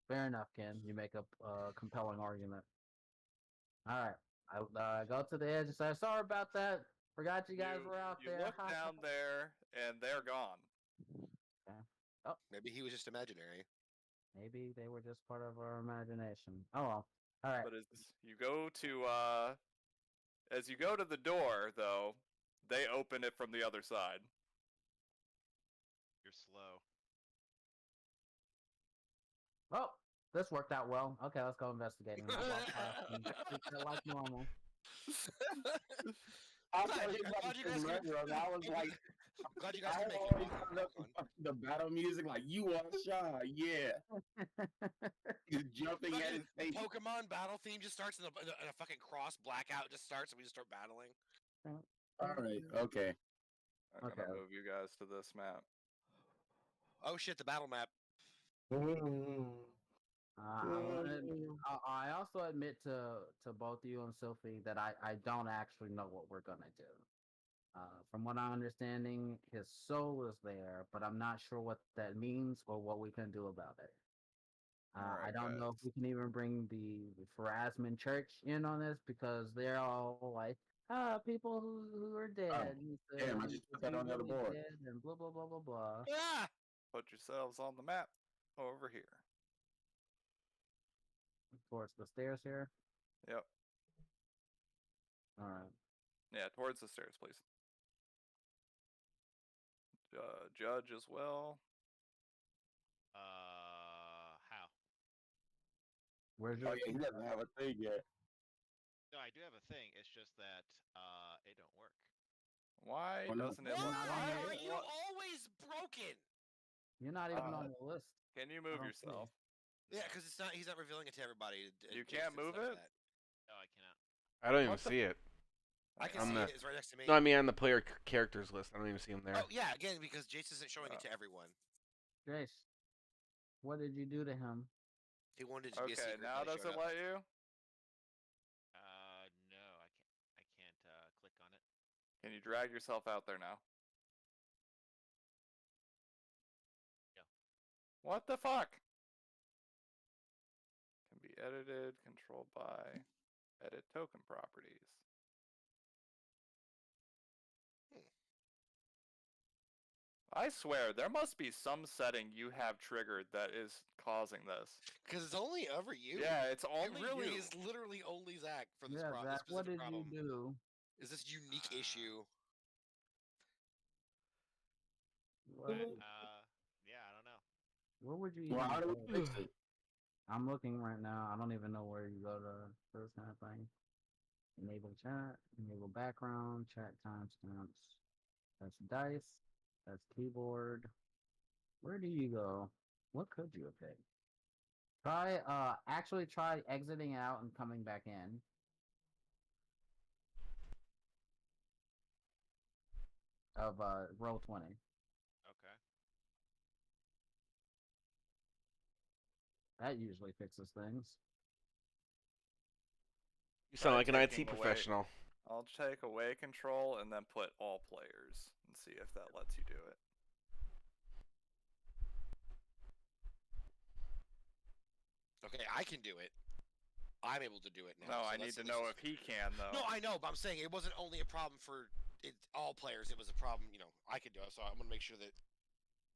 Fair enough, Ken. You make a compelling argument. All right, I go to the edge and say, "Sorry about that. Forgot you guys were out you there." look down there, and they're gone. Okay. Oh, Maybe he was just imaginary. maybe they were just part of our imagination. Oh well. All right. But as you go to the door, though, they open it from the other side. You're slow. Oh, this worked out well. Okay, let's go investigating. I walk past and treat that like normal. I Glad thought you- you glad you guys could- and I was like, I'm glad you guys I can make already it. turned up the battle music like you are shy, yeah. He's jumping at his face. Pokemon battle theme just starts and a fucking cross blackout just starts and we just start battling. All right, okay. I'm Okay. gonna move you guys to this map. Oh shit, the battle map. I also admit to both you and Sophie that I don't actually know what we're gonna do. From what I'm understanding, his soul is there, but I'm not sure what that means or what we can do about it. I Alright, don't know if guys. we can even bring the Pharasman Church in on this because they're all like, people who are dead. damn, I just put that on the other board. Dead and blah blah blah blah blah. Ah! Put yourselves on the map over here. Towards the stairs here. Yep. All right. Yeah, towards the stairs, please. Judge as well. How? Where's Oh your? yeah, he doesn't have a thing yet. No, I do have a thing. It's just that it don't work. Why Oh, no. doesn't it Why look? Why not? are you always broken? You're not even on the list. Can you move I don't see yourself? Yeah, because he's not revealing it to everybody. You can't move it? No, I cannot. I don't even What the see it. I can I'm see not- it. It's right next to me. No, I mean on the player characters list. I don't even see him there. Oh yeah, again because Jace isn't showing it to everyone. Grace, what did you do to him? He wanted it to be a Okay, secret. now until he does showed it up. let you? No, I can't click on it. Can you drag yourself out there now? No. What the fuck? Can be edited, controlled by edit token properties. I swear, there must be some setting you have triggered that is causing this. Because it's only ever you. Yeah, it's only it really you. is literally only Zach for this, Yeah, this Zach, what specific did problem. you do? Is this unique issue? What, Yeah, I don't know. what would you Well, even how do do? we fix it? I'm looking right now. I don't even know where you go to first kind of thing. Enable chat, enable background, chat timestamps. That's dice. That's keyboard. Where do you go? What could you have picked? Actually try exiting out and coming back in. Of roll 20. Okay. That usually fixes things. You sound Try like an IT taking away- professional. I'll take away control and then put all players and see if that lets you do it. Okay, I can do it. I'm able to do it now. No, so I that's need to at know least if he can though. No, I know, but I'm saying it wasn't only a problem for all players. It was a problem, I could do it. So I'm gonna make sure that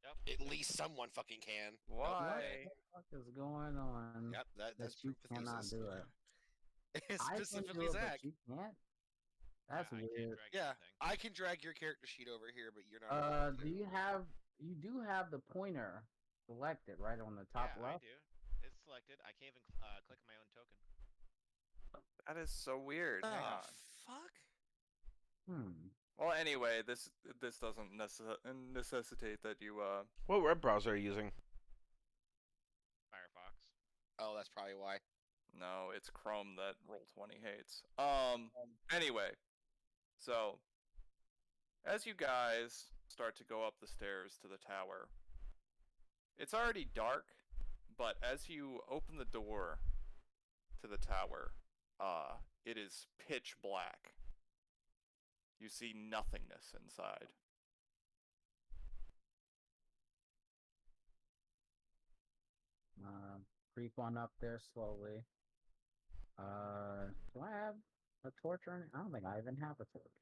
Yep. at least someone fucking can. Why? What the fuck is going on? Yep, That that's you proof of cannot thesis. do it. It's I can specifically do it, Zach. but you can't. That's I can't weird. drag Yeah, anything. I can drag your character sheet over here, but you're not able to. You do have the pointer selected right on the top Yeah, I left? do. It's selected. I can't even click on my own token. That is so weird. Hang Oh, on. fuck. Well, anyway, this doesn't necessitate that you What web browser are you using? Firefox. Oh, that's probably why. No, it's Chrome that Roll20 hates. Anyway, so as you guys start to go up the stairs to the tower, it's already dark, but as you open the door to the tower, it is pitch black. You see nothingness inside. Creep on up there slowly. Do I have a torch or anything? I don't think I even have a torch.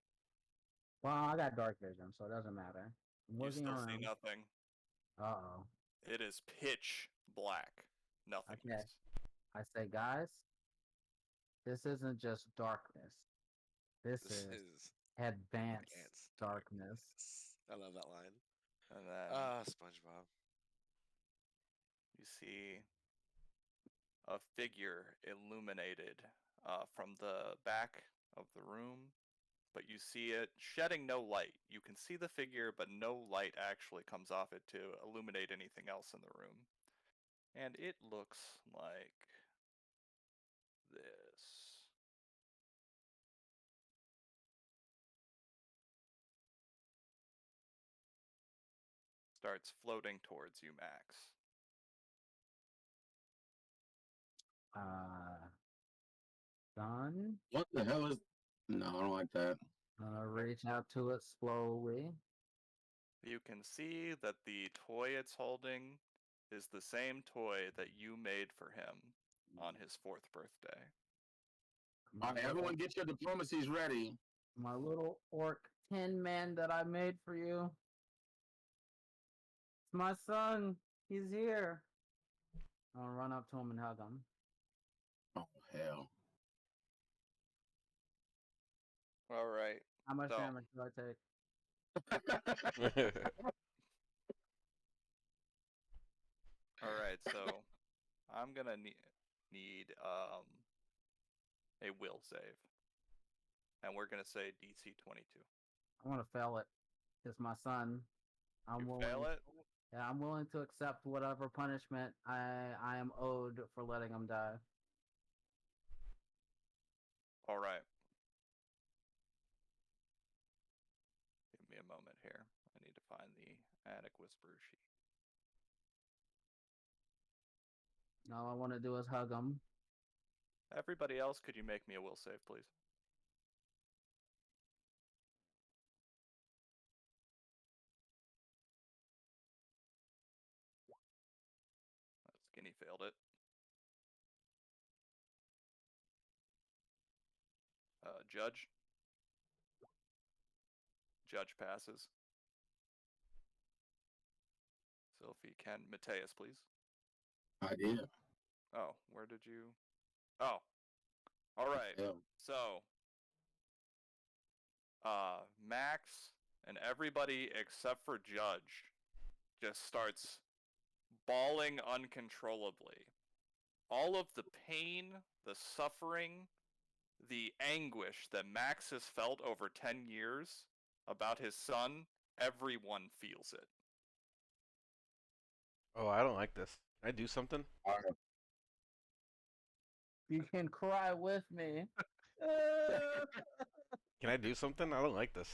Well, I got dark vision, so it doesn't matter. I'm You looking still around. see nothing. Uh-oh. It is pitch black. Nothingness. I say, guys, this isn't just darkness. This This is is advanced darkness. I love that line. And then SpongeBob. you see a figure illuminated from the back of the room, but you see it shedding no light. You can see the figure, but no light actually comes off it to illuminate anything else in the room. And it looks like this. Starts floating towards you, Max. Son, What the hell is? No, I don't like that. reach out to it slowly. You can see that the toy it's holding is the same toy that you made for him on his 4th birthday. All right, everyone, get your diplomacies ready. My little orc tin man that I made for you. It's my son. He's here. I'll run up to him and hug him. Oh hell! All right. How much So- damage do I take? All right. So I'm gonna need a will save, and we're gonna say DC 22. I want to fail it. It's my son. I'm You willing. fail it. Yeah, I'm willing to accept whatever punishment I am owed for letting him die. All right. Give me a moment here. I need to find the Attic Whisperer sheet. All I want to do is hug him. Everybody else, could you make me a will save, please? Skinny failed it. Judge. Judge passes. So if he can, Mateus, please. I did. Oh, where did you? Oh, all right. Hell. So, Max and everybody except for Judge just starts bawling uncontrollably. All of the pain, the suffering, the anguish that Max has felt over 10 years about his son, everyone feels it. Oh, I don't like this. Can I do something? You can cry with me. Can I do something? I don't like this.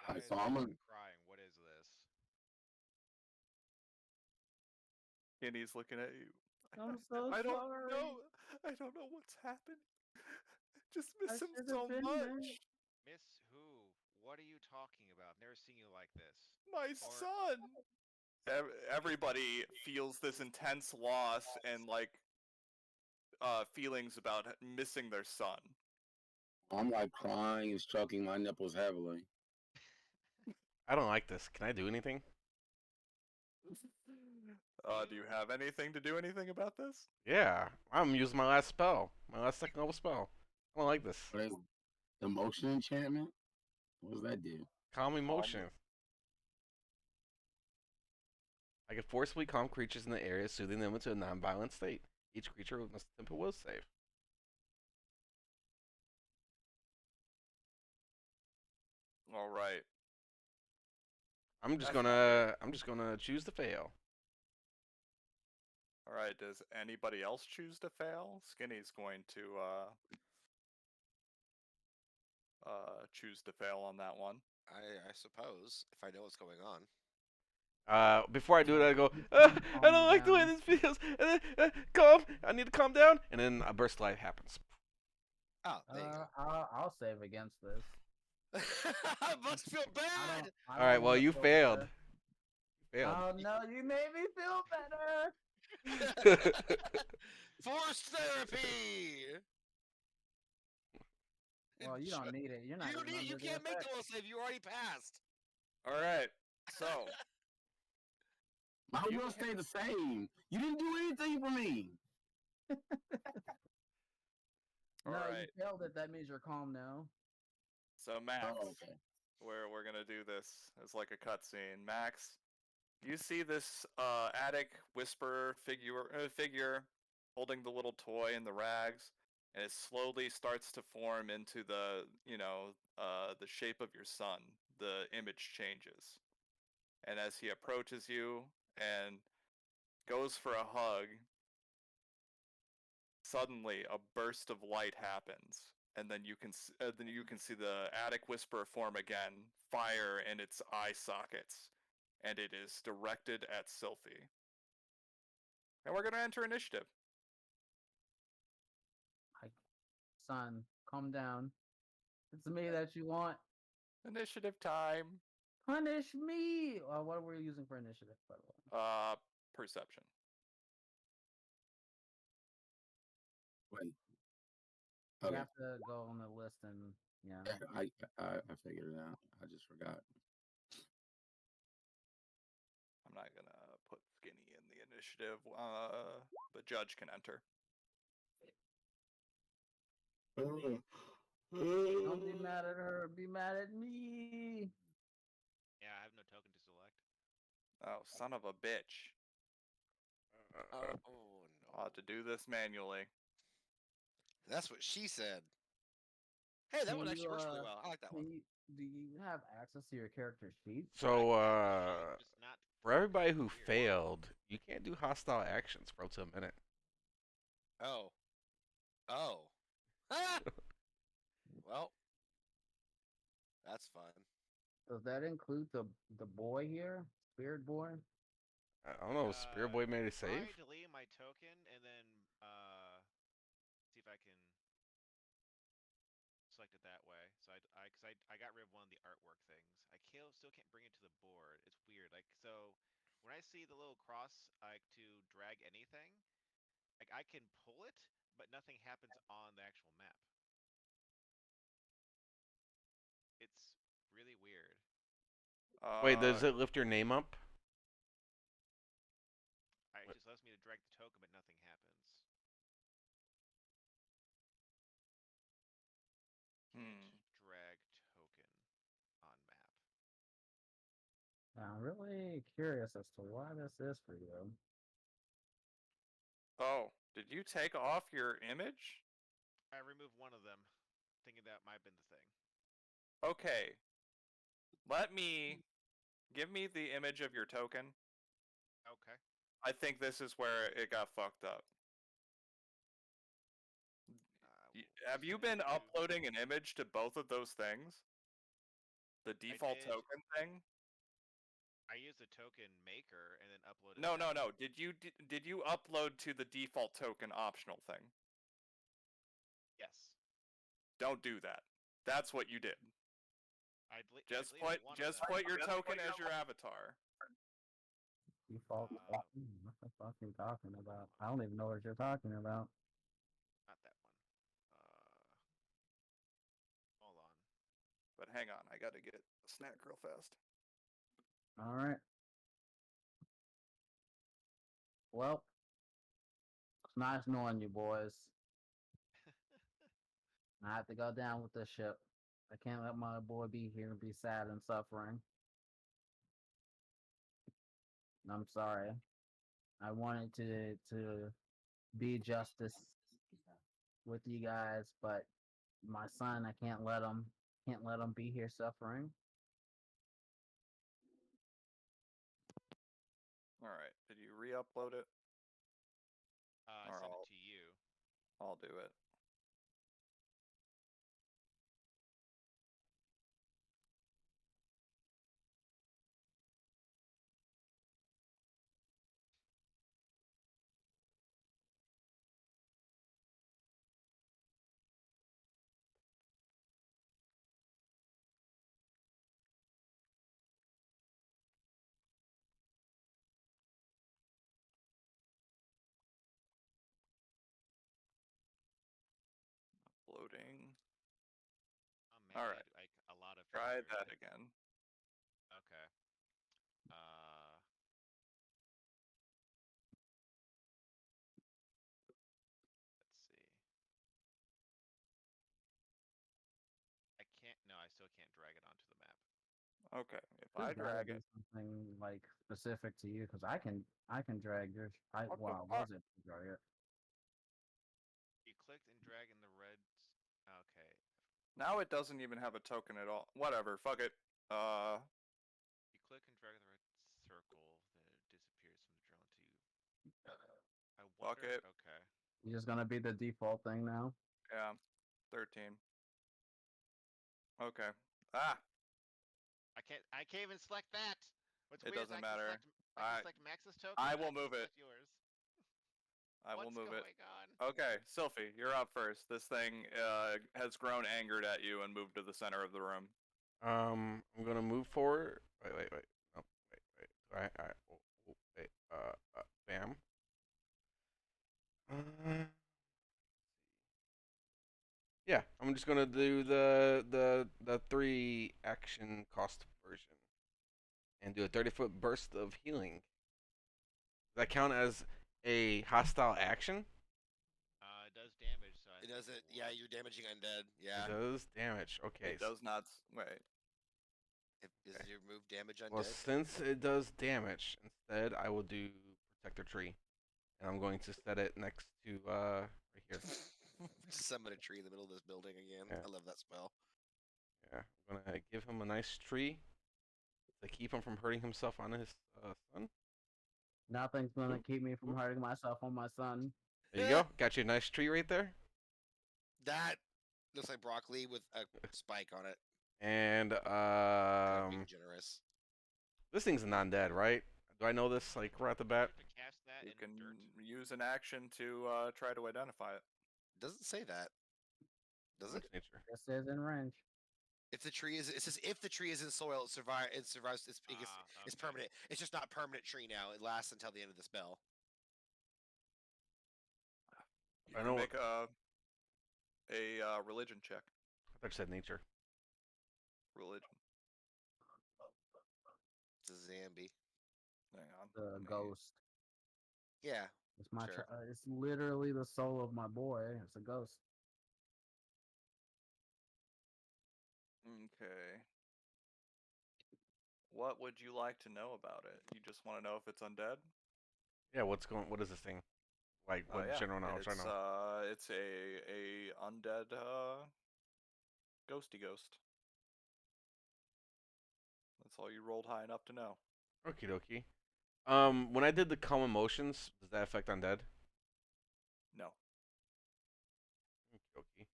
Why is so I'm everyone gonna- crying? What is this? And he's looking at you. I'm so I don't sorry. know. I don't know what's happened. Just I miss him should've so been much. there. Miss who? What are you talking about? Never seen you like this. My son. Everybody feels this intense loss, and like feelings about missing their son. I'm like crying and stroking my nipples heavily. I don't like this. Can I do anything? Do you have anything to do anything about this? Yeah, I'm using my last spell. My last second level spell. I don't like this. What is the motion enchantment? What does that do? Calm emotion. I can forcibly calm creatures in the area, soothing them into a non-violent state. Each creature must attempt a will save. All right. I'm just That's gonna choose to fail. All right. Does anybody else choose to fail? Skinny's going to choose to fail on that one. I suppose if I know what's going on. Before I do it, I go, Calm I don't like the way down. this feels. Calm. I need to calm down. And then a burst of light happens. Oh, there you go. I'll save against this. I must feel I bad. don't, I All right. don't Well, wanna you feel failed. better. Failed. Oh no, you made me feel better. Forced therapy. Well, you don't need it. You're not even You under the can't make the effect. will save. You already passed. All right. So My will stayed the same. You didn't do anything for me. All No, right. you failed it. That means you're calm now. So Max, Oh, okay. we're gonna do this as like a cutscene. Max, you see this attic whisperer figure holding the little toy in the rags, and it slowly starts to form into the the shape of your son. The image changes, and as he approaches you and goes for a hug, suddenly a burst of light happens, and then you can see the attic whisperer form again, fire in its eye sockets, and it is directed at Sylphie. And we're gonna enter initiative. Like, son, calm down. It's me that you want. Initiative time. Punish me. What were you using for initiative, by the way? Perception. Wait. You Okay. have to go on the list and yeah. I figured it out. I just forgot. I'm not gonna put Skinny in the initiative. The judge can enter. Don't be mad at her. Be mad at me. Yeah, I have no token to select. Oh, son of a bitch! Oh no. I'll have to do this manually. That's what she said. Hey, that Can one actually you, works really well. I like that one. Do you have access to your character sheet? So, Just not for everybody who weird. failed, you can't do hostile actions for up to a minute. Oh. Oh. Ah! Well, that's fun. Does that include the boy here, Spirit Boy? I don't know. Spirit Boy made a save. Try deleting my token and then see if I can select it that way. So I got rid of one of the artwork things. Still can't bring it to the board. It's weird. Like so, when I see the little cross like to drag anything, like I can pull it, but nothing happens on the actual map. It's really weird. Wait, does it lift your name up? It just allows me to drag the token, but nothing happens. Can't drag token on map. I'm really curious as to why this is for you. Oh, did you take off your image? I removed one of them, thinking that might have been the thing. Okay. Give me the image of your token. Okay. I think this is where it got fucked up. Have you been uploading an image to both of those things? The default did. token thing? I used a token maker and then uploaded. No. Did you upload to the default token optional thing? Yes. Don't do that. That's what you did. Just put your token as your avatar. Default token? What the fuck are you talking about? I don't even know what you're talking about. But hang on, I gotta get a snack real fast. All right. Well, it's nice knowing you, boys. I have to go down with this ship. I can't let my boy be here and be sad and suffering. I'm sorry. I wanted to be justice with you guys, but my son, I can't let him be here suffering. All right, did you re-upload it? I Or sent it to you. I'll do it. Uploading. Oh man, All I right. need like a lot of Try features. that again. Okay. Let's see. I can't. No, I still can't drag it onto the map. Okay, if There's I gotta drag be it. something like specific to you because I can drag your What the well, fuck? was it to drag it? You clicked and drag in the red. Okay. Now it doesn't even have a token at all. Whatever, fuck it. You click and drag the red circle, then it disappears from the drone to you. I Fuck wonder. it. Okay. It's just gonna be the default thing now. Yeah, 13. Okay. Ah, I can't even select that. What's it weird is doesn't matter. I can select Max's token. I but will move can't it. select yours. I will What's move it. going on? Okay, Sylphie, you're up first. This thing has grown angered at you and moved to the center of the room. I'm gonna move forward. Wait. No, wait. Wait. Bam. Yeah, I'm just gonna do the 3 action cost version and do a 30-foot burst of healing. Does that count as a hostile action? It does damage, so I It think doesn't. will, Yeah, you're damaging undead. Yeah. It does damage. Okay. It does not. Wait. Is Okay. your move damage undead? Well, since it does damage, instead I will do Protector Tree, and I'm going to set it next to right here. Summon a tree in the middle of this building again. Yeah. I love that spell. Yeah, I'm gonna give him a nice tree to keep him from hurting himself on his son. Nothing's gonna keep me from hurting myself on my son. There you go. Got you a nice tree right there. That looks like broccoli with a spike on it. And I'm being generous. this thing's a non-dead, right? Do I know this like right at the you bat? have to cast that You in can dirt. use an action to try to identify it. Doesn't say that. Does it? That's nature. It says in range. If the tree is, it says if the tree is in soil, it survives. It survives. It's Okay. permanent. It's just not permanent tree now. It lasts until the end of the spell. You I can know. make a religion check. I thought you said nature. Religion. It's a Zambi. Hang on. The let me- ghost. Yeah. It's my. Sure. It's literally the soul of my boy. It's a ghost. Okay. What would you like to know about it? You just want to know if it's undead? Yeah. What is this thing? Like what Yeah. general knowledge I know? It's a undead ghosty ghost. That's all you rolled high enough to know. Okie dokie. When I did the calm emotions, does that affect undead? No. Okie dokie.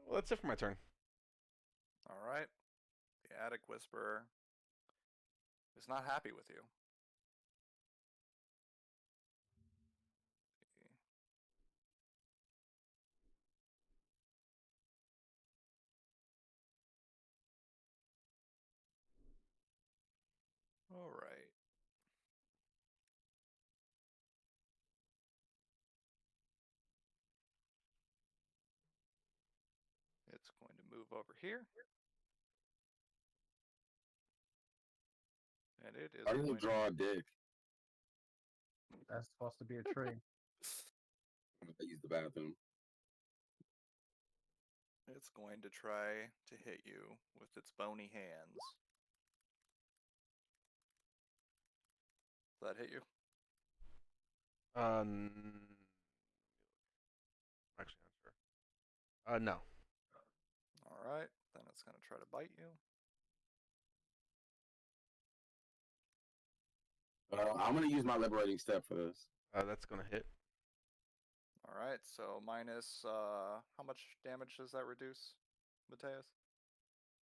Well, that's it for my turn. All right. The attic whisperer is not happy with you. All right. move over here. And it is I didn't going draw a dick. That's supposed to be a tree. I'm gonna use the bathroom. It's going to try to hit you with its bony hands. Does that hit you? Actually, not sure. No. Alright, then it's going to try to bite you. I'm gonna use my liberating step for this. That's gonna hit. Alright, so minus, how much damage does that reduce, Mateus?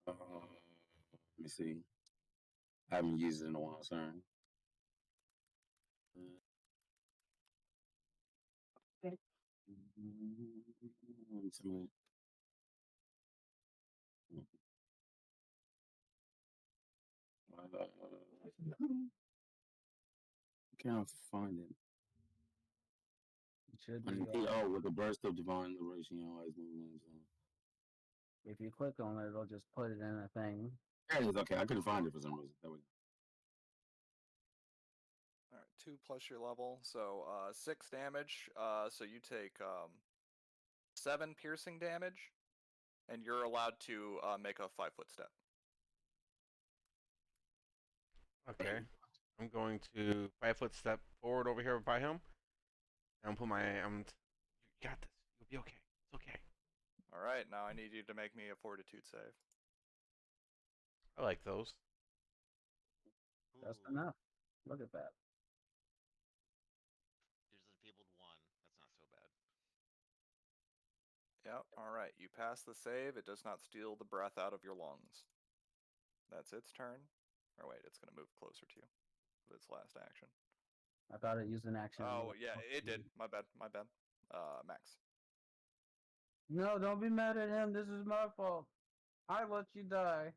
Let me see. I haven't used it in a while, sorry. Can't find it. It should I be. think, oh, with a burst of divine liberation, you always move. If you click on it, it'll just put it in a thing. There it is. Okay, I couldn't find it for some reason. There we go. Alright, 2 plus your level, so 6 damage. So you take 7 piercing damage, and you're allowed to make a 5-foot step. Okay. I'm going to 5-foot step forward over here by him. And put my. You got this. You'll be okay. It's okay. Alright, now I need you to make me a fortitude save. I like those. That's Ooh, enough. Look at that. There's a disabled 1. That's not so bad. Yep, alright, you pass the save. It does not steal the breath out of your lungs. That's its turn. Or wait, it's going to move closer to you with its last action. I thought it used an action. Oh, yeah, it did. My bad, my bad. Max. No, don't be mad at him. This is my fault. I let you die.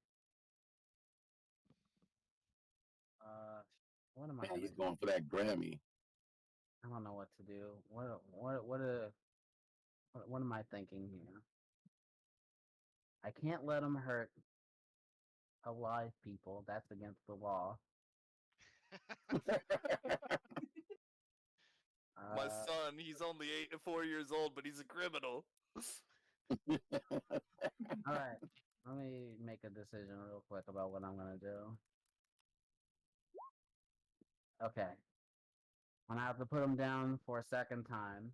What am I? Man, he's Doing? going for that Grammy. I don't know what to do. What am I thinking here? I can't let him hurt alive people. That's against the law. My son, he's only 4 years old, but he's a criminal. All right. Let me make a decision real quick about what I'm gonna do. Okay. I'm gonna have to put him down for a second time.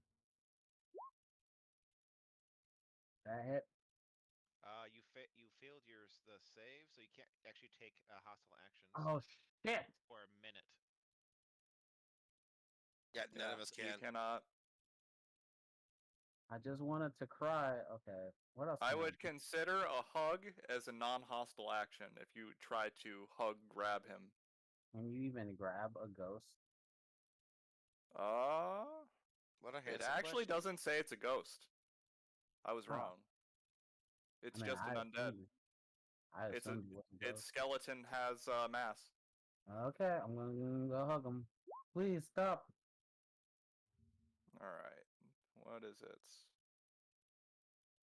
That hit. You failed the save, so you can't actually take hostile actions Oh shit! for a minute. Yeah, none of us You can. cannot. I just wanted to cry. Okay. What else? I can would consider a hug as a non-hostile action if you try to grab him. Can you even grab a ghost? What a It handsome actually question. doesn't say it's a ghost. I was Oh. wrong. It's I mean, just an undead. It's assumed you was a Its ghost. skeleton has mass. Okay, I'm gonna go hug him. Please stop. Alright. What is it?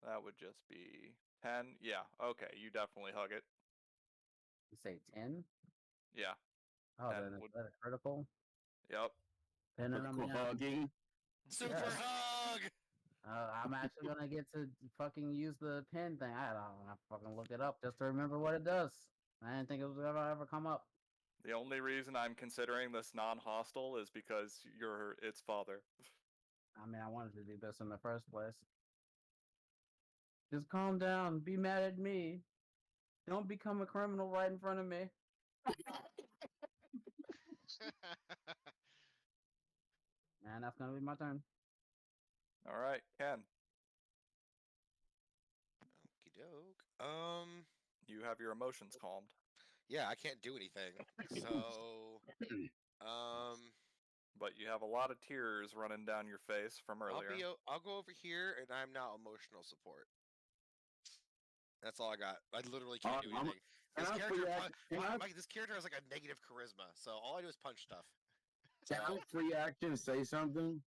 That would just be 10. Yeah, okay, you definitely hug it. You say 10? Yeah. Oh, 10 then is would- that a critical? Yep. Pinning him Critical down. hugging. Super Yes. hug! I'm actually gonna get to fucking use the pin thing. I don't have to fucking look it up just to remember what it does. I didn't think it was gonna ever come up. The only reason I'm considering this non-hostile is because you're its father. I mean, I wanted to do this in the first place. Just calm down. Be mad at me. Don't become a criminal right in front of me. And that's gonna be my turn. Alright, Ken. Okie doke. You have your emotions calmed. Yeah, I can't do anything. So, But you have a lot of tears running down your face from earlier. I'll go over here, and I'm now emotional support. That's all I got. I literally can't do anything. This character has like a negative charisma, so all I do is punch stuff. Can I free action say something?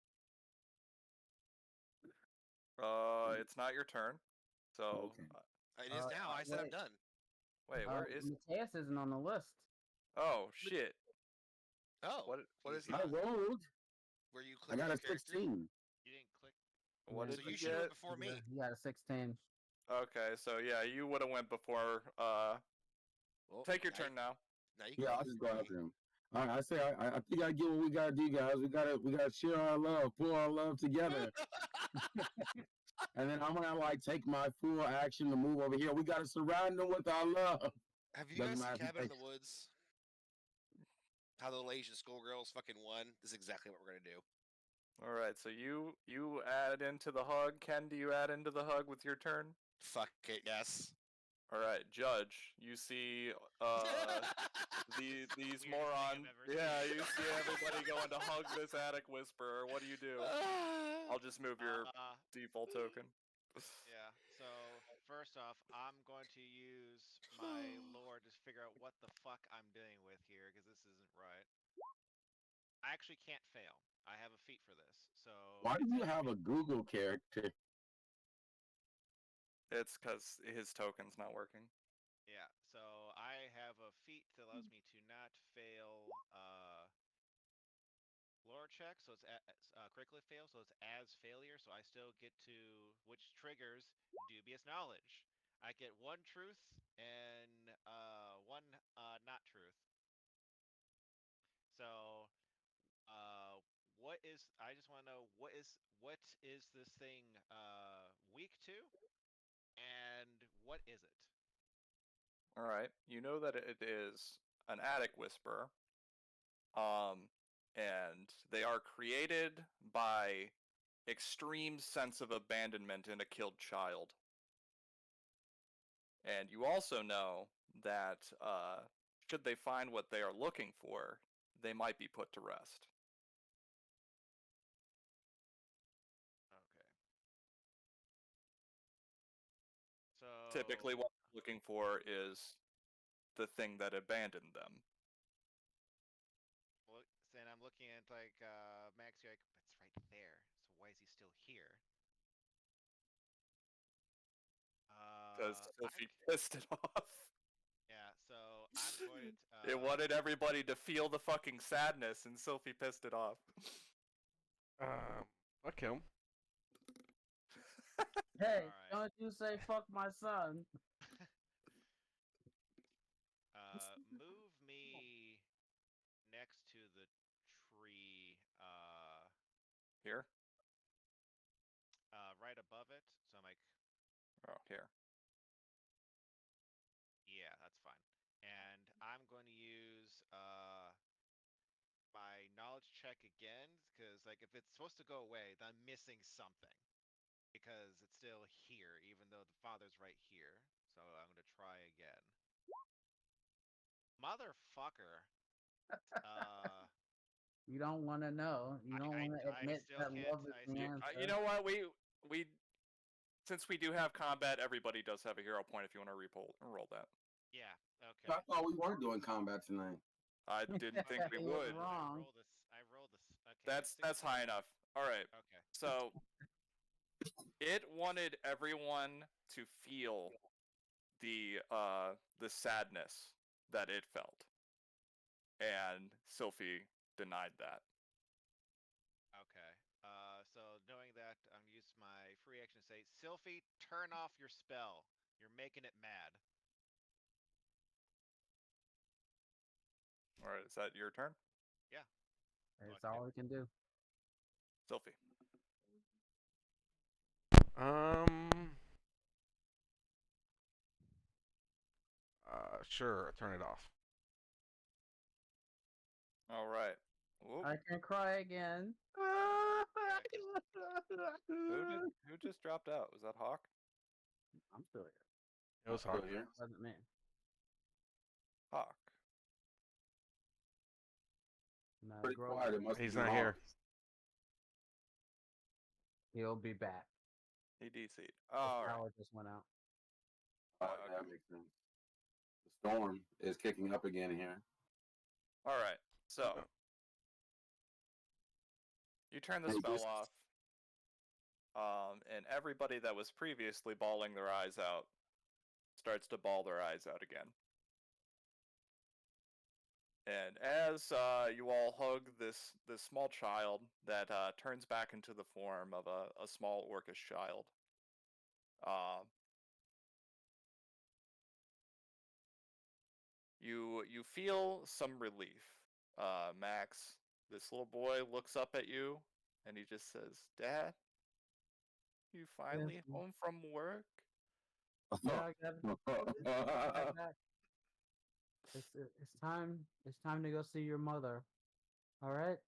It's not your turn. So Okay. It is now. I said I'm wait. done. Wait, where is? Mateus isn't on the list. Oh shit! Oh, What is he's he? I not. rolled. Where you I click got your a character? 16. You didn't click. What Yeah. did So you you should have get? before me. He got a 16. Okay, so yeah, you would have went before. Well, Take your now turn now. Now you can Yeah, go I'll just go before me. after him. All right, I say I think I get what we gotta do, guys. We gotta share our love, pull our love together, and then I'm gonna like take my full action to move over here. We gotta surround them with our love. Have you Doesn't guys matter seen if Cabin in he the Woods? How the little Asian schoolgirls fucking won? This is exactly what we're gonna do. All right, so you add into the hug. Ken, do you add into the hug with your turn? Fuck it, yes. All right, Judge, you see these Weirdest thing morons. I've ever Yeah, seen. you see everybody going to hug this attic whisperer. What do you do? I'll just move your default token. Yeah. So first off, I'm going to use my lore to figure out what the fuck I'm dealing with here, because this isn't right. I actually can't fail. I have a feat for this. So Why do it's you gonna have be- a Google character? It's because his token's not working. Yeah. So I have a feat that allows me to not fail lore check, so it's critically fail, so it's as failure. So I still get to, which triggers dubious knowledge. I get one truth and one not truth. So what is? I just want to know what is this thing weak to, and what is it? All right, you know that it is an attic whisperer. And they are created by extreme sense of abandonment in a killed child. And you also know that should they find what they are looking for, they might be put to rest. Okay. So Typically, what they're looking for is the thing that abandoned them. Look, then I'm looking at like Max. You're like, it's right there. So why is he still here? Because I Sophie pissed it off. Yeah, so I'm going to. It wanted everybody to feel the fucking sadness, and Sophie pissed it off. Fuck him. Hey, Alright. don't you say fuck my son. Move me next to the tree. Here? Right above it. So I'm like, Oh, here. yeah, that's fine. And I'm going to use my knowledge check again, because like if it's supposed to go away, then I'm missing something. Because it's still here, even though the father's right here. So I'm gonna try again. Motherfucker. You don't want to know. You don't want to I admit still that can't- love is I the still- answer. You know what? We since we do have combat, everybody does have a hero point if you want to roll that. Yeah. Okay. I thought we weren't doing combat tonight. I didn't think we You were would. wrong. I rolled this. Okay. That's 16. high enough. All right. Okay. So it wanted everyone to feel the sadness that it felt, and Sophie denied that. Okay. So knowing that, I'm gonna use my free action to say, Sylphie, turn off your spell. You're making it mad. All right, is that your turn, That's all we can do. Sophie? Sure, turn it off. All right. Whoop. I can cry again. Who just dropped out? Was that Hawk? I'm still here. It was hard. Here. Wasn't me. Hawk. No, Pretty quiet. It must He's be not Hawk. here. He'll be back. He DC'd. The All right. power just went out. That makes sense. The storm is kicking up again here. All right. So you turn the Hey, spell this- off, and everybody that was previously bawling their eyes out starts to bawl their eyes out again. And as you all hug this small child that turns back into the form of a small orcish child, uh, you feel some relief. Max, this little boy looks up at you and he just says, "Dad, you finally Yes. home from work?" Yeah, I got it. Back. It's time. It's time to go see your mother. All right.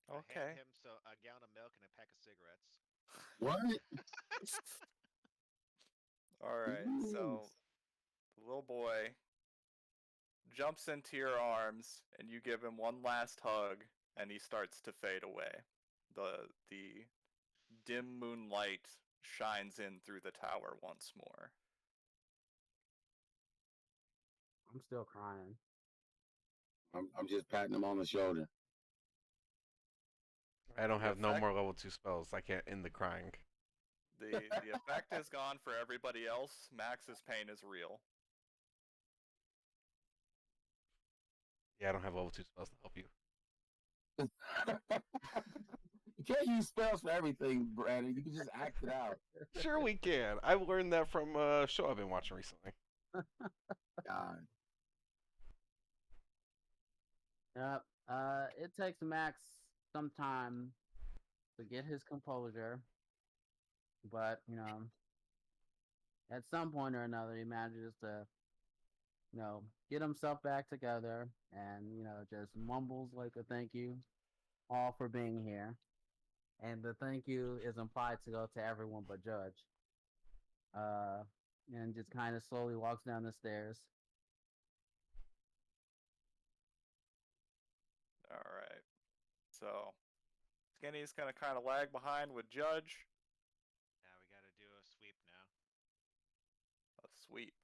I Okay. hand him a gallon of milk and a pack of cigarettes. What? All right. So the little boy jumps into your arms and you give him one last hug and he starts to fade away. The dim moonlight shines in through the tower once more. I'm still crying. I'm just patting him on the shoulder. I don't The have no effect- more level 2 spells. I can't end the crying. The effect is gone for everybody else. Max's pain is real. Yeah, I don't have level 2 spells to help you. You can't use spells for everything, Brandon. You can just act it out. Sure we can. I've learned that from a show I've been watching recently. God. Yep. It takes Max some time to get his composure, but at some point or another, he manages to, get himself back together, and just mumbles like a thank you, all for being here, and the thank you is implied to go to everyone but Judge. Uh, and just kind of slowly walks down the stairs. All right. So Skinny's gonna kind of lag behind with Judge. Now we got to do a sweep now. A sweep.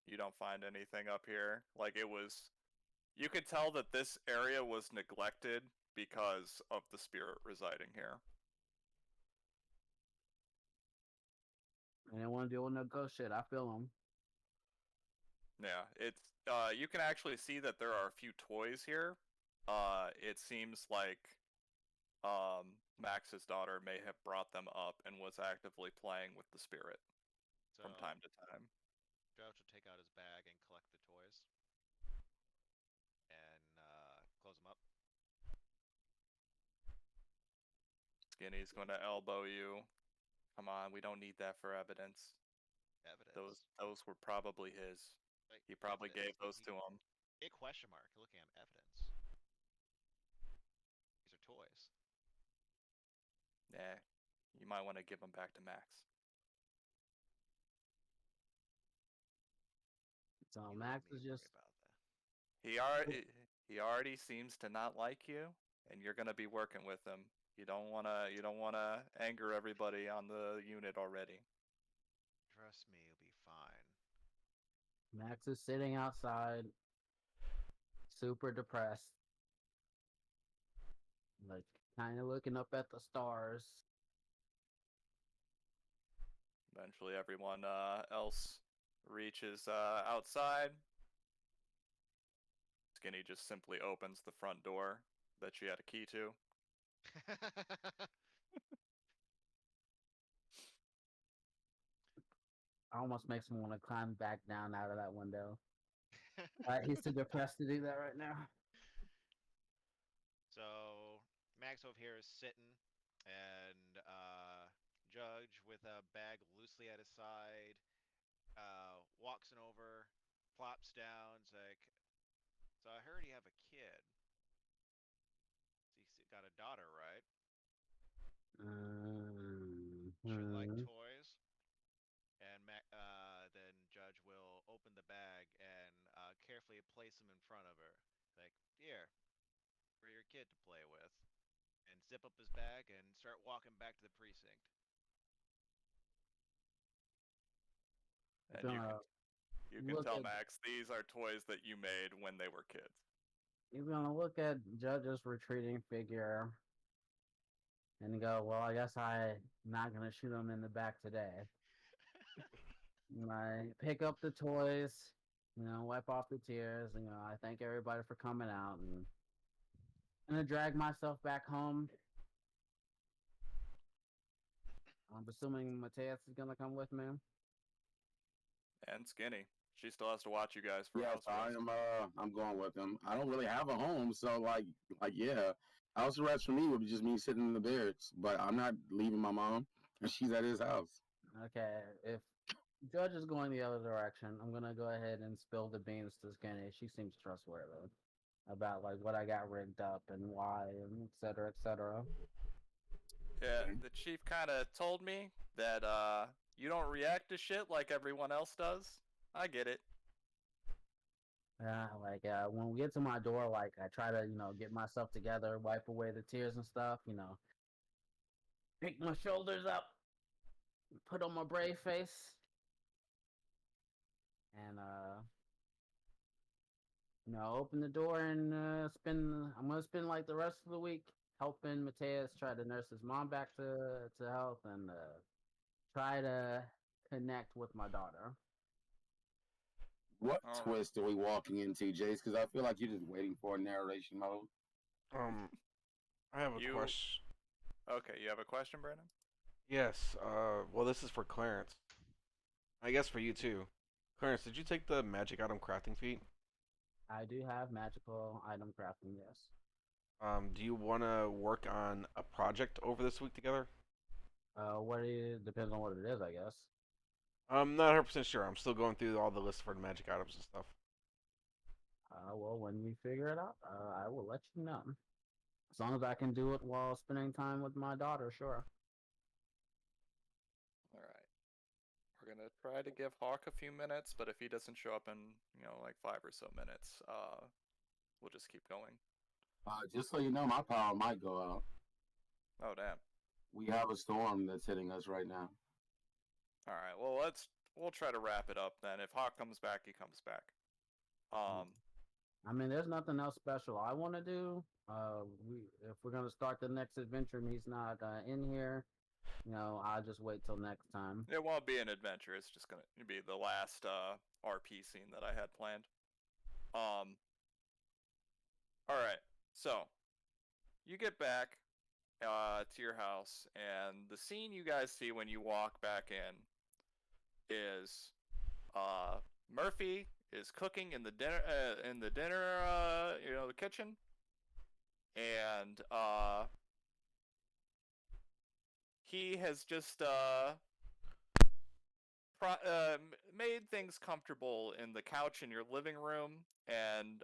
You don't find anything up here. Like it was. You could tell that this area was neglected because of the spirit residing here. And I want to deal with no ghost shit. I feel him. Yeah, it's you can actually see that there are a few toys here. It seems like Max's daughter may have brought them up and was actively playing with the spirit So from time to time. Drouch will take out his bag and collect the toys. And close them up. Skinny's going to elbow you. Come on, we don't need that for evidence. Evidence. Those were probably his. Like, He probably evidence. gave those to him. A question mark. Looking at evidence. These are toys. Yeah, you might want to give them back to Max. So You don't Max need is to worry just about that. He already seems to not like you, and you're gonna be working with him. You don't wanna anger everybody on the unit already. Trust me, you'll be fine. Max is sitting outside, super depressed, like kind of looking up at the stars. Eventually, everyone else reaches outside. Skinny just simply opens the front door that she had a key to. Almost makes him want to climb back down out of that window. He's too depressed to do that right now. So Max over here is sitting, and Judge with a bag loosely at his side walks in over, plops down. It's like, so I heard you have a kid. So you got a daughter, right? She like toys. And then Judge will open the bag and carefully place them in front of her. Like, here, for your kid to play with. And zip up his bag and start walking back to the precinct. And you can tell Max these are toys that you made when they were kids. You're gonna look at Judge's retreating figure and go, well, I guess I'm not gonna shoot him in the back today. I pick up the toys, wipe off the tears. I thank everybody for coming out, and gonna drag myself back home. I'm assuming Mateus is gonna come with me. And Skinny. She still has to watch you guys for Yes, house arrest. I'm going with him. I don't really have a home, so yeah. House arrest for me would be just me sitting in the barracks, but I'm not leaving my mom, and she's at his house. Okay, if Judge is going the other direction, I'm gonna go ahead and spill the beans to Skinny. She seems trustworthy about like what I got rigged up and why, and et cetera, et cetera. Yeah, the chief kind of told me that you don't react to shit like everyone else does. I get it. Yeah, when we get to my door, like I try to, get myself together, wipe away the tears and stuff, pick my shoulders up, put on my brave face, and open the door and I'm gonna spend like the rest of the week helping Mateus try to nurse his mom back to health and try to connect with my daughter. What All right. twist are we walking into, Jace? Because I feel like you're just waiting for a narration mode. I have a You- question. Okay, you have a question, Brandon? Yes. Well, this is for Clarence. I guess for you too. Clarence, did you take the magic item crafting feat? I do have magical item crafting, yes. Do you want to work on a project over this week together? Depends on what it is, I guess. I'm not 100% sure. I'm still going through all the lists for the magic items and stuff. Well, when we figure it out, I will let you know. As long as I can do it while spending time with my daughter, sure. All right. We're gonna try to give Hawk a few minutes, but if he doesn't show up in like 5 or so minutes, we'll just keep going. Just so you know, my power might go out. Oh damn. We have a storm that's hitting us right now. All right. Well, we'll try to wrap it up then. If Hawk comes back, he comes back. I mean, there's nothing else special I want to do. If we're gonna start the next adventure and he's not in here, I'll just wait till next time. It won't be an adventure. It's just gonna be the last RP scene that I had planned. All right. So you get back to your house, and the scene you guys see when you walk back in is Murphy is cooking in the dinner the kitchen, and he has just made things comfortable in the couch in your living room, and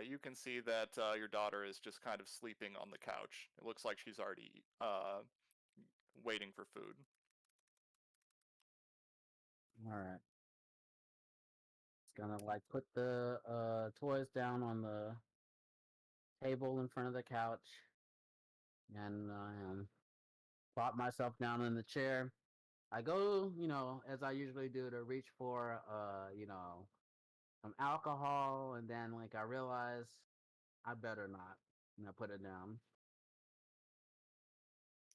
you can see that your daughter is just kind of sleeping on the couch. It looks like she's already waiting for food. All right. It's gonna like put the toys down on the table in front of the couch and plop myself down in the chair. I go, as I usually do, to reach for some alcohol, and then like I realize I better not, put it down.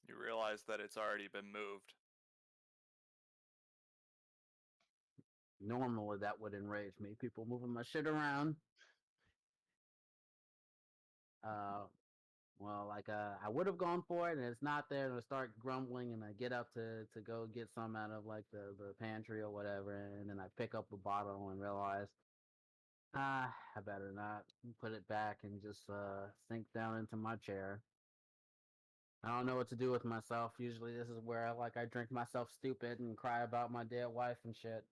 You realize that it's already been moved. Normally that would enrage me. People moving my shit around. Well, I would have gone for it, and it's not there, and I start grumbling, and I get up to go get some out of like the pantry or whatever, and then I pick up a bottle and realize, I better not put it back and just sink down into my chair. I don't know what to do with myself. Usually, this is where I drink myself stupid and cry about my dead wife and shit.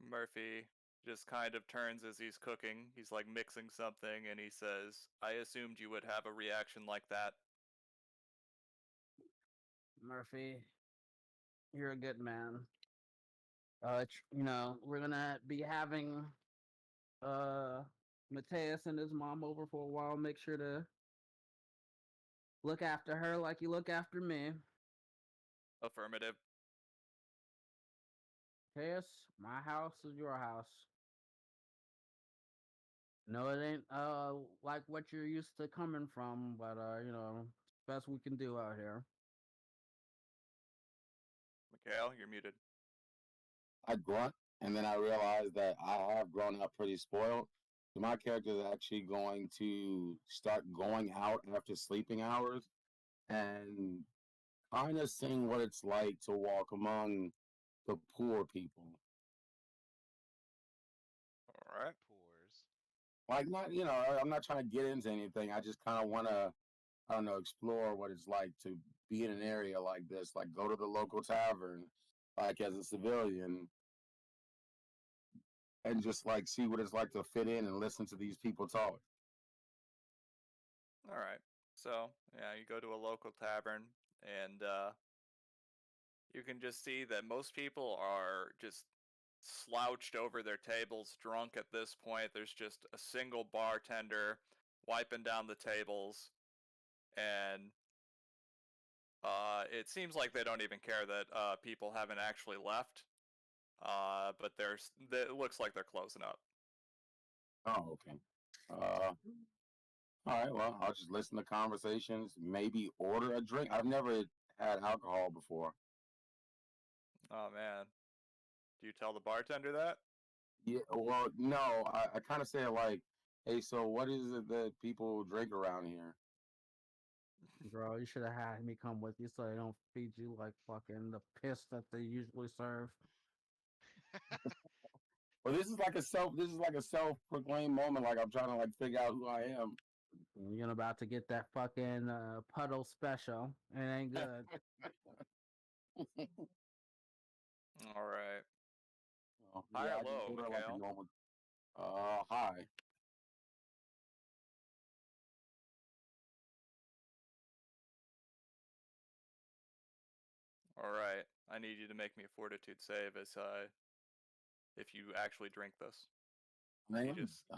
Murphy just kind of turns as he's cooking. He's like mixing something, and he says, "I assumed you would have a reaction like that." Murphy, you're a good man. We're gonna be having Mateus and his mom over for a while. Make sure to look after her like you look after me. Affirmative. Mateus, my house is your house. No, it ain't like what you're used to coming from, but best we can do out here. Mikhail, you're muted. I grunt, and then I realize that I have grown up pretty spoiled. So my character is actually going to start going out after sleeping hours and kind of seeing what it's like to walk among the poor people. All right. Poors. Like, not, I'm not trying to get into anything. I just kind of want to, I don't know, explore what it's like to be in an area like this. Like, go to the local tavern, like as a civilian, and just like see what it's like to fit in and listen to these people talk. All right. So yeah, you go to a local tavern, and you can just see that most people are just slouched over their tables, drunk at this point. There's just a single bartender wiping down the tables, and it seems like they don't even care that people haven't actually left. But it looks like they're closing up. Oh, okay. All right. Well, I'll just listen to conversations. Maybe order a drink. I've never had alcohol before. Oh man, do you tell the bartender that? Yeah. Well, no. I kind of say it like, "Hey, so what is it that people drink around here?" Bro, you should have had me come with you so they don't feed you like fucking the piss that they usually serve. Well, this is like a self-proclaimed moment. Like I'm trying to like figure out who I am. You're about to get that fucking puddle special. It ain't good. All right. High Yeah, or I just low, order like a Mikhail? normal. Hi. All right. I need you to make me a fortitude save as if you actually drink this. Man,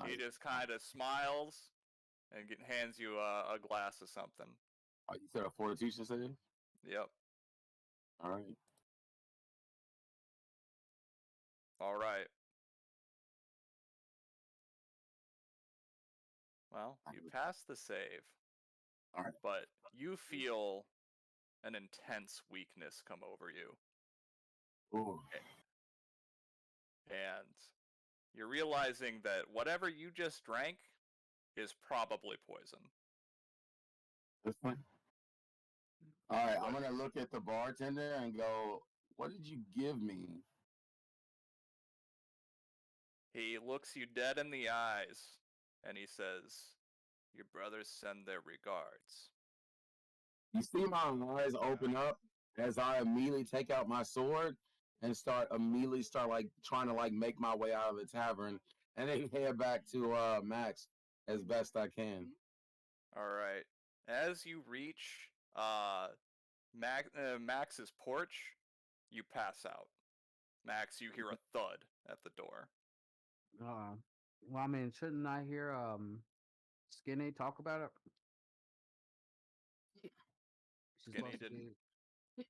He just kind of smiles and hands you a glass of something. you said a fortitude save? Yep. All right. All right. Well, you passed the save, All right. but you feel an intense weakness come over you, Ooh. and you're realizing that whatever you just drank is probably poison. This one? All right. I'm What? going to look at the bartender and go, "What did you give me?" He looks you dead in the eyes, and he says, "Your brothers send their regards." You see my eyes open up as I immediately take out my sword and start like trying to like make my way out of the tavern and then head back to Max as best I can. All right. As you reach Max's porch, you pass out. Max, you hear a thud at the door. Well, I mean, shouldn't I hear Skinny talk about it? She's Skinny supposed to didn't. be.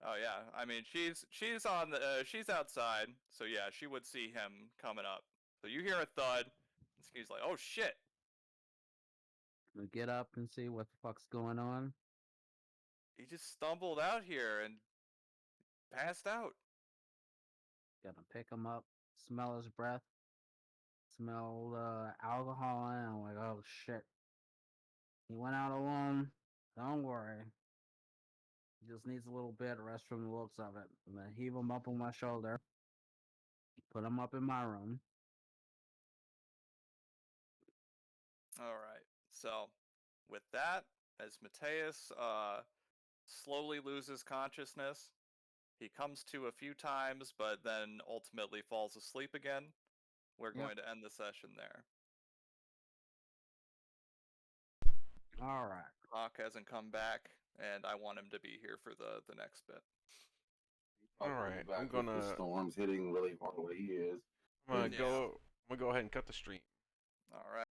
Oh yeah, I mean she's on the she's outside, so yeah, she would see him coming up. So you hear a thud, and Skinny's like, "Oh shit!" Get up and see what the fuck's going on. He just stumbled out here and passed out. Gonna pick him up, smell his breath, smell alcohol, and I'm like, oh shit. He went out alone. Don't worry. He just needs a little bit of rest from the looks of it. I'm gonna heave him up on my shoulder, put him up in my room. All right. So, with that, as Mateus slowly loses consciousness, he comes to a few times, but then ultimately falls asleep again. We're Yep. going to end the session there. All right. Hawk hasn't come back, and I want him to be here for the next bit. All right, I'm Back with the gonna storms hitting really hard where he is. I'm gonna Yeah. go I'm gonna go ahead and cut the stream. All right.